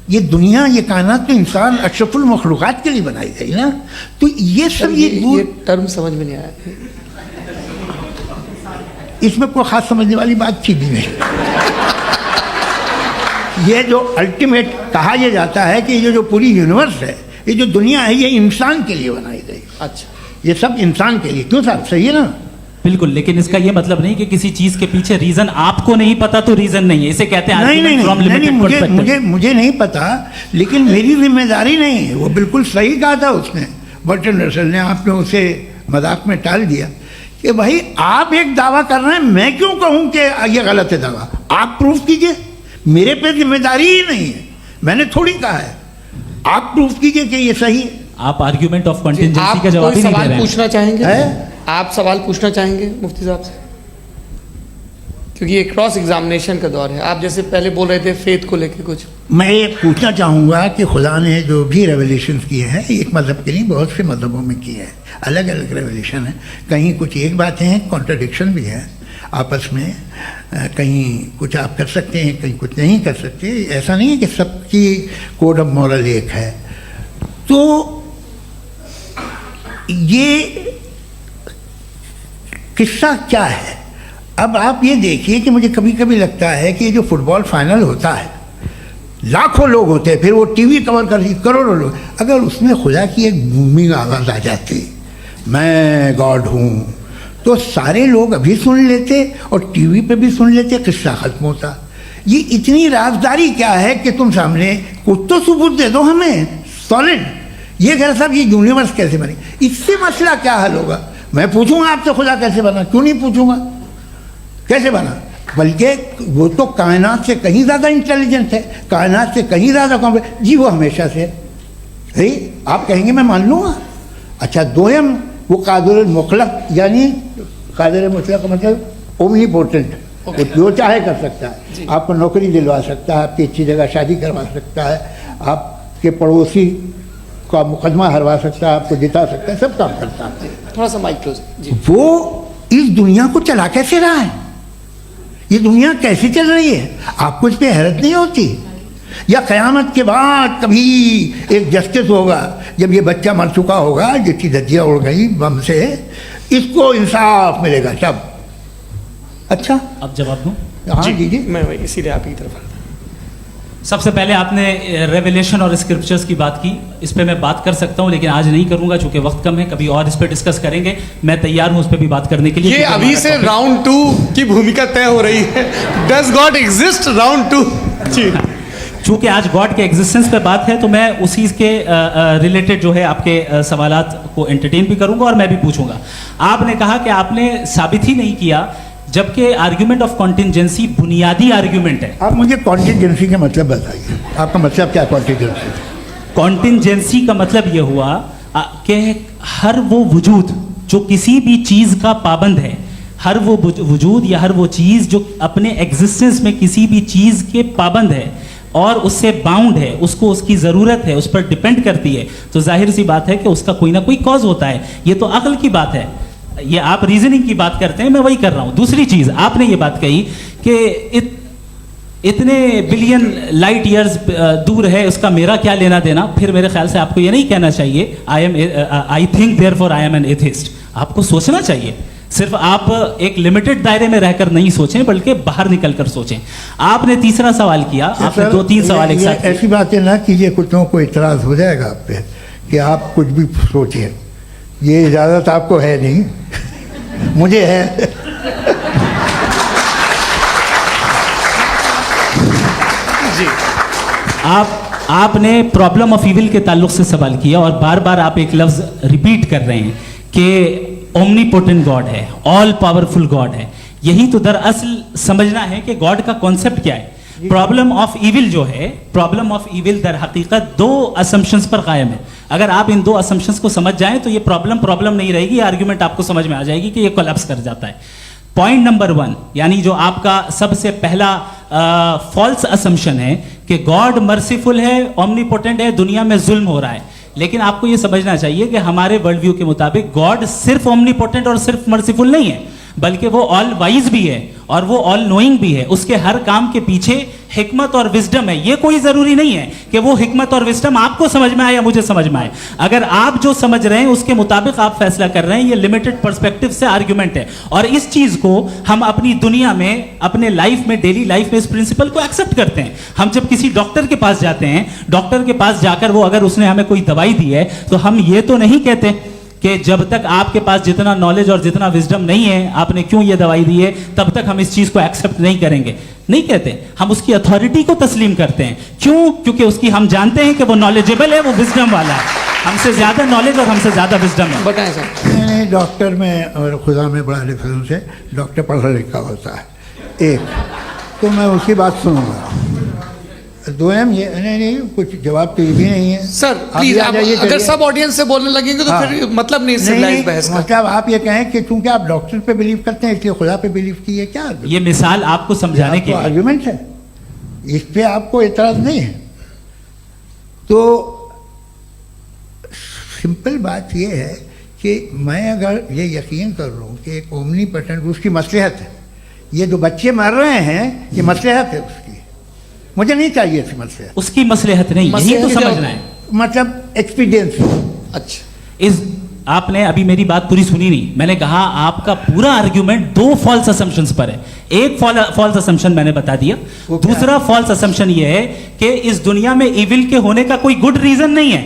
ये दुनिया, ये कायनात तो इंसान अशरफुल मखलूक़ात के लिए बनाई गई ना। तो ये सब ये टर्म समझ में नहीं आया, इसमें कोई ख़ास समझने वाली बात थी भी नहीं। ये जो अल्टीमेट कहा यह जाता है कि ये जो पूरी यूनिवर्स है, ये जो दुनिया है, ये इंसान के लिए बनाई गई। अच्छा, ये सब इंसान के लिए। क्यों साहब, सही है ना? बिल्कुल, लेकिन इसका ये मतलब नहीं कि किसी चीज के पीछे रीजन आपको नहीं पता तो रीजन नहीं है, इसे कहते हैं नहीं, मुझे नहीं पता, लेकिन मेरी जिम्मेदारी नहीं है। वो बिल्कुल सही कहा था उसने, बर्टन रसल ने। आपने उसे मजाक में टाल दिया कि भाई आप एक दावा कर रहे हैं, मैं क्यों कहूं कि ये गलत है दावा? आप प्रूफ कीजिए, मेरे पे जिम्मेदारी ही नहीं है, मैंने थोड़ी कहा है। आप प्रूफ कीजिए कि ये सही है। आप आर्ग्यूमेंट ऑफ कंटिजेंसी का जवाब ही नहीं दे रहे हैं। पूछना चाहेंगे? आप सवाल पूछना चाहेंगे मुफ्ती साहब से? क्योंकि ये क्रॉस एग्जामिनेशन का दौर है। आप जैसे पहले बोल रहे थे फेथ को लेके कुछ, मैं ये पूछना चाहूँगा कि खुदा ने जो भी रेवलेशन किए हैं, एक मज़हब के लिए बहुत से मज़हबों में किए हैं, अलग अलग रेवलेशन है। कहीं कुछ एक बातें हैं, कॉन्ट्रडिक्शन भी है आपस में, कहीं कुछ आप कर सकते हैं, कहीं कुछ नहीं कर सकते। ऐसा नहीं है कि सबकी कोड ऑफ मॉरल एक है। तो ये किस्सा क्या है? अब आप ये देखिए कि मुझे कभी कभी लगता है कि जो फुटबॉल फाइनल होता है, लाखों लोग होते हैं, फिर वो टीवी कवर कर करोड़ों लोग, अगर उसमें खुदा की एक बूमिंग आवाज़ आ जाती, मैं गॉड हूँ, तो सारे लोग अभी सुन लेते और टीवी पे भी सुन लेते, किस्सा खत्म होता। ये इतनी राजदारी क्या है कि तुम सामने कुछ तो सबूत दे दो हमें सॉलिड। ये कह साहब ये यूनिवर्स कैसे बनी, इससे मसला क्या हल होगा? मैं पूछूंगा आपसे खुदा कैसे बना? क्यों नहीं पूछूंगा कैसे बना? बल्कि वो तो कायनात से कहीं ज़्यादा इंटेलिजेंट है, कायनात से कहीं ज़्यादा कॉम्प्लेक्स। जी वो हमेशा से है, आप कहेंगे मैं मान लूँगा। अच्छा, दोयम वो कादिर मुखलक, यानी कादिर मुखलक का मतलब ओमनीपोटेंट, वो जो चाहे कर सकता है। आपको नौकरी दिलवा सकता है, आपकी अच्छी जगह शादी करवा सकता है, आपके पड़ोसी का मुकदमा हरवा सकता है, आपको जिता सकता है, सब काम करता है। थोड़ा सा माइक क्लोज जी। वो इस दुनिया को चला कैसे रहा है? ये दुनिया कैसे चल रही है? आपको इस पर हैरत नहीं होती? या क़यामत के बाद कभी एक जस्टिस होगा, जब ये बच्चा मर चुका होगा, जिसकी धज्जियाँ उड़ गई बम से, इसको इंसाफ मिलेगा। तब अच्छा, अब जवाब दूं? हाँ जी दीजिए। मैं वही इसीलिए आप ही की तरफ सबसे पहले आपने रेवलेशन और स्क्रिप्चर्स की बात की, इस पे मैं बात कर सकता हूं लेकिन आज नहीं करूंगा चूंकि वक्त कम है, कभी और इस पे डिस्कस करेंगे। मैं तैयार हूं उस पे भी बात करने के लिए। ये क्योंकि अभी हमारा से topic- राउंड 2 की भूमिका तय हो रही है। Does God exist round 2? जी चूंकि आज गॉड के एग्जिस्टेंस पे बात है तो मैं उसी के रिलेटेड जो है आपके सवालात को एंटरटेन भी करूंगा और मैं भी पूछूंगा। आपने कहा कि आपने साबित ही नहीं किया, जबकि आर्ग्यूमेंट ऑफ कॉन्टिंजेंसी बुनियादी आर्ग्यूमेंट है। आप मुझे कॉन्टिजेंसी का मतलब बताइए, आपका मतलब क्या कॉन्टिजेंसी? कॉन्टिंजेंसी का मतलब यह हुआ कि हर वो वजूद जो किसी भी चीज का पाबंद है, हर वो वजूद या हर वो चीज जो अपने एग्जिस्टेंस में किसी भी चीज के पाबंद है और उससे बाउंड है, उसको उसकी ज़रूरत है, उस पर डिपेंड करती है, तो जाहिर सी बात है कि उसका कोई ना कोई कॉज होता है। ये तो अक्ल की बात है। ये आप रीजनिंग की बात करते हैं, मैं वही कर रहा हूं। दूसरी चीज आपने ये बात कही कि इतने बिलियन लाइट ईयर्स दूर है, उसका मेरा क्या लेना देना। फिर मेरे ख्याल से आपको ये नहीं कहना चाहिए I think therefore I am an atheist. आपको सोचना चाहिए। सिर्फ आप एक लिमिटेड दायरे में रहकर नहीं सोचें बल्कि बाहर निकलकर सोचें। आपने तीसरा सवाल किया, आपने 2-3 सवाल एक साथ किए। ऐसी बातें ना कीजिए, कुछ लोगों को इतराज हो जाएगा आप पे कि आप कुछ भी सोचिए। ये इजाज़त आपको है नहीं, मुझे है। जी आपने प्रॉब्लम ऑफ इविल के ताल्लुक से सवाल किया और बार बार आप एक लफ्ज रिपीट कर रहे हैं कि ओमनीपोटेंट गॉड है, ऑल पावरफुल गॉड है। यही तो दरअसल समझना है कि गॉड का कॉन्सेप्ट क्या है। प्रॉब्लम ऑफ इविल जो है, प्रॉब्लम ऑफ इविल दर हकीकत 2 असम्पशंस पर कायम है। अगर आप इन 2 असम्पशंस को समझ जाएं तो ये प्रॉब्लम नहीं रहेगी, आर्ग्यूमेंट आपको समझ में आ जाएगी कि ये कोलैप्स कर जाता है। पॉइंट नंबर 1 यानी जो आपका सबसे पहला फॉल्स असम्पशन है कि गॉड मर्सीफुल है, ओमनीपोटेंट है, दुनिया में जुल्म हो रहा है। लेकिन आपको यह समझना चाहिए कि हमारे वर्ल्ड व्यू के मुताबिक गॉड सिर्फ ओमनीपोटेंट और सिर्फ मर्सीफुल नहीं है, बल्कि वो ऑल वाइज भी है और वो ऑल नोइंग भी है। उसके हर काम के पीछे हिकमत और विजडम है। ये कोई जरूरी नहीं है कि वो हिकमत और विजडम आपको समझ में आए या मुझे समझ में आए। अगर आप जो समझ रहे हैं उसके मुताबिक आप फैसला कर रहे हैं, ये लिमिटेड पर्सपेक्टिव से आर्ग्यूमेंट है। और इस चीज को हम अपनी दुनिया में, अपने लाइफ में, डेली लाइफ में इस प्रिंसिपल को एक्सेप्ट करते हैं। हम जब किसी डॉक्टर के पास जाते हैं, डॉक्टर के पास जाकर वो अगर उसने हमें कोई दवाई दी है तो हम ये तो नहीं कहते कि जब तक आपके पास जितना नॉलेज और जितना विजडम नहीं है, आपने क्यों ये दवाई दी है, तब तक हम इस चीज को एक्सेप्ट नहीं करेंगे। नहीं कहते, हम उसकी अथॉरिटी को तस्लीम करते हैं। क्यों? क्योंकि उसकी हम जानते हैं कि वो नॉलेजेबल है, वो विजडम वाला है, हमसे ज्यादा नॉलेज और हमसे ज्यादा विजडम है। बताएं सर। नहीं, डॉक्टर में और खुदा में बड़ा डिफरेंस है। डॉक्टर पढ़ा लिखा होता है, एक तो मैं उसकी बात सुनूंगा। 2 ये नहीं, कुछ जवाब तो ये भी नहीं है सर आप प्लीज, ये आ आप जाइए, अगर चलिए। सब ऑडियंस से बोलने लगेंगे तो हाँ। फिर मतलब नहीं सिविलाइज्ड बहस का। मतलब आप ये कहें कि चूंकि आप डॉक्टर पे बिलीव करते हैं इसलिए खुदा पे बिलीव किए, क्या ये मिसाल आपको समझाने के लिए। आर्ग्यूमेंट है, इस पे आपको एतराज नहीं है। तो सिंपल बात ये है कि मैं अगर ये यकीन कर लूँ कि एक ओमनीपोटेंट, उसकी मसलहत है, ये जो बच्चे मर रहे हैं ये मसलहत है उसकी, मुझे नहीं चाहिए थी मसलहत। उसकी मसलहत नहीं, यही तो समझना है। मतलब एक्सपीरियंस। अच्छा, इस आपने अभी मेरी बात पूरी सुनी नहीं। मैंने कहा आपका पूरा आर्ग्यूमेंट 2 फॉल्स असम्पशंस पर है। एक फॉल्स असम्पशन मैंने बता दिया, दूसरा फॉल्स असम्पशन ये है कि इस दुनिया में इविल के होने का कोई गुड रीजन नहीं है,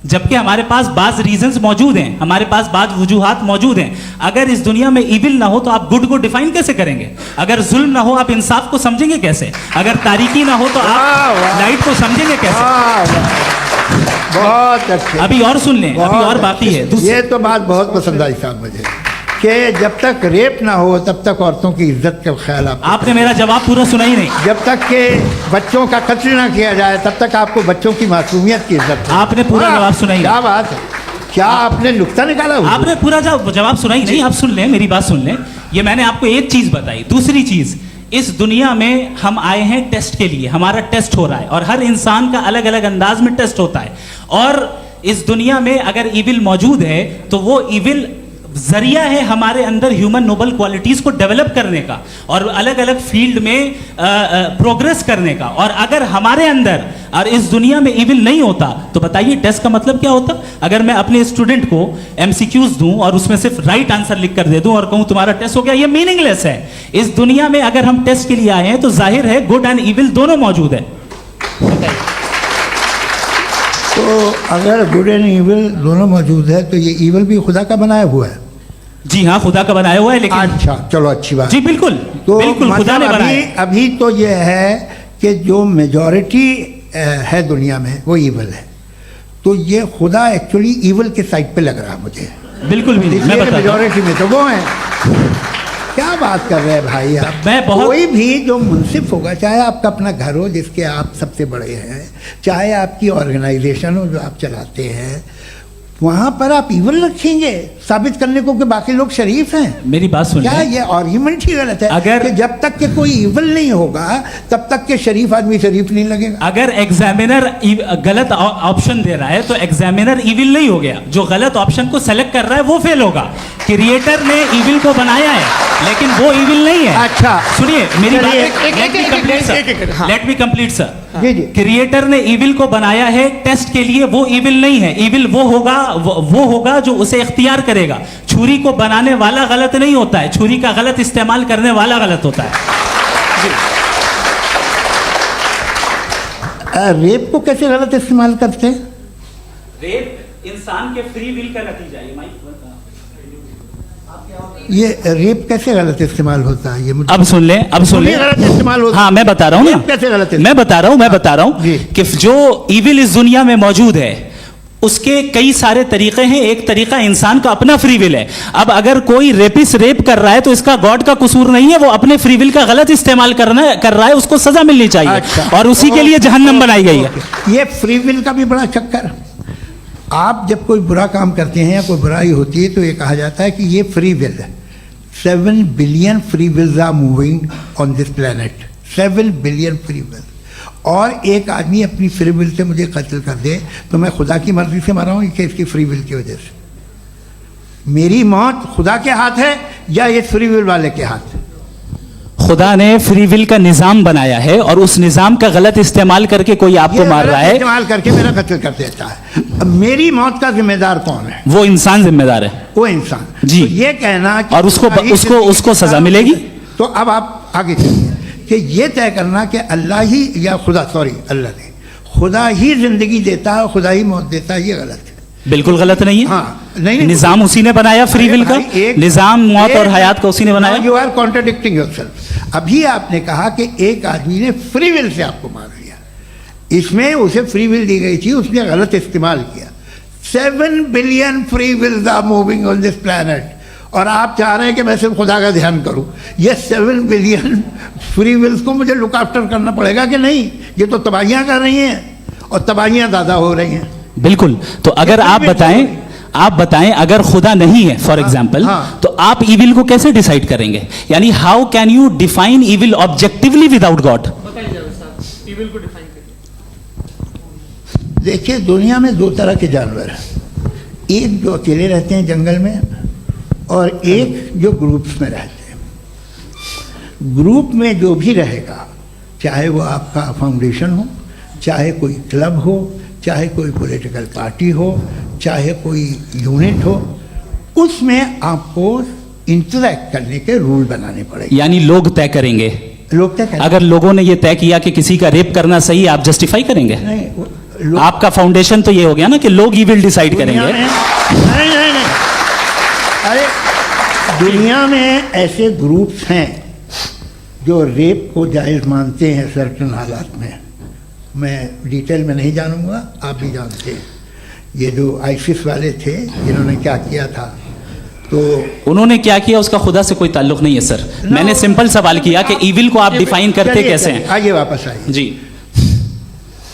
जबकि हमारे पास बाज रीजंस मौजूद हैं, हमारे पास बाज वजूहात मौजूद हैं। अगर इस दुनिया में इविल ना हो तो आप गुड को डिफाइन कैसे करेंगे? अगर जुल्म ना हो आप इंसाफ को समझेंगे कैसे? अगर तारीकी ना हो तो आप लाइट को समझेंगे कैसे? बहुत अच्छे। अभी और सुन लें, अभी और बाकी है। ये तो बात बहुत पसंद आई साहब मुझे कि जब तक रेप ना हो तब तक औरतों की इज्जत का ख्याल आपने मेरा जवाब पूरा सुना ही नहीं। जब तक के बच्चों का कत्ल ना किया जाए तब तक आपको बच्चों की मासूमियत की इज्जत है। आपने पूरा जवाब सुना ही क्या बात है, क्या आपने नुक्ता निकाला? आपने पूरा जवाब सुना ही नहीं। आप सुन लें, मेरी बात सुन लें। ये मैंने आपको एक चीज बताई। दूसरी चीज, इस दुनिया में हम आए हैं टेस्ट के लिए, हमारा टेस्ट हो रहा है और हर इंसान का अलग अलग अंदाज में टेस्ट होता है। और इस दुनिया में अगर इविल मौजूद है तो वो इविल जरिया है हमारे अंदर ह्यूमन नोबल क्वालिटीज को डेवलप करने का और अलग अलग फील्ड में प्रोग्रेस करने का। और अगर हमारे अंदर और इस दुनिया में इविल नहीं होता तो बताइए टेस्ट का मतलब क्या होता? अगर मैं अपने स्टूडेंट को एमसीक्यूज दूं और उसमें सिर्फ राइट आंसर लिख कर दे दूं और कहूं तुम्हारा टेस्ट हो गया, ये मीनिंगलेस है। इस दुनिया में अगर हम टेस्ट के लिए आए हैं तो जाहिर है गुड एंड इविल दोनों मौजूद है। तो अगर गुड एंड इविल दोनों मौजूद है तो ये इविल भी खुदा का बनाया हुआ है? जी हाँ, खुदा का बनाया हुआ है। लेकिन अच्छा, चलो अच्छी बात। जी बिल्कुल, तो बिल्कुल खुदा ने मतलब बनाया। अभी तो ये है कि जो मेजॉरिटी है दुनिया में वो इविल है, तो ये खुदा एक्चुअली इविल के साइड पे लग रहा है मुझे। बिल्कुल भी नहीं, मैं इसलिए बताता हूं। मेजॉरिटी में तो वो है। क्या बात कर रहे हैं भाई आप? मैं बहुत- कोई भी जो मुंसिफ होगा, चाहे आपका अपना घर हो जिसके आप सबसे बड़े हैं, चाहे आपकी ऑर्गेनाइजेशन हो जो आप चलाते हैं, वहां पर आप इविल रखेंगे साबित करने को कि बाकी लोग शरीफ हैं? मेरी बात सुन क्या लें। ये आर्ग्यूमेंट ही गलत है? अगर- कि जब तक के कोई इविल नहीं होगा तब तक के शरीफ आदमी शरीफ नहीं लगेगा। अगर एग्जामिनर गलत ऑप्शन दे रहा है तो एग्जामिनर इविल नहीं हो गया। जो गलत ऑप्शन को सेलेक्ट कर रहा है वो फेल होगा। क्रिएटर ने इविल को बनाया है लेकिन वो इविल नहीं है। अच्छा। सुनिए मेरी बात, चलिए, let me complete sir, let me complete sir. जी, जी। क्रिएटर ने इविल को बनाया है टेस्ट के लिए, वो इविल नहीं है। इविल वो होगा जो उसे इख्तियार करेगा। छुरी को बनाने वाला गलत नहीं होता है, छुरी का गलत इस्तेमाल करने वाला गलत होता है। रेप को कैसे गलत इस्तेमाल करते हैं? रेप इंसान के फ्री विल का नतीजा है। ये रेप कैसे गलत इस्तेमाल होता है? ये मुझे अब सुन ले, अब सुन ले। गलत इस्तेमाल होता है। हाँ मैं बता रहा हूँ रेप कैसे गलत ना, इस्तेमाल? मैं बता रहा हूँ जी। कि जो इविल इस दुनिया में मौजूद है उसके कई सारे तरीके हैं। एक तरीका इंसान का अपना फ्री विल है। अब अगर कोई रेपिस्ट रेप कर रहा है तो इसका गॉड का कसूर नहीं है, वो अपने फ्री विल का गलत इस्तेमाल कर रहा है, उसको सजा मिलनी चाहिए। अच्छा। और उसी के लिए जहन्नम बनाई गई है। ये फ्री विल का भी बड़ा चक्कर। आप जब कोई बुरा काम करते हैं या कोई बुराई होती है तो ये कहा जाता है कि ये फ्री विल है। 7 billion free wills are moving on this planet. 7 billion free will. और एक आदमी अपनी फ्री विल से मुझे कत्ल कर दे तो मैं खुदा की मर्जी से मरा हूँ कि इसकी फ्री विल की वजह से? मेरी मौत खुदा के हाथ है या ये फ्री विल वाले के हाथ? खुदा ने फ्री विल का निजाम बनाया है और उस निजाम का गलत इस्तेमाल करके कोई आपको मार रहा है, इस्तेमाल करके मेरा कत्ल कर देता है। अब मेरी मौत का जिम्मेदार कौन है? वो इंसान जिम्मेदार है। वो इंसान। जी। तो ये कहना कि और उसको सजा मिलेगी। तो अब आप आगे चलिए कि ये तय करना कि अल्लाह ही या अल्लाह ने खुदा ही जिंदगी देता है, खुदा ही मौत देता है, ये गलत है। बिल्कुल गलत नहीं है। हाँ, नहीं, निजाम उसी ने बनाया फ्री विल का। निजाम मौत और हयात का उसी ने बनाया। You are contradicting yourself. अभी आपने कहा कि एक आदमी ने फ्री विल से आपको मार दिया, इसमें उसे फ्री विल दी गई थी, उसने गलत इस्तेमाल किया। 7 billion free wills are moving on this planet और आप चाह रहे हैं कि मैं सिर्फ खुदा का ध्यान करूं। ये 7 बिलियन फ्री विल्स को मुझे लुक आफ्टर करना पड़ेगा कि नहीं? ये तो तबाहियां कर रही हैं और तबाहियां ज़्यादा हो रही हैं। बिल्कुल। तो अगर आप बताएं अगर खुदा नहीं है फॉर एग्जाम्पल, हाँ। तो आप इविल को कैसे डिसाइड करेंगे? यानी how can you define evil objectively without God? देखिए, दुनिया में 2 तरह के जानवर हैं। एक जो अकेले रहते हैं जंगल में और एक जो ग्रुप्स में रहते हैं। ग्रुप में जो भी रहेगा, चाहे वो आपका फाउंडेशन हो, चाहे कोई क्लब हो, चाहे कोई पॉलिटिकल पार्टी हो, चाहे कोई यूनिट हो, उसमें आपको इंटरैक्ट करने के रूल बनाने पड़ेंगे। यानी लोग तय करेंगे। लोग तय करेंगे। अगर लोगों ने यह तय किया कि किसी का रेप करना सही, आप जस्टिफाई करेंगे? नहीं, आपका फाउंडेशन तो ये हो गया ना कि लोग ही विल डिसाइड करेंगे। नहीं। अरे दुनिया में ऐसे ग्रुप्स हैं जो रेप को जायज़ मानते हैं सर्टेन हालात में। मैं डिटेल में नहीं जानूंगा, आप भी जानते हैं। ये जो आईसिस वाले थे जिन्होंने क्या किया था, तो उन्होंने क्या किया उसका खुदा से कोई ताल्लुक नहीं है सर। मैंने सिंपल सवाल किया कि इविल को आप डिफाइन करते कैसे हैं? आगे वापस आइए जी।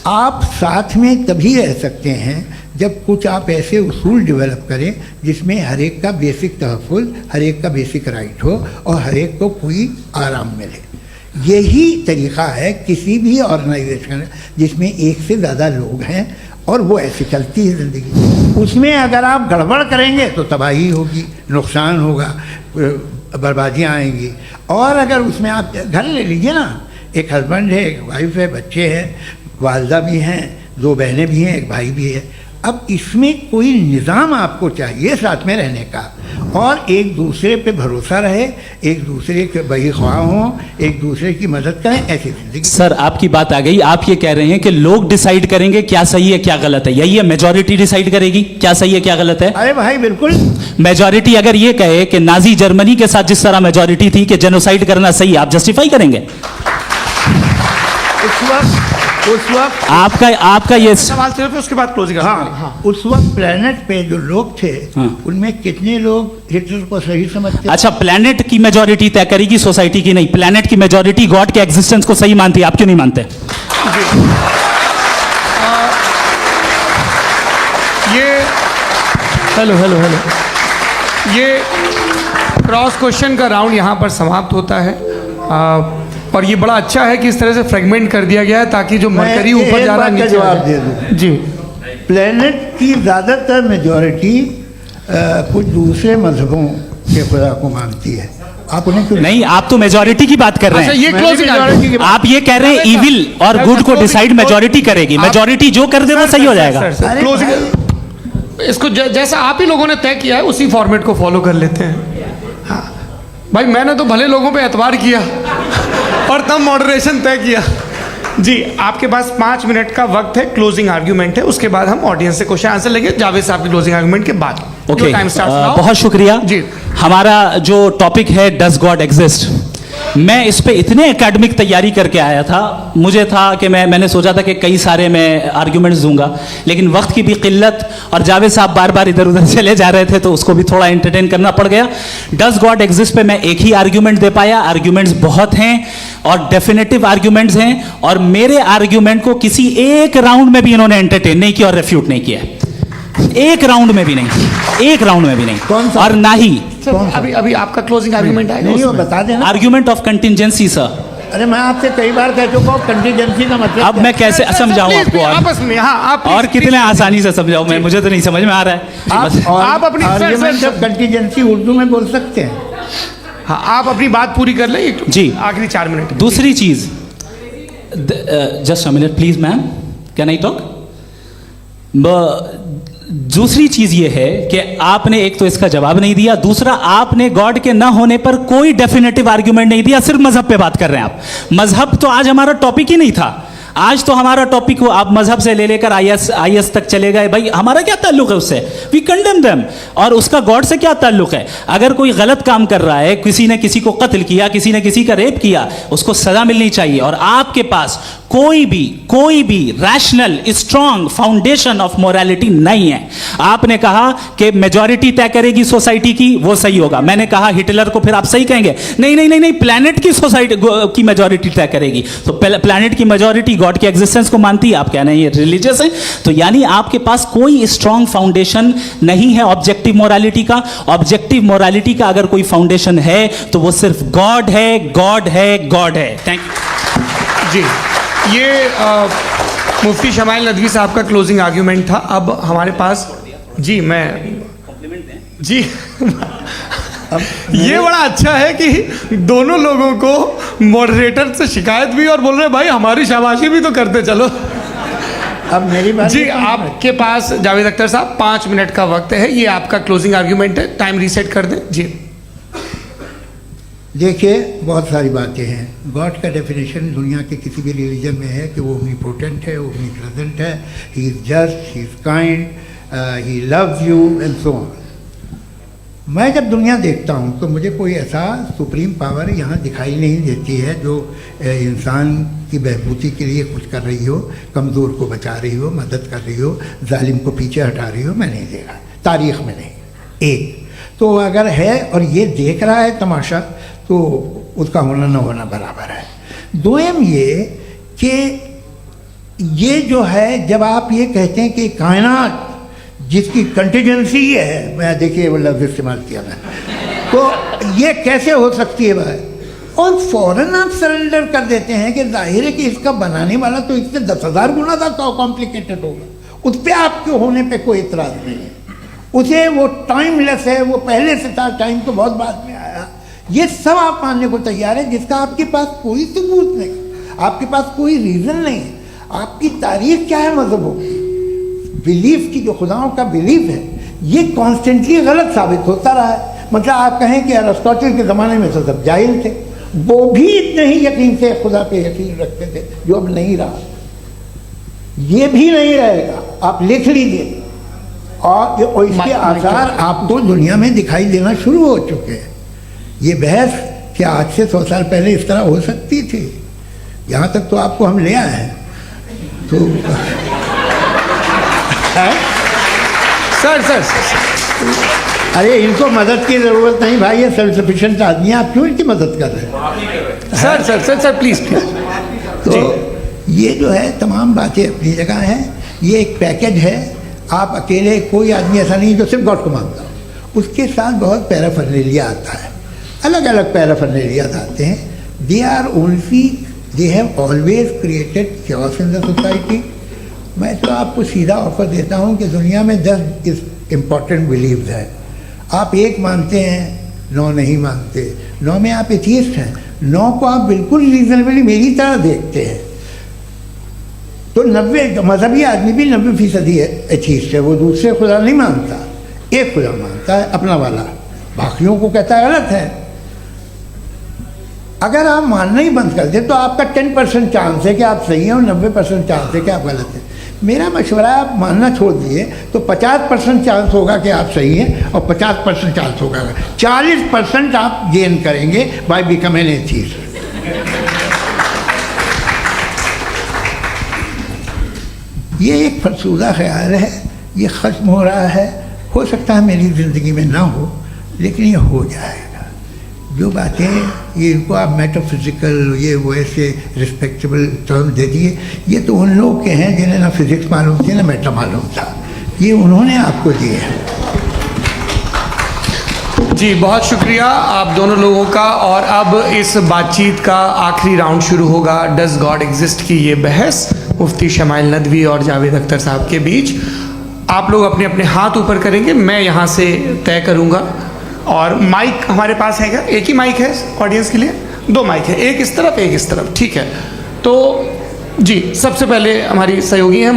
आप साथ में तभी रह सकते हैं जब कुछ आप ऐसे उसूल डेवलप करें जिसमें हर एक का बेसिक तहफ़्फ़ुज़, हर एक का बेसिक राइट हो और हर एक को कोई आराम मिले। यही तरीक़ा है किसी भी ऑर्गेनाइजेशन जिसमें एक से ज़्यादा लोग हैं और वो ऐसे चलती है ज़िंदगी। उसमें अगर आप गड़बड़ करेंगे तो तबाही होगी, नुकसान होगा, बर्बादियाँ आएंगी। और अगर उसमें आप घर ले लीजिए ना, एक हस्बैंड है, एक वाइफ है, बच्चे हैं, वालदा भी हैं, 2 बहनें भी हैं, एक भाई भी है। अब इसमें कोई निज़ाम आपको चाहिए साथ में रहने का, और एक दूसरे पे भरोसा रहे, एक दूसरे के बहीख्वाह हों, एक दूसरे की मदद करें, ऐसी जिंदगी। सर आपकी बात आ गई, आप ये कह रहे हैं कि लोग डिसाइड करेंगे क्या सही है क्या गलत है, यही है मेजॉरिटी डिसाइड करेगी क्या सही है क्या गलत है? अरे भाई बिल्कुल। मेजॉरिटी अगर ये कहे कि नाजी जर्मनी के साथ जिस तरह मेजॉरिटी थी कि जेनोसाइड करना सही, आप जस्टिफाई करेंगे? उस वक्त आपका ये सवाल सिर्फ उसके बाद क्लोजिंग। हाँ, उस वक्त प्लेनेट पे जो लोग थे, उनमें कितने लोग हिटलर को सही समझते? अच्छा, प्लेनेट की मेजॉरिटी तय करेगी, सोसाइटी की नहीं। प्लेनेट की मेजॉरिटी गॉड के एग्जिस्टेंस को सही मानती है, आप क्यों नहीं मानते? ये हेलो ये क्रॉस क्वेश्चन का राउंड यहाँ पर समाप्त होता है। और ये बड़ा अच्छा है कि इस तरह से फ्रेगमेंट कर दिया गया है ताकि जो मरकरी ऊपर जा रहा है नीचे जवाब दे दूं जी। प्लेनेट की ज़्यादातर मेजॉरिटी कुछ दूसरे मजहबों के खुदा को मानती है। आप उन्हें क्यों नहीं, आप तो मेजॉरिटी की बात कर रहे अच्छा, हैं। ये क्लोजिंग आप ये कह रहे हैं इविल और गुड को डिसाइड मेजॉरिटी करेगी, मेजॉरिटी जो कर दे वो सही हो जाएगा। क्लोजिंग इसको जैसा आप ही लोगों ने तय किया है उसी फॉर्मेट को फॉलो कर लेते हैं। हाँ भाई, मैंने तो भले लोगों पे एतबार किया और तब मॉडरेशन तय किया। जी, आपके पास 5 मिनट का वक्त है, क्लोजिंग आर्ग्यूमेंट है, उसके बाद हम ऑडियंस से क्वेश्चन आंसर लेंगे जावेद साहब की क्लोजिंग आर्ग्यूमेंट के बाद। Okay, time starts now. बहुत शुक्रिया जी। हमारा जो टॉपिक है डज गॉड एग्जिस्ट, मैं इस पे इतने एकेडमिक तैयारी करके आया था, मुझे था कि मैंने सोचा था कि कई सारे मैं आर्ग्यूमेंट्स दूंगा, लेकिन वक्त की भी किल्लत और जावेद साहब बार बार इधर उधर चले जा रहे थे तो उसको भी थोड़ा एंटरटेन करना पड़ गया। डज गॉड एग्जिस्ट पे मैं एक ही आर्ग्यूमेंट दे पाया। आर्ग्यूमेंट्स बहुत हैं और डेफिनेटिव आर्ग्यूमेंट्स हैं, और मेरे आर्ग्यूमेंट को किसी एक राउंड में भी इन्होंने एंटरटेन नहीं किया और रेफ्यूट नहीं किया, एक राउंड में भी नहीं, एक राउंड में भी नहीं। कौन सा? और ना ही अभी आपका क्लोजिंग आर्ग्यूमेंट आएगा, नहीं, वो उसमें। बता देना। Argument of contingency sir. अरे मैं आपसे कई बार कह चुका हूँ कंटीजेंसी का मतलब अब मैं कैसे समझाऊं आपको? आपस में हाँ, आप और कितने आसानी से समझाऊं मैं, मुझे तो नहीं समझ में आ रहा है। आप अपनी आर्ग्यूमेंट ऑफ कंटीजेंसी उर्दू में बोल सकते हैं। हाँ, आप अपनी बात पूरी कर लें जी, आखिरी 4 मिनट। दूसरी चीज, just a minute please ma'am, can I talk? दूसरी चीज ये है कि आपने एक तो इसका जवाब नहीं दिया, दूसरा आपने गॉड के ना होने पर कोई डेफिनेटिव आर्ग्यूमेंट नहीं दिया, सिर्फ मजहब पे बात कर रहे हैं आप। मजहब तो आज हमारा टॉपिक ही नहीं था। आज तो हमारा टॉपिक हो, आप मजहब से ले लेकर आईएस तक चले गए। भाई हमारा क्या ताल्लुक है उससे? We condemn them. और उसका गॉड से क्या ताल्लुक है? अगर कोई गलत काम कर रहा है, किसी ने किसी को कत्ल किया, किसी ने किसी का रेप किया, उसको सजा मिलनी चाहिए। और आपके पास कोई भी rational strong foundation of morality नहीं है। आपने कहा कि मेजॉरिटी तय करेगी सोसाइटी की, वो सही होगा। मैंने कहा हिटलर को फिर आप सही कहेंगे, नहीं, प्लैनेट की सोसाइटी की मेजॉरिटी तय करेगी। तो प्लैनेट की मेजॉरिटी गॉड के एग्जिस्टेंस को मानती है, आप कह रहे हैं ये रिलीजियस है। तो यानी आपके पास कोई स्ट्रॉन्ग फाउंडेशन नहीं है ऑब्जेक्टिव मोरालिटी का। ऑब्जेक्टिव मोरालिटी का अगर कोई फाउंडेशन है तो वो सिर्फ गॉड है, गॉड है, गॉड है। थैंक यू जी। ये मुफ्ती शमाइल नदवी साहब का क्लोजिंग आर्ग्यूमेंट था। अब हमारे पास जी जी ये बड़ा अच्छा है कि दोनों लोगों को मॉडरेटर से शिकायत भी और बोल रहे हैं भाई हमारी शाबाशी भी तो करते चलो। अब मेरी बात जी, आपके पास जावेद अख्तर साहब 5 मिनट का वक्त है, ये आपका क्लोजिंग आर्ग्यूमेंट है, टाइम रीसेट कर दें जी। देखिए, बहुत सारी बातें हैं। गॉड का डेफिनेशन दुनिया के किसी भी रिलीजन में है कि वो ओमनीपोटेंट है, ओमनीप्रेजेंट है, he is just, he is kind, he loves you and so on. मैं जब दुनिया देखता हूँ तो मुझे कोई ऐसा सुप्रीम पावर यहाँ दिखाई नहीं देती है जो इंसान की बहबूदी के लिए कुछ कर रही हो, कमज़ोर को बचा रही हो, मदद कर रही हो, जालिम को पीछे हटा रही हो। मैं नहीं देखा, तारीख़ में नहीं। एक तो अगर है और ये देख रहा है तमाशा, तो उसका होना न होना बराबर है। दोयम ये कि ये जो है, जब आप ये कहते हैं कि कायनात जिसकी कंटीजेंसी है, मैं देखिए वो लफ्ज़ इस्तेमाल किया मैं, तो ये कैसे हो सकती है भाई? और फ़ौरन आप सरेंडर कर देते हैं कि जाहिर है कि इसका बनाने वाला तो इससे 10,000 गुना ज़्यादा कॉम्प्लिकेटेड होगा, उस पर आपके होने पे कोई इतराज़ नहीं है। उसे वो टाइमलेस है, वो पहले से था, टाइम तो बहुत बाद में आया, ये सब आप मानने को तैयार है, जिसका आपके पास कोई सबूत नहीं, आपके पास कोई रीज़न नहीं है। आपकी तारीख क्या है मज़हबों की? बिलीफ की, जो खुदाओं का बिलीफ है, ये कॉन्स्टेंटली गलत साबित होता रहा है। मतलब आप कहें कि अरिस्टोटल के ज़माने में तो सब जाहिल थे, वो भी इतने ही यकीन से खुदा पे यकीन रखते थे, जो अब नहीं रहा, ये भी नहीं रहेगा, आप लिख लीजिए। और इसके आसार आपको दुनिया में दिखाई देना शुरू हो चुके हैं। ये बहस क्या आज से 100 साल पहले इस तरह हो सकती थी? यहाँ तक तो आपको हम ले आए हैं। तो सर अरे इनको मदद की ज़रूरत नहीं भाई, ये सेल्फ सफिशिएंट आदमी है, आप क्यों इनकी मदद कर रहे हैं? Sir please. तो ये जो है तमाम बातें अपनी जगह हैं। ये एक पैकेज है। आप अकेले, कोई आदमी ऐसा नहीं जो सिर्फ गॉड को मानता हो, उसके साथ बहुत पैराफर्नेलिया आता है, अलग अलग पैराफर्नेलियाज आते हैं। They have always created chaos in the society. मैं तो आपको सीधा ऑफर देता हूँ कि दुनिया में 10 इम्पॉर्टेंट बिलीव्स हैं। आप 1 मानते हैं, 9 नहीं मानते, 9 में आप एथियस्ट हैं, 9 को आप बिल्कुल रीजनेबली मेरी तरह देखते हैं। तो 90 मजहबी आदमी भी 90% एथियस्ट है, वो दूसरे खुदा नहीं मानता, एक खुदा मानता है अपना वाला, बाकियों को कहता है गलत है। अगर आप मानना ही बंद कर दें तो आपका 10% चांस है कि आप सही हैं और 90% चांस है कि आप गलत हैं। मेरा मशवरा है आप मानना छोड़ दिए तो 50% चांस होगा कि आप सही हैं और 50% चांस होगा, 40% आप गेन करेंगे बाय बिकमिंग एथियस्ट। ये एक फरसूदा ख्याल है, ये ख़त्म हो रहा है। हो सकता है मेरी ज़िंदगी में ना हो, लेकिन ये हो जाएगा। जो बातें ये इनको आप मेटाफिज़िकल, ये वो ऐसे रिस्पेक्टेबल टर्म दे दिए, ये तो उन लोग के हैं जिन्हें ना फिज़िक्स मालूम थी ना मेटा मालूम था, ये उन्होंने आपको दिए हैं। जी बहुत शुक्रिया आप दोनों लोगों का। और अब इस बातचीत का आखिरी राउंड शुरू होगा, डज गॉड एग्जिस्ट की ये बहस मुफ्ती शमाइल नदवी और जावेद अख्तर साहब के बीच। आप लोग अपने अपने हाथ ऊपर करेंगे, मैं यहाँ से तय करूँगा। और माइक हमारे पास है क्या? एक ही माइक है ऑडियंस के लिए? 2 माइक है, एक इस तरफ एक इस तरफ, ठीक है। तो जी सबसे पहले हमारी सहयोगी हैं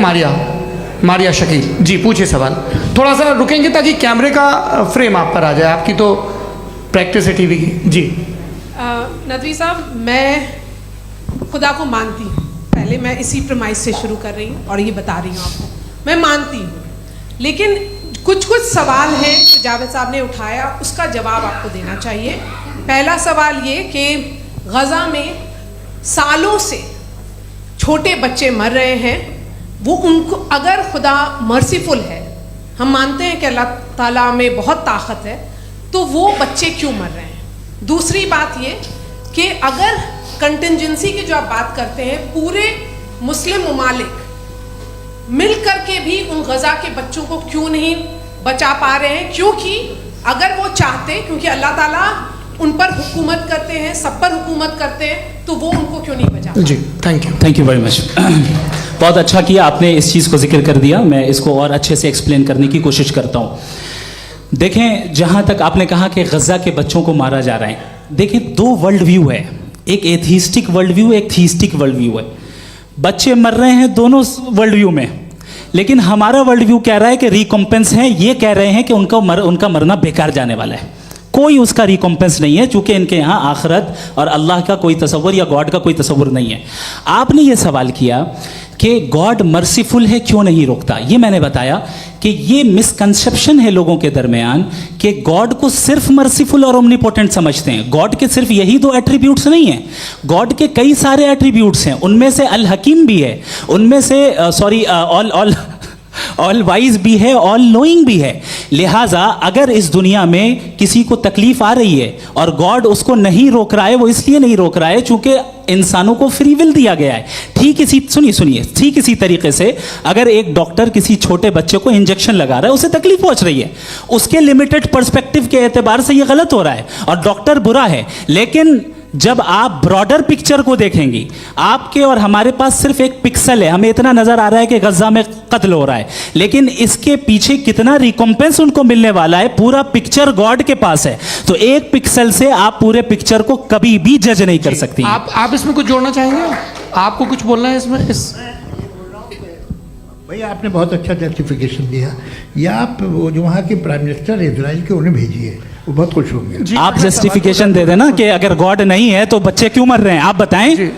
मारिया शकील जी, पूछिए सवाल। थोड़ा सा रुकेंगे ताकि कैमरे का फ्रेम आप पर आ जाए, आपकी तो प्रैक्टिस है टीवी की। जी नदवी साहब, मैं खुदा को मानती हूँ, पहले मैं इसी प्रमाइस से शुरू कर रही हूँ और ये बता रही हूँ आपको, मैं मानती हूँ। लेकिन कुछ सवाल हैं जो जावेद साहब ने उठाया, उसका जवाब आपको देना चाहिए। पहला सवाल ये कि गज़ा में सालों से छोटे बच्चे मर रहे हैं, वो उनको, अगर खुदा मर्सीफुल है, हम मानते हैं कि अल्लाह ताला में बहुत ताकत है, तो वो बच्चे क्यों मर रहे हैं? दूसरी बात ये कि अगर कंटिजेंसी की जो आप बात करते हैं, पूरे मुस्लिम ममालिक मिल कर के भी उन गज़ा के बच्चों को क्यों नहीं बचा पा रहे हैं? क्योंकि अगर वो चाहते, क्योंकि अल्लाह ताला उन पर हुकूमत करते हैं, सब पर हुकूमत करते हैं, तो वो उनको क्यों नहीं बचा? जी थैंक यू वेरी मच। बहुत अच्छा किया आपने इस चीज़ को जिक्र कर दिया, मैं इसको और अच्छे से एक्सप्लेन करने की कोशिश करता हूँ। देखें, जहाँ तक आपने कहा कि गज़ा के बच्चों को मारा जा रहा है, देखें 2 वर्ल्ड व्यू है, एक एथीस्टिक वर्ल्ड व्यू, एक थीस्टिक वर्ल्ड व्यू है। बच्चे मर रहे हैं दोनों वर्ल्ड व्यू में, लेकिन हमारा वर्ल्ड व्यू कह रहा है कि रिकॉम्पेंस है, ये कह रहे हैं कि उनका मरना बेकार जाने वाला है, कोई उसका रिकॉम्पेंस नहीं है, चूंकि इनके यहाँ आखिरत और अल्लाह का कोई तसव्वुर या गॉड का कोई तसव्वुर नहीं है। आपने ये सवाल किया कि गॉड मर्सीफुल है, क्यों नहीं रोकता? ये मैंने बताया कि ये मिसकंसेप्शन है लोगों के दरमियान कि गॉड को सिर्फ मर्सीफुल और ओमनीपोटेंट समझते हैं। गॉड के सिर्फ यही 2 एट्रीब्यूट्स नहीं हैं, गॉड के कई सारे एट्रीब्यूट्स हैं, उनमें से अल हकीम भी है, उनमें से ऑल वाइज भी है, ऑल नोइंग भी है। लिहाजा अगर इस दुनिया में किसी को तकलीफ आ रही है और गॉड उसको नहीं रोक रहा है, वो इसलिए नहीं रोक रहा है चूंकि इंसानों को फ्री विल दिया गया है। ठीक इसी तरीके से अगर एक डॉक्टर किसी छोटे बच्चे को इंजेक्शन लगा रहा है, उसे तकलीफ पहुंच रही है, उसके लिमिटेड पर्सपेक्टिव के एतबार से ये गलत हो रहा है और डॉक्टर बुरा है, लेकिन जब आप ब्रॉडर पिक्चर को देखेंगी, आपके और हमारे पास सिर्फ एक पिक्सल है, हमें इतना नजर आ रहा है कि गजा में कत्ल हो रहा है, लेकिन इसके पीछे कितना रिकॉम्पेंस उनको मिलने वाला है, पूरा पिक्चर गॉड के पास है। तो एक पिक्सल से आप पूरे पिक्चर को कभी भी जज नहीं कर सकती। आप इसमें कुछ जोड़ना चाहेंगे? आपको कुछ बोलना है इसमें? भैया आपने बहुत अच्छा जस्टिफिकेशन दिया। या आप वो जो वहाँ के प्राइम मिनिस्टर इजराइल के उन्हें भेजिए, वो बहुत खुश होंगे। आप जस्टिफिकेशन दे देना कि अगर गॉड नहीं है तो बच्चे क्यों मर रहे हैं, आप बताएं। जी,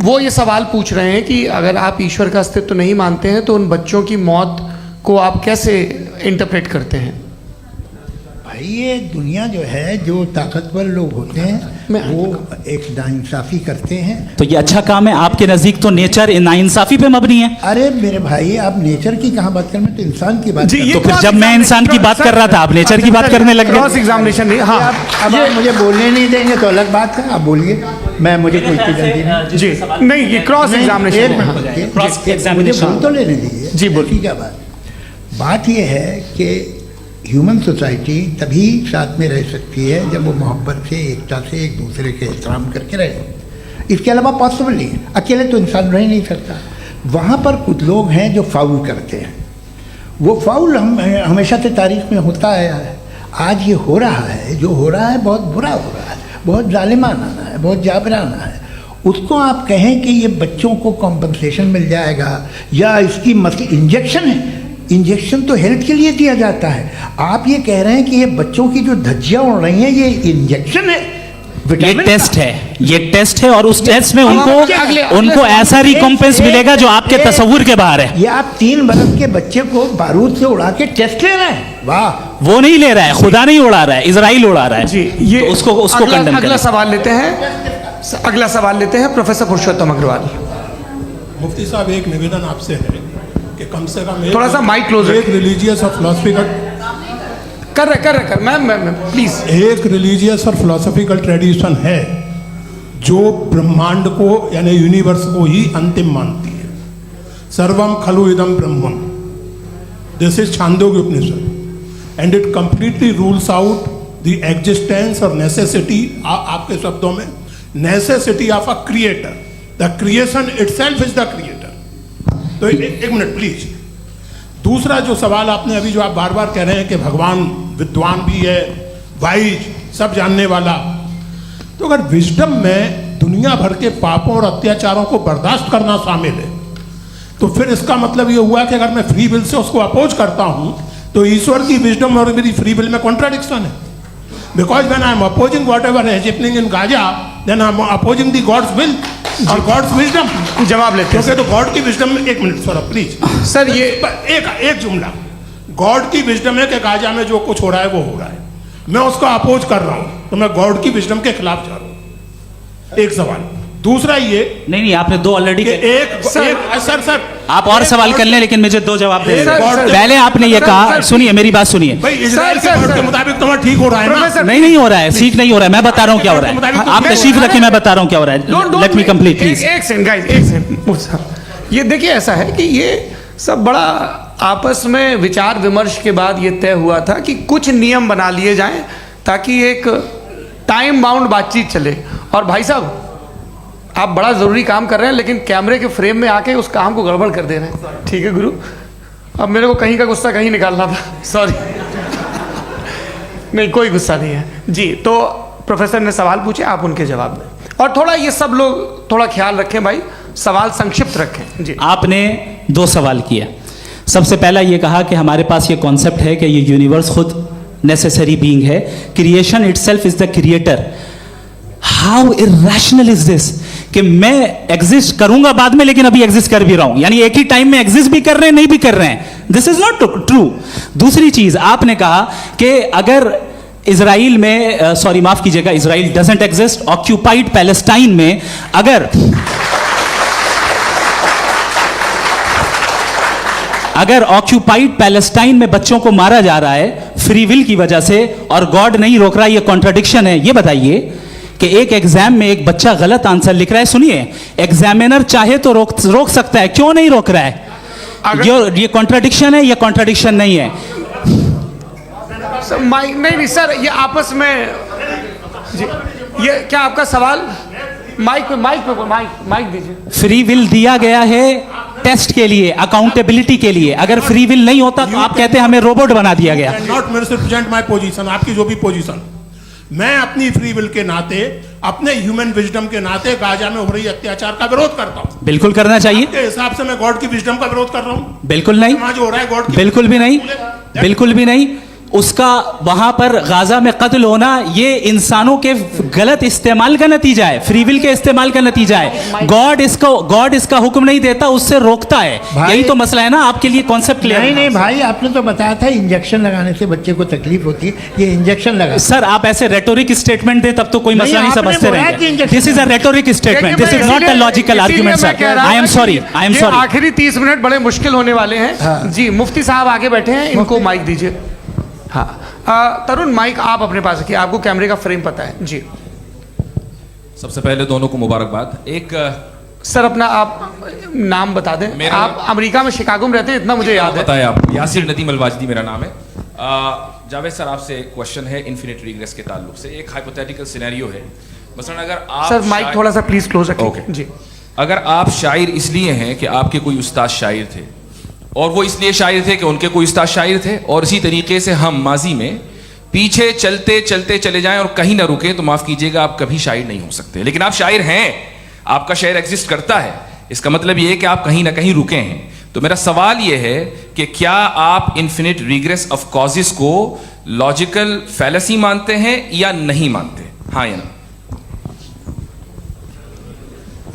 वो ये सवाल पूछ रहे हैं कि अगर आप ईश्वर का अस्तित्व नहीं मानते हैं तो उन बच्चों की मौत को आप कैसे इंटरप्रेट करते हैं? भाई ये दुनिया जो है, जो ताकतवर लोग होते हैं वो एक नाइंसाफ़ी करते हैं। तो ये अच्छा काम है आपके नजदीक, तो नेचर नाइंसाफी पे मबनी है। अरे मेरे भाई, आप नेचर की कहाँ बात कर रहे हैं, तो इंसान की बात कर रहे हैं। तो फिर जब मैं इंसान की बात कर रहा था, आप नेचर की बात करने लग क्रॉस गए। एग्जामिनेशन नहीं। हाँ, अब आप मुझे बोलने नहीं देंगे तो अलग बात है, आप बोलिए, मुझे कोई जल्दी नहीं। जी नहीं, ये क्रॉस एग्जामिनेशन है। मुझे बोल तो लेने दीजिए। जी, बोलिए। क्या बात ये है कि ह्यूमन सोसाइटी तभी साथ में रह सकती है जब वो मोहब्बत से, एकता से, एक दूसरे के एहतराम करके रहे। इसके अलावा पॉसिबल नहीं है, अकेले तो इंसान रह नहीं सकता। वहाँ पर कुछ लोग हैं जो फाउल करते हैं। वो फाउल हमेशा से तारीख में होता आया है। आज ये हो रहा है, जो हो रहा है बहुत बुरा हो रहा है, बहुत जालिमाना है, बहुत जाबराना है। उसको आप कहें कि ये बच्चों को कॉम्पनसेशन मिल जाएगा या इसकी इंजेक्शन है। इंजेक्शन तो हेल्थ के लिए दिया जाता है। आप ये कह रहे हैं कि ये बच्चों की जो धज्जियां उड़ रही हैं ये इंजेक्शन है, ये टेस्ट है, ये टेस्ट है, और उस टेस्ट में उनको ऐसा रिकॉम्पेंस मिलेगा जो आपके तस्वुर के बाहर है। ये आप 3 बरस के बच्चे को बारूद से उड़ा के टेस्ट ले रहे हैं। वाह, वो नहीं ले रहा है, खुदा नहीं उड़ा रहा है, इजराइल उड़ा रहा है। जी, ये तो उसको कंडेम अगला सवाल लेते हैं प्रोफेसर पुरुषोत्तम अग्रवाल। मुफ्ती साहब, एक निवेदन आपसे है कि कम से कम थोड़ा सा माइक क्लोज एक रिलीजियस और फिलोसफिकल कर मैं प्लीज। एक रिलीजियस और फिलोसफिकल ट्रेडिशन है जो ब्रह्मांड को यानी यूनिवर्स को ही अंतिम मानती है। सर्वम खलु इदम ब्रह्मम, this is Chandogya Upanishad, and it completely rules out the existence और नेसेसिटी, आपके शब्दों में necessity of a creator. The creation itself is the creator. तो एक मिनट प्लीज। दूसरा जो सवाल आपने अभी, जो आप बार बार कह रहे हैं कि भगवान विद्वान भी है, वाइज, सब जानने वाला, तो अगर विजडम में दुनिया भर के पापों और अत्याचारों को बर्दाश्त करना शामिल है, तो फिर इसका मतलब ये हुआ कि अगर मैं फ्री विल से उसको अपोज करता हूं तो ईश्वर की विजडम और मेरी फ्री विल में कॉन्ट्राडिक्शन है। Because when I am opposing whatever is happening in Gaza, then I am opposing the God's will और गॉड्स विजडम। जवाब लेते हैं। क्योंकि तो गॉड की विजडम में, एक मिनट सर प्लीज सर, ये एक जुमला, गॉड की विजडम है कि गाजा में जो कुछ हो रहा है वो हो रहा है, मैं उसको अपोज कर रहा हूं, तो मैं गॉड की विजडम के खिलाफ जा रहा हूं। एक सवाल। दूसरा ये नहीं, आपने 2 ऑलरेडी। सर आप और सवाल कर लें, लेकिन मुझे 2 जवाब दे। सर, पहले आपने ये कहा, सुनिए मेरी बात सुनिए। भाई, इजराइल के गॉड के मुताबिक तुम्हारा ठीक हो रहा है ना? नहीं हो रहा है, ठीक नहीं हो रहा है। मैं बता रहा हूँ क्या हो रहा है, आप तशरीफ रखिए, मैं बता रहा हूँ क्या हो रहा है। Late me complete please. एक सेकंड गाइस, एक सेकंड। ये देखिए, ऐसा है कि ये सब बड़ा आपस में विचार विमर्श के बाद ये तय हुआ था कि कुछ नियम बना लिए जाएं ताकि एक टाइम बाउंड बातचीत चले। और भाई साहब, आप बड़ा ज़रूरी काम कर रहे हैं, लेकिन कैमरे के फ्रेम में आके उस काम को गड़बड़ कर दे रहे हैं। ठीक है गुरु, अब मेरे को कहीं का गुस्सा कहीं निकालना था, सॉरी। नहीं, कोई गुस्सा नहीं है जी। तो प्रोफेसर ने सवाल पूछे, आप उनके जवाब दें, और थोड़ा ये सब लोग थोड़ा ख्याल रखें भाई, सवाल संक्षिप्त रखें जी। आपने 2 सवाल किया। सबसे पहला ये कहा कि हमारे पास ये कॉन्सेप्ट है कि ये यूनिवर्स खुद नेसेसरी बीइंग है, creation itself is the creator. How irrational is this कि मैं एग्जिस्ट करूंगा बाद में, लेकिन अभी एग्जिस्ट कर भी रहा हूं, यानी एक ही टाइम में एग्जिस्ट भी कर रहे हैं, नहीं भी कर रहे हैं। This is not true. दूसरी चीज, आपने कहा कि अगर इजराइल में, सॉरी माफ कीजिएगा, Israel doesn't exist, occupied Palestine में अगर ऑक्यूपाइड पैलेस्टाइन में बच्चों को मारा जा रहा है फ्री विल की वजह से और गॉड नहीं रोक रहा, ये कॉन्ट्रडिक्शन है। ये बताइए कि एक एग्जाम में एक बच्चा गलत आंसर लिख रहा है, सुनिए, एग्जामिनर चाहे तो रोक सकता है, क्यों नहीं रोक रहा है? ये कॉन्ट्रडिक्शन है या कॉन्ट्रडिक्शन नहीं है? नहीं सर, ये आपस में जी, ये क्या आपका सवाल? माइक दीजिए। फ्री विल दिया गया है टेस्ट के लिए, अकाउंटेबिलिटी के लिए। अगर फ्री विल नहीं होता तो आप कहते हैं हमें रोबोट बना दिया गया। नॉट मिसरिप्रेजेंट माय पोजीशन, आपकी जो भी पोजीशन, मैं अपनी फ्री विल के नाते, अपने ह्यूमन विजडम के नाते गाजा में हो रही अत्याचार का विरोध करता हूं। बिल्कुल करना चाहिए। के हिसाब से मैं गॉड की विजडम का विरोध कर रहा हूं? बिल्कुल नहीं, समाज हो रहा है गॉड की, बिल्कुल भी नहीं, बिल्कुल भी नहीं। उसका वहां पर गाजा में कत्ल होना ये इंसानों के गलत इस्तेमाल का नतीजा है, फ्री विल के इस्तेमाल का नतीजा है। गॉड इसका हुक्म नहीं देता, उससे रोकता है। यही तो मसला है ना। आपके लिए कॉन्सेप्ट क्लियर? नहीं भाई, आपने तो बताया था इंजेक्शन लगाने से बच्चे को तकलीफ होती है, ये इंजेक्शन लगा। सर आप ऐसे रेटोरिक स्टेटमेंट दे तब तो कोई मसला नहीं समझते रहेंगे। This is a rhetoric statement, this is not a logical argument sir. I am sorry. आखिरी 30 मिनट बड़े मुश्किल होने वाले हैं। जी मुफ्ती साहब आगे बैठे हैं, इनको माइक दीजिए। हाँ तरुण, माइक आप अपने पास रखिए, आपको कैमरे का फ्रेम पता है। जी सबसे पहले दोनों को मुबारकबाद। एक सर अपना आप नाम बता दें। आप अमेरिका में शिकागो में रहते हैं, इतना मुझे याद है। बताया आप, यासिर नदीम अलवाजदी मेरा नाम है। जावेद सर आपसे एक क्वेश्चन है इन्फिनिट रिग्रेस के ताल्लुक से। एक हाइपोथेटिकल सिनेरियो है, मसलन अगर आप सर माइक थोड़ा सा प्लीज क्लोज रखिए। जी अगर आप शायर इसलिए हैं कि आपके कोई उस्ताद शायर थे, और वो इसलिए शायर थे कि उनके कोई उस्ताद शायर थे, और इसी तरीके से हम माजी में पीछे चलते चलते चले जाएं और कहीं ना रुके, तो माफ कीजिएगा आप कभी शायर नहीं हो सकते। लेकिन आप शायर हैं, आपका शायर एग्जिस्ट करता है, इसका मतलब ये है कि आप कहीं ना कहीं रुके हैं। तो मेरा सवाल ये है कि क्या आप इन्फिनिट रिग्रेस ऑफ कॉजेस को लॉजिकल फैलेसी मानते हैं या नहीं मानते? हाँ या ना?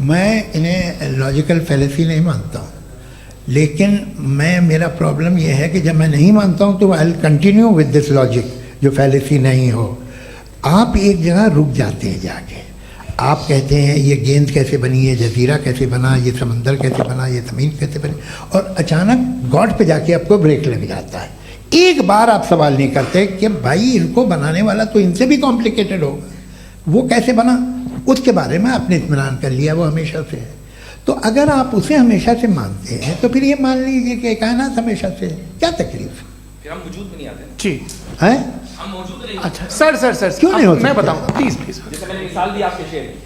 मैं इन्हें लॉजिकल फैलेसी नहीं मानता हूँ, लेकिन मेरा प्रॉब्लम यह है कि जब मैं नहीं मानता हूँ तो I will continue with this logic जो फैलेसी नहीं हो। आप एक जगह रुक जाते हैं जाके, आप कहते हैं ये गेंद कैसे बनी, ये जजीरा कैसे बना, ये समंदर कैसे बना, ये ज़मीन कैसे बनी, और अचानक गॉड पे जाके आपको ब्रेक लग जाता है। एक बार आप सवाल नहीं करते कि भाई इनको बनाने वाला तो इनसे भी कॉम्प्लिकेटेड होगा, वो कैसे बना, उसके बारे में आपने इत्मीनान कर लिया, वो हमेशा से है। तो अगर आप उसे हमेशा से मानते हैं तो फिर ये मान लीजिए कि कायनात हमेशा से है, क्या तकलीफ? फिर हम वजूद में नहीं आते जी है। हम मौजूद नहीं। अच्छा सर क्यों नहीं होता? मैं बताऊँ प्लीज प्लीज। जैसे मैंने मिसाल दी आपके शेर की,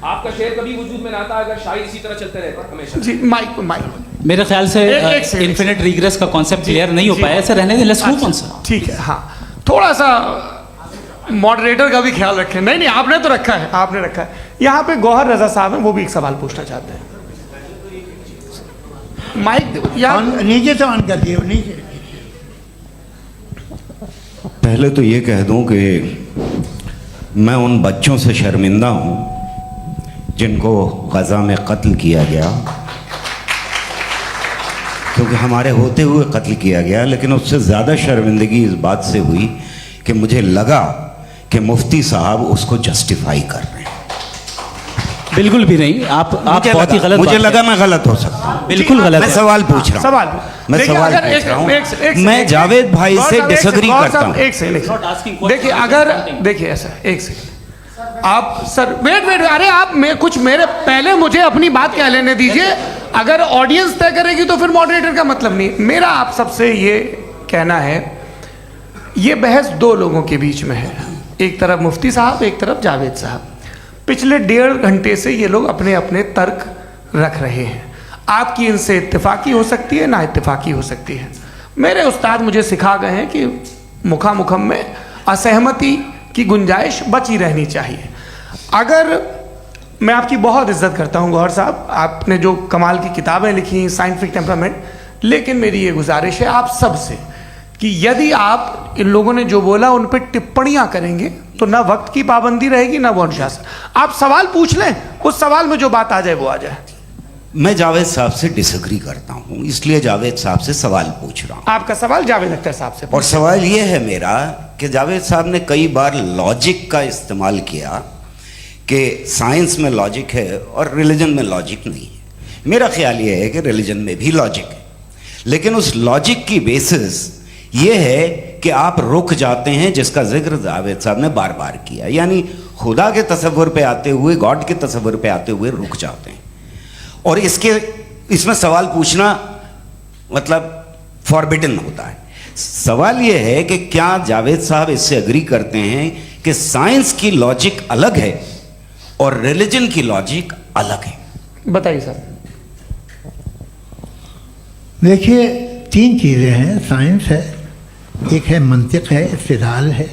आपका शेर कभी वजूद में ना आता अगर शायर इसी तरह चलते रहते हमेशा। जी माइक मेरे ख्याल से एक सेकंड। इन्फिनिट रिग्रेस का कॉन्सेप्ट क्लियर नहीं हो पाया। ऐसे रहने दें, लेट्स मूव ऑन सर। ठीक है। हाँ थोड़ा सा मॉडरेटर का भी ख्याल रखें। नहीं आपने तो रखा है, आपने रखा है। यहाँ पे गौहर रजा साहब हैं, वो भी एक सवाल पूछना चाहते हैं। माइक नीचे से ऑन कर दिए, नीचे। पहले तो ये कह दूं कि मैं उन बच्चों से शर्मिंदा हूं जिनको गज़ा में कत्ल किया गया, क्योंकि हमारे होते हुए कत्ल किया गया। लेकिन उससे ज़्यादा शर्मिंदगी इस बात से हुई कि मुझे लगा कि मुफ्ती साहब उसको जस्टिफाई कर रहे हैं। बिल्कुल भी नहीं। आप बहुत ही गलत। मुझे लगा मैं गलत हो सकता हूँ। बिल्कुल गलत। मैं सवाल पूछ रहा हूँ, मैं सवाल पूछ रहा हूँ। मैं जावेद भाई से डिसएग्री करता हूँ। एक सेकंड देखिए, अगर देखिए ऐसा एक सेकंड आप सर वेट अरे आप कुछ मेरे पहले मुझे अपनी बात कह लेने दीजिए। अगर ऑडियंस तय करेगी तो फिर मॉडरेटर का मतलब नहीं। मेरा आप सबसे ये कहना है, ये बहस दो लोगों के बीच में है, एक तरफ मुफ्ती साहब, एक तरफ जावेद साहब। पिछले 1.5 घंटे से ये लोग अपने अपने तर्क रख रहे हैं। आपकी इनसे इत्तेफाकी हो सकती है, ना इत्तेफाकी हो सकती है। मेरे उस्ताद मुझे सिखा गए हैं कि मुखामुखम में असहमति की गुंजाइश बची रहनी चाहिए। अगर मैं आपकी बहुत इज्जत करता हूँ गौहर साहब, आपने जो कमाल की किताबें लिखी, साइंटिफिक टेम्परामेंट, लेकिन मेरी ये गुजारिश है आप सबसे कि यदि आप इन लोगों ने जो बोला उन पर टिप्पणियां करेंगे तो ना वक्त की पाबंदी रहेगी ना वो अनुशासन। आप सवाल पूछ लें, उस सवाल में जो बात आ जाए वो आ जाए। मैं जावेद साहब से डिसएग्री करता हूं, इसलिए जावेद साहब से सवाल पूछ रहा हूं। आपका सवाल जावेद अख्तर साहब से। और सवाल ये है मेरा कि जावेद साहब ने कई बार लॉजिक का इस्तेमाल किया कि साइंस में लॉजिक है और रिलीजन में लॉजिक नहीं है। मेरा ख्याल ये है कि रिलीजन में भी लॉजिक है, लेकिन उस लॉजिक की बेसिस ये है कि आप रुक जाते हैं, जिसका जिक्र जावेद साहब ने बार बार किया, यानी खुदा के तसव्वुर पे आते हुए, गॉड के तसव्वुर पे आते हुए रुक जाते हैं। और इसमें सवाल पूछना मतलब फॉरबिडन होता है। सवाल यह है कि क्या जावेद साहब इससे एग्री करते हैं कि साइंस की लॉजिक अलग है और रिलीजन की लॉजिक अलग है? बताइए सर। देखिए, तीन चीज़ें हैं। साइंस है, एक है मंतिक है, इस्तिदलाल है,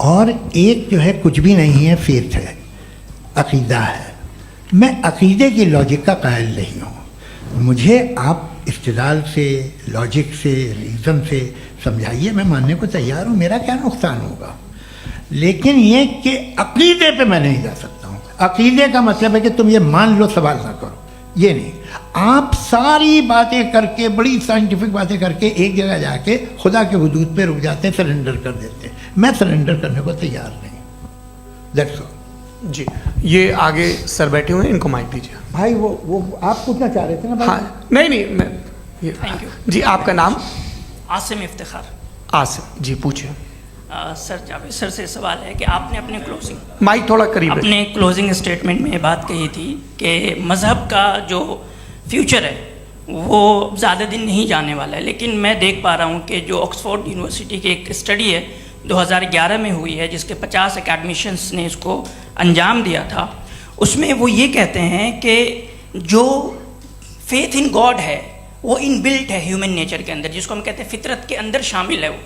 और एक जो है कुछ भी नहीं है, फेथ है, अकीदा है। मैं अकीदे की लॉजिक का कायल नहीं हूँ। मुझे आप इस्तिदलाल से, लॉजिक से, रीज़न से समझाइए, मैं मानने को तैयार हूँ, मेरा क्या नुकसान होगा। लेकिन ये कि अकीदे पे मैं नहीं जा सकता हूँ। अकीदे का मतलब है कि तुम ये मान लो, सवाल ना करो, ये नहीं। आप सारी बातें करके, बड़ी साइंटिफिक बातें करके एक जगह जाके खुदा के हुदूद पे रुक जाते हैं, सरेंडर कर देते हैं। मैं सरेंडर करने को तैयार नहीं। That's all. जी, ये आगे सर बैठे हुए हैं, इनको माइक दीजिए। भाई वो आप पूछना चाह रहे थे ना भाई? हाँ, नहीं मैं ये थैंक यू जी। आपका नाम? आसिम इफ्तिखार। आसिफ जी, पूछिए। सर, जावेद सर से सवाल है कि आपने अपने क्लोजिंग माइक थोड़ा करीब रखिए। अपने क्लोजिंग स्टेटमेंट में ये बात कही थी कि मज़हब का जो फ्यूचर है वो ज़्यादा दिन नहीं जाने वाला है। लेकिन मैं देख पा रहा हूँ कि जो ऑक्सफोर्ड यूनिवर्सिटी की एक स्टडी है 2011 में हुई है, जिसके 50 एकेडमिशियंस ने इसको अंजाम दिया था, उसमें वो ये कहते हैं कि जो फेथ इन गॉड है वो इनबिल्ट है ह्यूमन नेचर के अंदर, जिसको हम कहते हैं फितरत के अंदर शामिल है वो।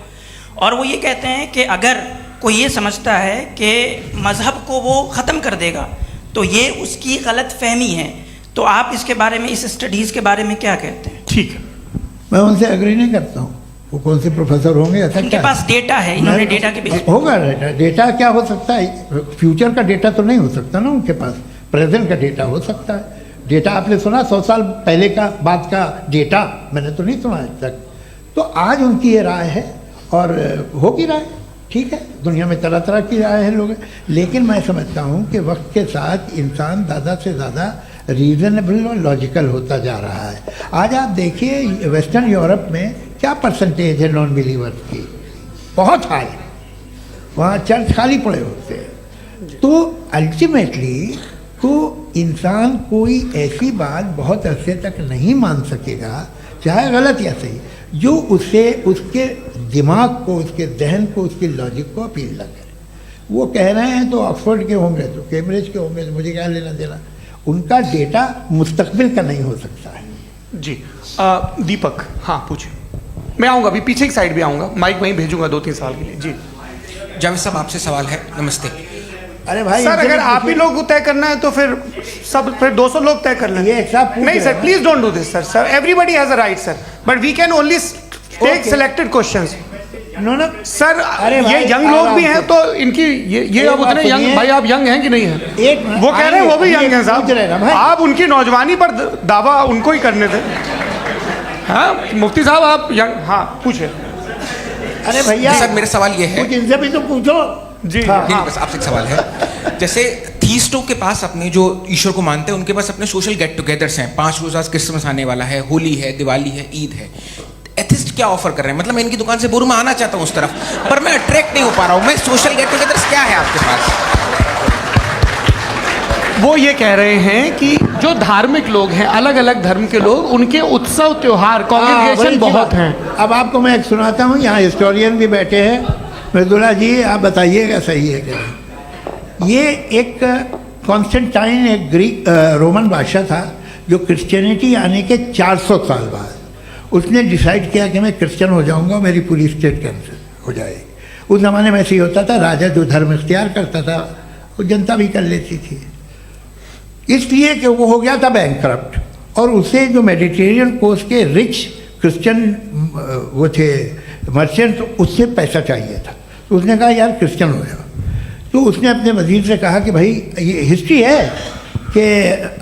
और वो ये कहते हैं कि अगर कोई ये समझता है कि मज़हब को वो ख़त्म कर देगा तो ये उसकी गलत फहमी है। तो आप इसके बारे में, इस स्टडीज़ के बारे में क्या कहते हैं? ठीक है, मैं उनसे एग्री नहीं करता हूँ। वो कौन से प्रोफेसर होंगे? ऐसा उनके क्या पास डेटा है, इन्होंने डेटा के बेस होगा। डेटा क्या हो सकता है? फ्यूचर का डेटा तो नहीं हो सकता ना उनके पास। प्रेजेंट का डेटा हो सकता है। डेटा आपने सुना 100 साल पहले का बाद का डेटा? मैंने तो नहीं सुना आज तक। तो आज उनकी ये राय है और होगी राय, ठीक है। दुनिया में तरह तरह की राय है लोग, लेकिन मैं समझता हूँ कि वक्त के साथ इंसान ज़्यादा से ज़्यादा रीज़नेबल और लॉजिकल होता जा रहा है। आज आप देखिए वेस्टर्न यूरोप में क्या परसेंटेज है नॉन बिलीवर्स की, बहुत हाई। वहाँ चर्च खाली पड़े होते हैं। तो अल्टीमेटली तो इंसान कोई ऐसी बात बहुत अरसे तक नहीं मान सकेगा, चाहे गलत या सही, जो उससे उसके दिमाग को, उसके जहन को, उसके लॉजिक को अपील न करे। वो कह रहे हैं तो ऑक्सफोर्ड के होंगे तो कैम्ब्रिज के होंगे, तो मुझे क्या लेना देना। उनका डेटा मुस्तकबिल का नहीं हो सकता है। जी दीपक, हाँ पूछिए। मैं आऊँगा, अभी पीछे की साइड भी आऊँगा, माइक वहीं भेजूंगा 2-3 साल के लिए। जी जावेद साहब, आपसे सवाल है। नमस्ते। अरे भाई सर, अगर आप ही लोग को तय करना है तो फिर 200 लोग तय कर लें। ये एक साथ पूछ नहीं रहे सर, हैं। Please don't do this sir. Everybody has a right sir, but we can only take Okay. Selected questions. No sir, अरे ये भाई, यंग लोग भी आराम हैं से। तो इनकी ये एक अब बात उतने यंग, सुनिए। भाई आप यंग हैं कि नहीं हैं? एक मिनट, वो कह रहे हैं वो भी आइए, यंग हैं पूछ रहे हैं ना साहब। भाई। आप उनकी नौजवानी पर दावा उनको ही करने थे। हाँ मुफ्ती साहब, आप यंग, हाँ पूछे। अरे भैया सर, मेरा सवाल ये है। कुछ इनसे भी तो पूछो। जी हाँ। नहीं, बस आपसे एक सवाल है। जैसे थीस्टों के पास, अपने जो ईश्वर को मानते हैं, उनके पास अपने सोशल गेट टुगेदर्स हैं। 5 रोज़ आज क्रिसमस आने वाला है, होली है, दिवाली है, ईद है। एथिस्ट क्या ऑफर कर रहे हैं? मतलब मैं इनकी दुकान से बुरू में आना चाहता हूँ उस तरफ, पर मैं अट्रैक्ट नहीं हो पा रहा हूँ। मैं सोशल गेट टुगेदर्स क्या है आपके पास? वो ये कह रहे हैं कि जो धार्मिक लोग हैं, अलग अलग धर्म के लोग, उनके उत्सव त्योहार, हाँ, कॉन्ग्रेगेशन वही बहुत बात। हैं। अब आपको मैं एक सुनाता हूँ, यहाँ हिस्टोरियन भी बैठे हैं। मृदुला जी, आप बताइएगा सही है क्या? ये एक कॉन्स्टेंटाइन, एक ग्रीक रोमन बादशाह था, जो क्रिश्चियनिटी आने के 400 साल बाद उसने डिसाइड किया कि मैं क्रिश्चियन हो जाऊंगा, मेरी पूरी स्टेट कैंसिल हो जाएगी। उस ज़माने में ऐसे ही होता था, राजा जो धर्म इख्तियार करता था वो जनता भी कर लेती थी। इसलिए कि वो हो गया था बैंकरप्ट, और उसे जो मेडिटेरियन कोस्ट के रिच क्रिश्चियन वो थे मर्चेंट, उससे पैसा चाहिए था। तो उसने कहा यार क्रिश्चियन हो जाओ। तो उसने अपने वजीर से कहा कि भाई ये हिस्ट्री है कि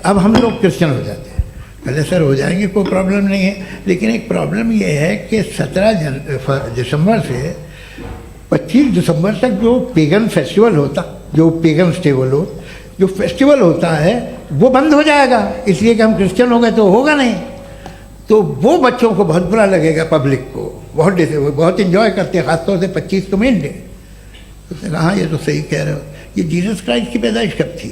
अब हम लोग क्रिश्चियन हो जाते हैं। पहले सर हो जाएंगे, कोई प्रॉब्लम नहीं है, लेकिन एक प्रॉब्लम ये है कि 17 दिसंबर से 25 दिसंबर तक जो पेगन फेस्टिवल होता, जो पेगन जो फेस्टिवल होता है वो बंद हो जाएगा, इसलिए कि हम क्रिश्चियन हो गए तो होगा नहीं। तो वो बच्चों को बहुत बुरा लगेगा, पब्लिक को बहुत इन्जॉय करते हैं, खासतौर से 25 को मेन डे। उसने कहा हाँ ये तो सही कह रहे हो, ये जीसस क्राइस्ट की पैदाइश कब थी?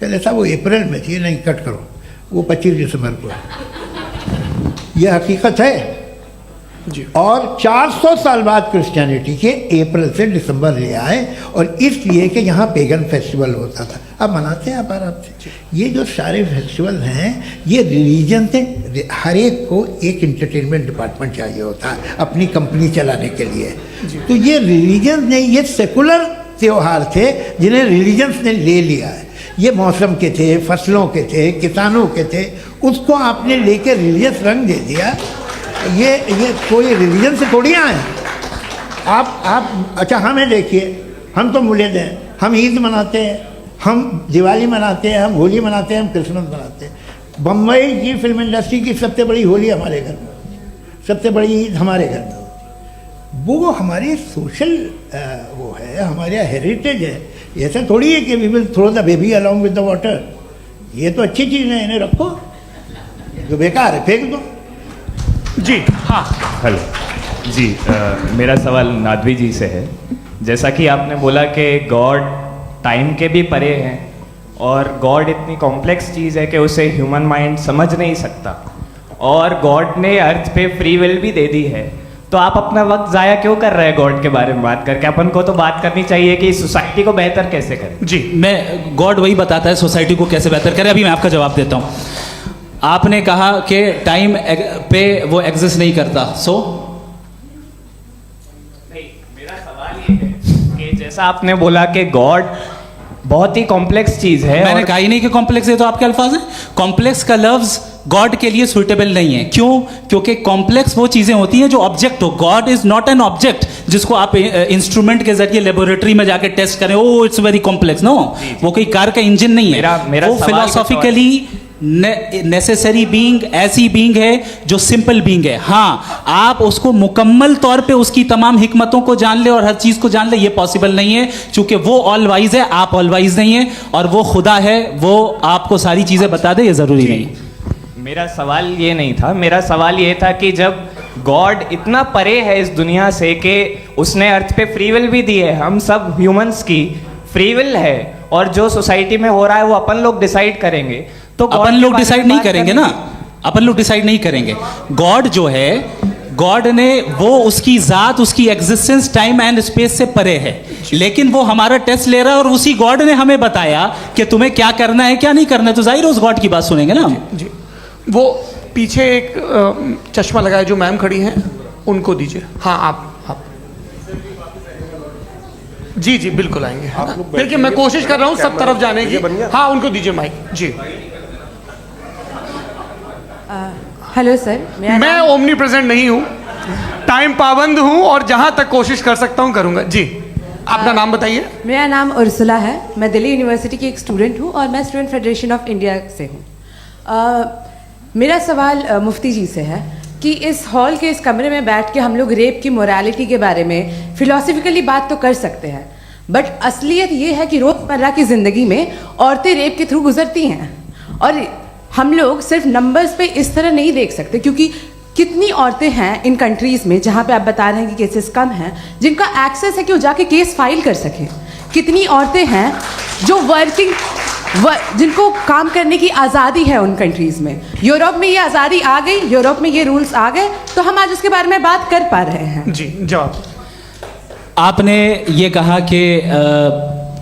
पहले साहब वो अप्रैल में थी। नहीं, कट करो, वो 25 दिसंबर को है। ये हकीकत है। और 400 साल बाद क्रिश्चियनिटी के अप्रैल से दिसंबर ले आए, और इसलिए कि यहाँ पेगन फेस्टिवल होता था। अब मनाते हैं आप आराम से। ये जो सारे फेस्टिवल हैं ये रिलीजन से, हर एक को एक इंटरटेनमेंट डिपार्टमेंट चाहिए होता है अपनी कंपनी चलाने के लिए। तो ये रिलीजन ने, ये सेकुलर त्यौहार थे जिन्हें रिलीजन्स ने ले लिया है। ये मौसम के थे, फसलों के थे, किसानों के थे, उसको आपने लेके रिलीजियस रंग दे दिया। ये कोई रिलीजन से थोड़ी आए आप। अच्छा हमें देखिए, हम तो मुल्द हैं, हम ईद मनाते हैं, हम दिवाली मनाते हैं, हम होली मनाते हैं, हम क्रिसमस मनाते हैं। बम्बई की फिल्म इंडस्ट्री की सबसे बड़ी होली हमारे घर में होती है, सबसे बड़ी ईद हमारे घर में होती है। वो हमारी सोशल वो है, हमारे हेरिटेज है। ऐसा थोड़ी है कि we will throw the baby along with the water. ये तो अच्छी चीज़ है, इन्हें रखो, जो बेकार है फेंक दो। जी हाँ। हेलो जी, मेरा सवाल नादवी जी से है। जैसा कि आपने बोला कि गॉड टाइम के भी परे हैं और गॉड इतनी कॉम्प्लेक्स चीज़ है कि उसे ह्यूमन माइंड समझ नहीं सकता, और गॉड ने अर्थ पे फ्री विल भी दे दी है, तो आप अपना वक्त ज़ाया क्यों कर रहे हैं गॉड के बारे में बात करके? अपन को तो बात करनी चाहिए कि सोसाइटी को बेहतर कैसे करें। जी, मैं गॉड वही बताता है सोसाइटी को कैसे बेहतर करें। अभी मैं आपका जवाब देता हूँ। आपने कहा कि टाइम पे वो एग्जिस्ट नहीं करता, सो मेरा सवाल ये है कि जैसा आपने बोला कि गॉड बहुत ही कॉम्प्लेक्स चीज है, मैंने कहा ही नहीं कि कॉम्प्लेक्स है, तो आपके अल्फाज हैं। कॉम्प्लेक्स का लफ्ज गॉड के लिए सुइटेबल नहीं है। क्यों? क्योंकि कॉम्प्लेक्स वो चीजें होती हैं जो ऑब्जेक्ट हो। God is not an object जिसको आप इंस्ट्रूमेंट के जरिए लेबोरेटरी में जाके टेस्ट करें, oh it's very complex. No, वो कोई कार का इंजन नहीं है। मेरा वो फिलोसॉफिकली नेसेसरी बीइंग ऐसी बीइंग है जो सिंपल बीइंग है। हाँ, आप उसको मुकम्मल तौर पे उसकी तमाम हिकमतों को जान ले और हर चीज को जान ले, ये पॉसिबल नहीं है, क्योंकि वो ऑल वाइज है, आप ऑल वाइज नहीं है, और वो खुदा है, वो आपको सारी चीजें बता दे, ये जरूरी नहीं। मेरा सवाल ये नहीं था। मेरा सवाल ये था कि जब गॉड इतना परे है इस दुनिया से कि उसने अर्थ पे फ्री विल भी दी है, हम सब ह्यूमंस की फ्री विल है, और जो सोसाइटी में हो रहा है वो अपन लोग डिसाइड करेंगे, तो अपन लोग डिसाइड नहीं करेंगे ना, अपन लोग डिसाइड नहीं करेंगे। गॉड जो है, गॉड ने वो उसकी जात, उसकी एग्जिस्टेंस टाइम एंड स्पेस से परे है, लेकिन वो हमारा टेस्ट ले रहा है और उसी गॉड ने हमें बताया कि तुम्हें क्या करना है क्या नहीं करना है, तो जाहिर है उस गॉड की बात सुनेंगे ना हम। जी, वो पीछे एक चश्मा लगाए जो मैम खड़ी हैं, उनको दीजिए। हाँ आप जी जी बिल्कुल आएंगे। देखिए मैं कोशिश कर रहा हूँ सब तरफ जाने की। हाँ उनको दीजिए माइक। जी हेलो सर, मैं ओमनी प्रेजेंट नहीं हूँ, टाइम पाबंद हूँ और जहाँ तक कोशिश कर सकता हूँ करूँगा। जी अपना नाम बताइए। मेरा नाम उर्सुला है, मैं दिल्ली यूनिवर्सिटी की एक स्टूडेंट हूँ और मैं स्टूडेंट फेडरेशन ऑफ इंडिया से हूँ। मेरा सवाल मुफ्ती जी से है कि इस हॉल के इस कमरे में बैठ के हम लोग रेप की मोरालिटी के बारे में फिलोसफिकली बात तो कर सकते हैं, बट असलियत ये है कि रोज़मर्रा की ज़िंदगी में औरतें रेप के थ्रू गुजरती हैं, और हम लोग सिर्फ नंबर्स पे इस तरह नहीं देख सकते, क्योंकि कितनी औरतें हैं इन कंट्रीज़ में जहाँ पे आप बता रहे हैं कि केसेस कम हैं, जिनका एक्सेस है कि वो जाके केस फाइल कर सकें। कितनी औरतें हैं जो जिनको काम करने की आज़ादी है उन कंट्रीज़ में। यूरोप में ये आज़ादी आ गई, यूरोप में ये रूल्स आ गए, तो हम आज उसके बारे में बात कर पा रहे हैं। जी जवाब। आपने ये कहा कि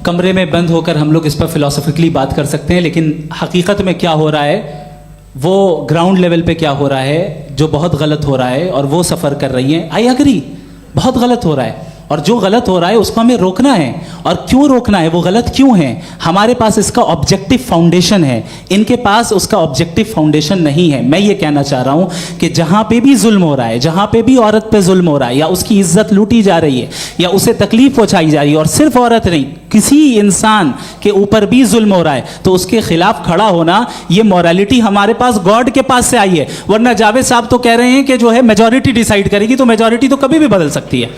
कमरे में बंद होकर हम लोग इस पर फिलोसफिकली बात कर सकते हैं, लेकिन हकीकत में क्या हो रहा है, वो ग्राउंड लेवल पे क्या हो रहा है जो बहुत गलत हो रहा है, और वो सफ़र कर रही हैं। आई एग्री, बहुत गलत हो रहा है, और जो गलत हो रहा है उसको हमें रोकना है। और क्यों रोकना है, वो गलत क्यों है, हमारे पास इसका ऑब्जेक्टिव फाउंडेशन है, इनके पास उसका ऑब्जेक्टिव फाउंडेशन नहीं है। मैं ये कहना चाह रहा हूँ कि जहाँ पे भी जुल्म हो रहा है, जहाँ पे भी औरत पे जुल्म हो रहा है, या उसकी इज्जत लूटी जा रही है, या उसे तकलीफ पहुँचाई जा रही है, और सिर्फ औरत नहीं, किसी इंसान के ऊपर भी जुल्म हो रहा है, तो उसके खिलाफ खड़ा होना, ये मॉरलिटी हमारे पास गॉड के पास से आई है। वरना जावेद साहब तो कह रहे हैं कि जो है मेजॉरिटी डिसाइड करेगी, तो मेजॉरिटी तो कभी भी बदल सकती है।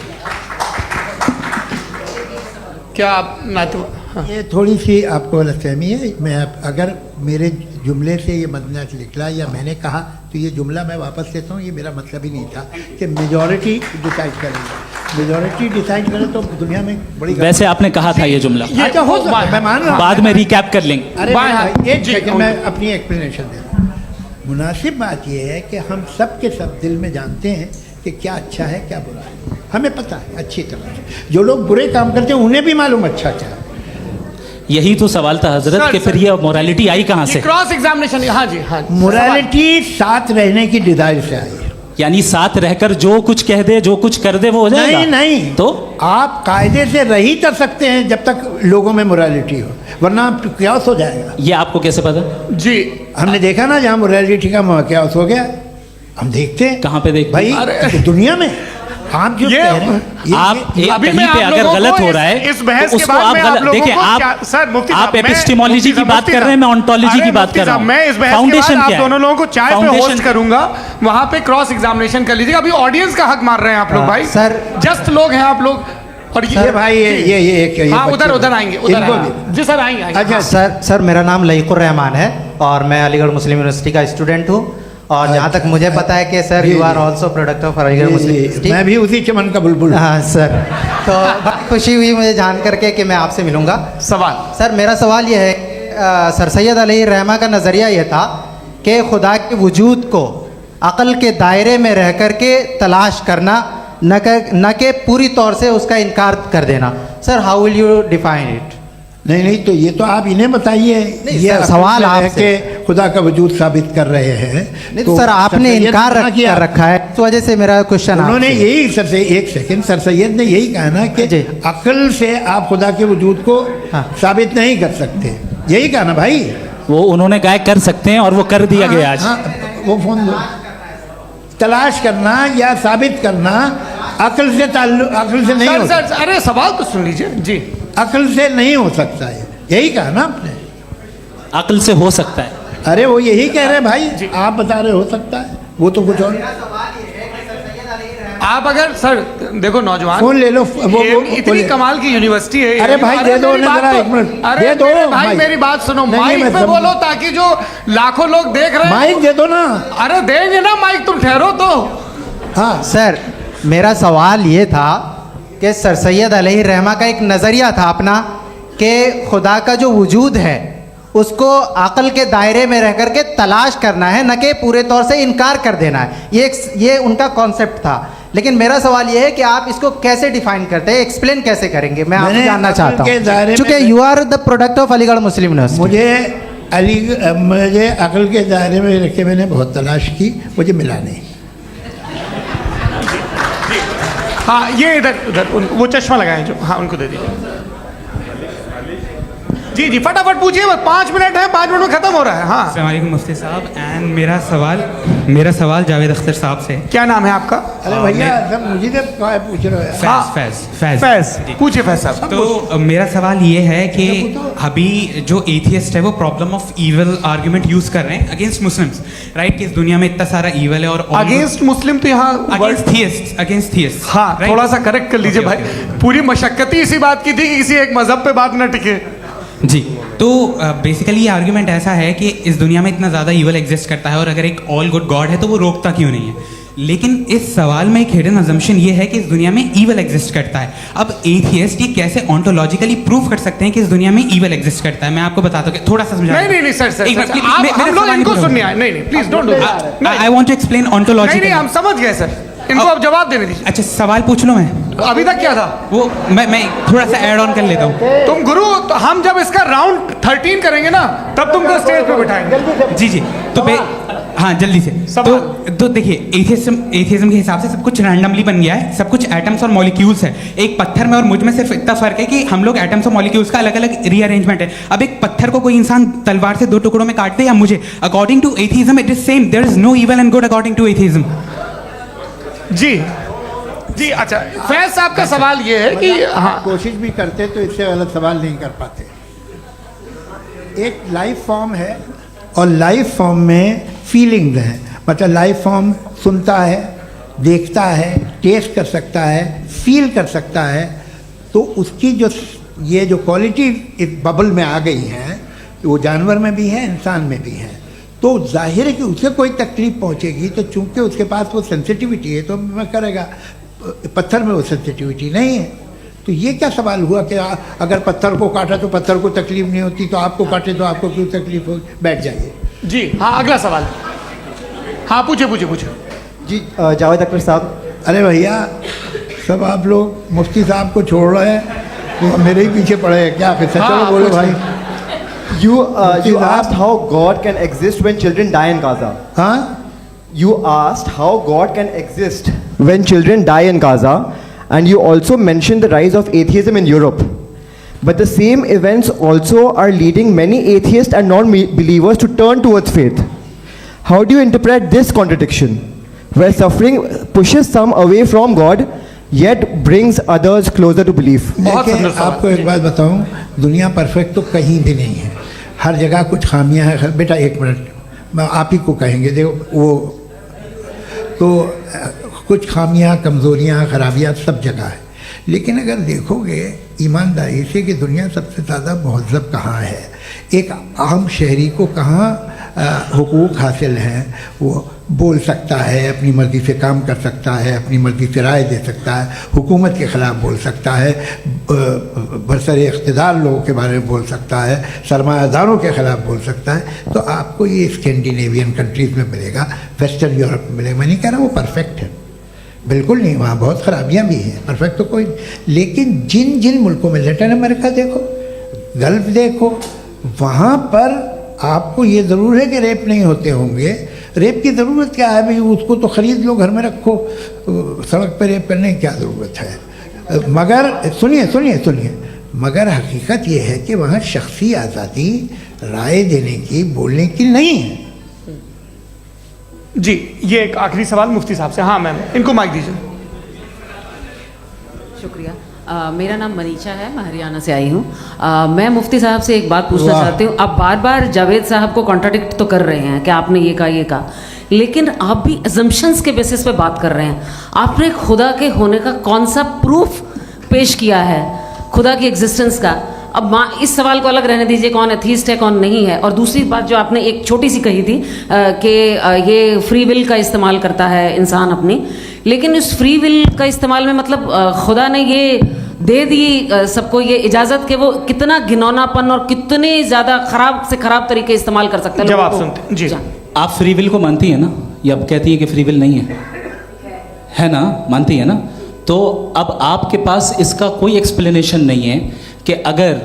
क्या आप ये थोड़ी सी आपको गलतफहमी है। मैं अगर मेरे जुमले से ये मदनत निकला या मैंने कहा, तो ये जुमला मैं वापस लेता हूँ। ये मेरा मतलब ही नहीं था कि मेजॉरिटी डिसाइड करेगी। मेजॉरिटी डिसाइड करे तो दुनिया में बड़ी, वैसे आपने कहा था ये जुमला। अच्छा हो सकता है, मैं मान रहा हूँ, बाद में रिकैप कर लेंगे। अरे एक सेकंड, मैं अपनी एक्सप्लेनेशन दे रहा हूँ। मुनासिब बात यह है कि हम सब के सब दिल में जानते हैं कि क्या अच्छा है क्या बुरा है, हमें पता है अच्छी तरह से। जो लोग बुरे काम करते हैं उन्हें भी मालूम अच्छा क्या है। यही तो सवाल था हजरत सर, कि फिर ये मोरालिटी आई कहाँ से? क्रॉस एग्जामिनेशन, हाँ जी हाँ जी। मोरालिटी साथ रहने की डिजायर से आई है। यानी साथ रहकर जो कुछ कह दे जो कुछ कर दे वो हो जाएगा? नहीं नहीं, तो आप कायदे से रह ही कर सकते हैं जब तक लोगों में मोरालिटी हो, वरना क्यास हो जाएगा। ये आपको कैसे पता? जी हमने देखा ना जहाँ मोरालिटी का क्यास हो गया, हम देखते हैं। कहाँ पे देखते भाई अरे, दुनिया में आप जो ये- कह रहे हैं आप अभी कहीं मैं पे आप अगर लोगों गलत को हो रहा है इस बहस तो के उसको बाद आप मैं आप गलत लोगों देखिए। को आप क्या- सर, मुफ्ती आप साहब, मैं- एपिस्टेमोलॉजी की मुफ्ती बात कर रहे हैं, मैं ऑन्टोलॉजी की बात मुफ्ती कर रहा साहब, हूँ। मैं इस बहस के फाउंडेशन बाद आप क्या है? दोनों लोगों को चाय पे फाउंडेशन होस्ट करूंगा, वहां पे क्रॉस एग्जामिनेशन कर लीजिएगा। अभी ऑडियंस का हक मार रहे हैं आप लोग भाई, सर। जस्ट लोग हैं आप लोग। और ये भाई ये हाँ, बच्चे- उधर आएंगे, उधर इनको आएंगे। भी। जी सर, आएंगे आएंगे। अच्छा सर मेरा नाम लईकुर रहमान है और मैं अलीगढ़ मुस्लिम यूनिवर्सिटी का स्टूडेंट हूँ। और जहाँ तक मुझे पता है कि sir you are also product of Aligarh Muslim University. मैं भी उसी चमन का बुलबुल। हाँ सर, तो बड़ी खुशी हुई मुझे जान करके कि मैं आपसे मिलूंगा। सवाल सर मेरा सवाल ये है, सर सैयद अली रहमा का नज़रिया ये था कि खुदा के वजूद को अक़ल के दायरे में रह कर के तलाश करना, न कि पूरी तौर से उसका इनकार कर देना। Sir how will you define it? नहीं तो ये तो आप इन्हें बताइए। ये सर, सवाल अक़ल है आपसे। कि खुदा का वजूद साबित कर रहे हैं। नहीं तो सर आपने सर सैयद इनकार ने किया। कर रखा है, इस वजह से मेरा क्वेश्चन उन्होंने यही सर से एक सेकंड, सर सैयद ने यही कहा ना कि जी। अक़ल से आप खुदा के वजूद को साबित नहीं कर सकते, यही कहा ना भाई। वो उन्होंने कहा कर सकते हैं और वो कर दिया गया आज। हाँ, वो फोन दो। तलाश करना या साबित करना अक़ल से अक़ल से नहीं हो सर, अरे सवाल तो सुन लीजिए जी। अक़ल से नहीं हो सकता है, यही कहा ना आपने। अक्ल से हो सकता है। अरे वो यही कह रहे हैं भाई, आप बता रहे हो सकता है, वो तो कुछ और। आप अगर सर देखो नौजवान फोन ले लो, इतनी कमाल की यूनिवर्सिटी है। अरे भाई दे दो मेरी उन्हें बात जरा तो- एक मिनट, अरे दे दो मेरे भाई माइक। मेरी बात सुनो, नहीं, माइक मैं पे समझ- बोलो ताकि जो लाखों लोग देख रहे हैं। माइक दे दो ना। अरे देंगे ना माइक, तुम ठहरो तो। हाँ सर मेरा सवाल ये था कि सर सैयद अलैहि रहमा का एक नज़रिया था अपना कि खुदा का जो वजूद है उसको अक़ल के दायरे में रह कर के तलाश करना है, न कि पूरे तौर से इनकार कर देना है। ये उनका कॉन्सेप्ट था। लेकिन मेरा सवाल ये है कि आप इसको कैसे डिफाइन करते हैं, एक्सप्लेन कैसे करेंगे, मैं आपसे जानना चाहता हूँ, क्योंकि you are the product of Aligarh Muslim University. मुझे अक़ल के दायरे में रखे मैंने बहुत तलाश की, मुझे मिला नहीं। हाँ ये इधर उधर वो चश्मा लगाए जो, हाँ उनको दे दीजिए। जी जी फटाफट पूछिए, बस 5 मिनट है, 5 मिनट में खत्म हो रहा है। हाँ अस्सलाम वालेकुम मुफ्ती साहब। एंड मेरा सवाल जावेद अख्तर साहब से। क्या नाम है आपका? अरे भैया सब मुझे तो पूछ रहे हो। फैज पूछिए फैज साहब। तो मेरा सवाल ये है कि अभी जो एथियस्ट है वो problem of evil argument use कर रहे हैं अगेंस्ट मुस्लिम्स, राइट? कि इस दुनिया में इतना सारा इविल है और अगेंस्ट मुस्लिम तो यहाँ अगेंस्ट थियस्ट। हाँ थोड़ा सा करेक्ट कर लीजिए भाई, पूरी मशक्कत ही इसी बात की थी कि किसी एक मजहब पे बात न टिके। जी, तो बेसिकली ये आर्ग्यूमेंट ऐसा है कि इस दुनिया में इतना ज़्यादा ईवल एग्जिस्ट करता है और अगर एक ऑल गुड गॉड है तो वो रोकता क्यों नहीं है? लेकिन इस सवाल में एक हिडन अजम्पशन ये है कि इस दुनिया में ईवल एग्जिस्ट करता है। अब एथियस्ट ये कैसे ऑन्टोलॉजिकली प्रूव कर सकते हैं कि इस दुनिया में ईवल एग्जिस्ट करता है? मैं आपको बताता हूँ, थोड़ा सा समझा। नहीं सर हम लोग इनको सुनने आए। नहीं please don't do that. I want to explain ontology. नहीं हम समझ गए सर, इनको अब जवाब देने दीजिए। अच्छा सवाल पूछ लो। मैं अभी तक क्या था वो मैं थोड़ा सा ऐड ऑन कर लेता हूँ। तुम गुरु, तो हम जब इसका राउंड 13 करेंगे ना तब तुमको स्टेज पे बिठाएंगे। जी तो हाँ जल्दी से। तो देखिए एथियज्म के हिसाब से सब कुछ रैंडमली बन गया है, सब कुछ एटम्स और मॉलिक्यूल्स है। एक पत्थर में और मुझ में सिर्फ इतना फर्क है कि हम लोग एटम्स और मॉलिक्यूल्स का अलग अलग रीअरेंजमेंट है। अब एक पत्थर को कोई इंसान तलवार से 2 टुकड़ों में काटते या मुझे, according to atheism it is same. There is no evil and good according to atheism. जी अच्छा फैज साहब का सवाल ये है कि हाँ कोशिश भी करते तो इससे गलत सवाल नहीं कर पाते। एक लाइफ फॉर्म है और लाइफ फॉर्म में फीलिंग्स हैं, मतलब लाइफ फॉर्म सुनता है, देखता है, टेस्ट कर सकता है, फील कर सकता है। तो उसकी जो ये जो क्वालिटी इस बबल में आ गई हैं वो जानवर में भी है, इंसान में भी है। तो जाहिर है कि उसे कोई तकलीफ पहुंचेगी, तो चूंकि उसके पास वो सेंसिटिविटी है तो मैं करेगा। पत्थर में वो सेंसिटिविटी नहीं है। तो ये क्या सवाल हुआ कि अगर पत्थर को काटा तो पत्थर को तकलीफ नहीं होती, तो आपको काटे तो आपको क्यों तकलीफ हो? बैठ जाइए। जी हाँ अगला सवाल। हाँ पूछे। जी जावेद अख्तर साहब, अरे भैया, सब आप लोग मुफ्ती साहब को छोड़ रहे हैं, तो मेरे ही पीछे पड़े हैं क्या? फिर चलो बोलो भाई। You asked how God can exist when children die in Gaza. हाँ? You asked how God can exist when children die in Gaza, and you also mentioned the rise of atheism in Europe. But the same events also are leading many atheists and non-believers to turn towards faith. How do you interpret this contradiction, where suffering pushes some away from God, yet brings others closer to belief? देखिए, आपको एक बात बताऊं, दुनिया perfect तो कहीं भी नहीं है, हर जगह कुछ खामियां हैं। बेटा एक मिनट, मैं आप ही को कहेंगे, देखो वो तो कुछ खामियां, कमज़ोरियां, खराबियां सब जगह है। लेकिन अगर देखोगे ईमानदारी से कि दुनिया सबसे ज़्यादा महज़ब कहाँ है, एक आम शहरी को कहाँ हुकूक हासिल हैं, वो बोल सकता है, अपनी मर्ज़ी से काम कर सकता है, अपनी मर्ज़ी से राय दे सकता है, हुकूमत के ख़िलाफ़ बोल सकता है, बरसरे इक़्तिदार लोगों के बारे में बोल सकता है, सरमायादारों के ख़िलाफ़ बोल सकता है। तो आपको ये स्कैंडिनेवियन कंट्रीज़ में मिलेगा, वेस्टर्न यूरोप में मिलेगा। मैं नहीं कह रहा वो परफेक्ट है, बिल्कुल नहीं, वहाँ बहुत ख़राबियाँ भी हैं, परफेक्ट तो कोई। लेकिन जिन जिन मुल्कों में, लैटिन अमेरिका देखो, गल्फ़ देखो, वहाँ पर आपको ये ज़रूर है कि रेप नहीं होते होंगे। रेप की ज़रूरत क्या है भाई? उसको तो ख़रीद लो, घर में रखो, सड़क पर रेप करने की क्या ज़रूरत है? मगर सुनिए सुनिए सुनिए, मगर हकीकत ये है कि वहाँ शख्सी आज़ादी राय देने की, बोलने की नहीं है। जी, ये एक आखिरी सवाल मुफ्ती साहब से। हाँ मैम, इनको माइक दीजिए। शुक्रिया। मेरा नाम मनीषा है, मैं हरियाणा से आई हूँ। मैं मुफ्ती साहब से एक बात पूछना चाहती हूँ। आप बार बार जावेद साहब को कॉन्ट्राडिक्ट तो कर रहे हैं कि आपने ये कहा, लेकिन आप भी अजम्पशंस के बेसिस पे बात कर रहे हैं। आपने खुदा के होने का कौन सा प्रूफ पेश किया है, खुदा की एग्जिस्टेंस का? अब इस सवाल को अलग रहने दीजिए, कौन एथीस्ट है कौन नहीं है। और दूसरी बात जो आपने एक छोटी सी कही थी कि ये फ्री विल का इस्तेमाल करता है इंसान अपनी, लेकिन इस फ्री विल का इस्तेमाल में मतलब खुदा ने ये दे दी सबको ये इजाज़त कि वो कितना घिनौनापन और कितने ज़्यादा ख़राब से ख़राब तरीके इस्तेमाल कर सकते हैं। जवाब सुनते जी। आप फ्री विल को मानती हैं ना, या अब कहती है कि फ्री विल नहीं है ना? मानती है ना? तो अब आपके पास इसका कोई एक्सप्लेनेशन नहीं है कि अगर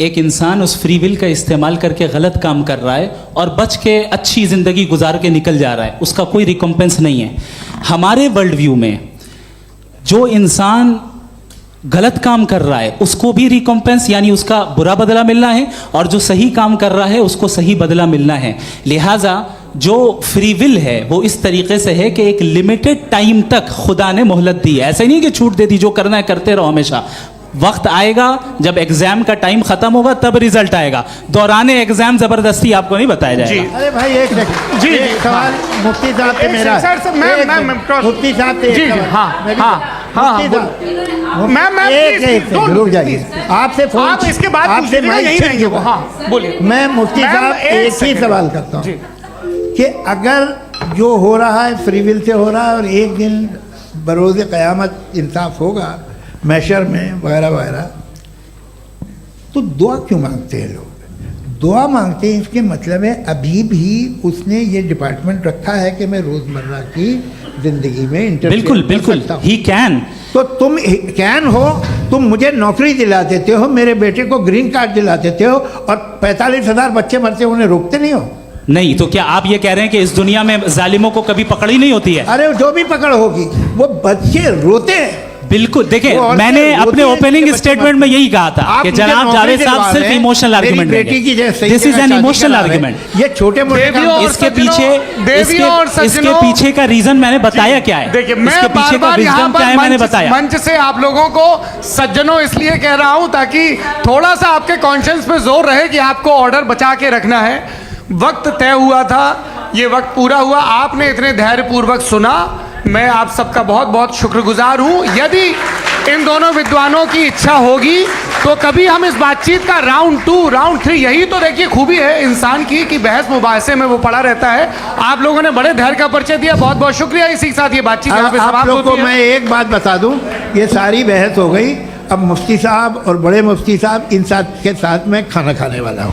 एक इंसान उस फ्री विल का इस्तेमाल करके गलत काम कर रहा है और बच के अच्छी ज़िंदगी गुजार के निकल जा रहा है, उसका कोई रिकम्पेंस नहीं है। हमारे वर्ल्ड व्यू में जो इंसान गलत काम कर रहा है उसको भी रिकम्पेंस यानी उसका बुरा बदला मिलना है, और जो सही काम कर रहा है उसको सही बदला मिलना है। लिहाजा जो फ्री विल है वो इस तरीके से है कि एक लिमिटेड टाइम तक खुदा ने मोहलत दी है। ऐसा नहीं कि छूट दे दी, जो करना है करते रहो हमेशा। वक्त आएगा जब एग्जाम का टाइम खत्म होगा तब रिजल्ट आएगा, दौराने एग्जाम जबरदस्ती आपको नहीं बताया जाएगा। अरे भाई एक सेकंड जी, सवाल मुफ्ती साहब से मेरा, मुफ्ती साहब से रुक जाइए, आपसे फोन, इसके बाद आपसे बोलिए। मैं मुफ्ती साहब एक ही सवाल करता हूँ कि अगर जो हो रहा है फ्री विल से हो रहा है और एक दिन बरोज़ क़यामत इंसाफ होगा मैशर में वगैरह वगैरह, तो दुआ क्यों मांगते हैं लोग? दुआ मांगते हैं इसके मतलब है अभी भी उसने ये डिपार्टमेंट रखा है कि मैं रोज़मर्रा की ज़िंदगी में बिल्कुल बिल्कुल ही कैन। तो तुम कैन हो, तुम मुझे नौकरी दिला देते हो, मेरे बेटे को ग्रीन कार्ड दिला देते हो, और 45,000 बच्चे मरते हो, उन्हें रोकते नहीं हो। नहीं तो क्या आप ये कह रहे हैं कि इस दुनिया में जालिमों को कभी पकड़ ही नहीं होती है? अरे जो भी पकड़ होगी, वो बच्चे रोते हैं। बिल्कुल, देखिए मैंने अपने ओपनिंग स्टेटमेंट में यही कहा था कि जनाब जावेद साहब सिर्फ इमोशनल आर्गुमेंट है। This is an emotional argument. ये छोटे मोटे इसके पीछे का रीजन मैंने बताया क्या है। देखिए मैं बार-बार यहाँ पर मंच से आप लोगों को सज्जनों इसलिए कह रहा हूँ ताकि थोड़ा सा आपके कॉन्शियंस पे जोर रहे कि आपको ऑर्डर बचा के रखना है। वक्त तय हुआ था, ये वक्त पूरा हुआ, आपने इतने धैर्यपूर्वक सुना, मैं आप सबका बहुत बहुत शुक्रगुजार हूँ। यदि इन दोनों विद्वानों की इच्छा होगी तो कभी हम इस बातचीत का राउंड 2, राउंड 3, यही तो देखिए खूबी है इंसान की कि बहस मुबाहसे में वो पड़ा रहता है। आप लोगों ने बड़े धैर्य का परिचय दिया, बहुत बहुत शुक्रिया। इसी के साथ ये बातचीत यहाँ पे समाप्त होती है। आप लोग को मैं एक बात बता दूं, ये सारी बहस हो गई, अब मुफ्ती साहब और बड़े मुफ्ती साहब इन साथ के साथ मैं खाना खाने वाला हूँ।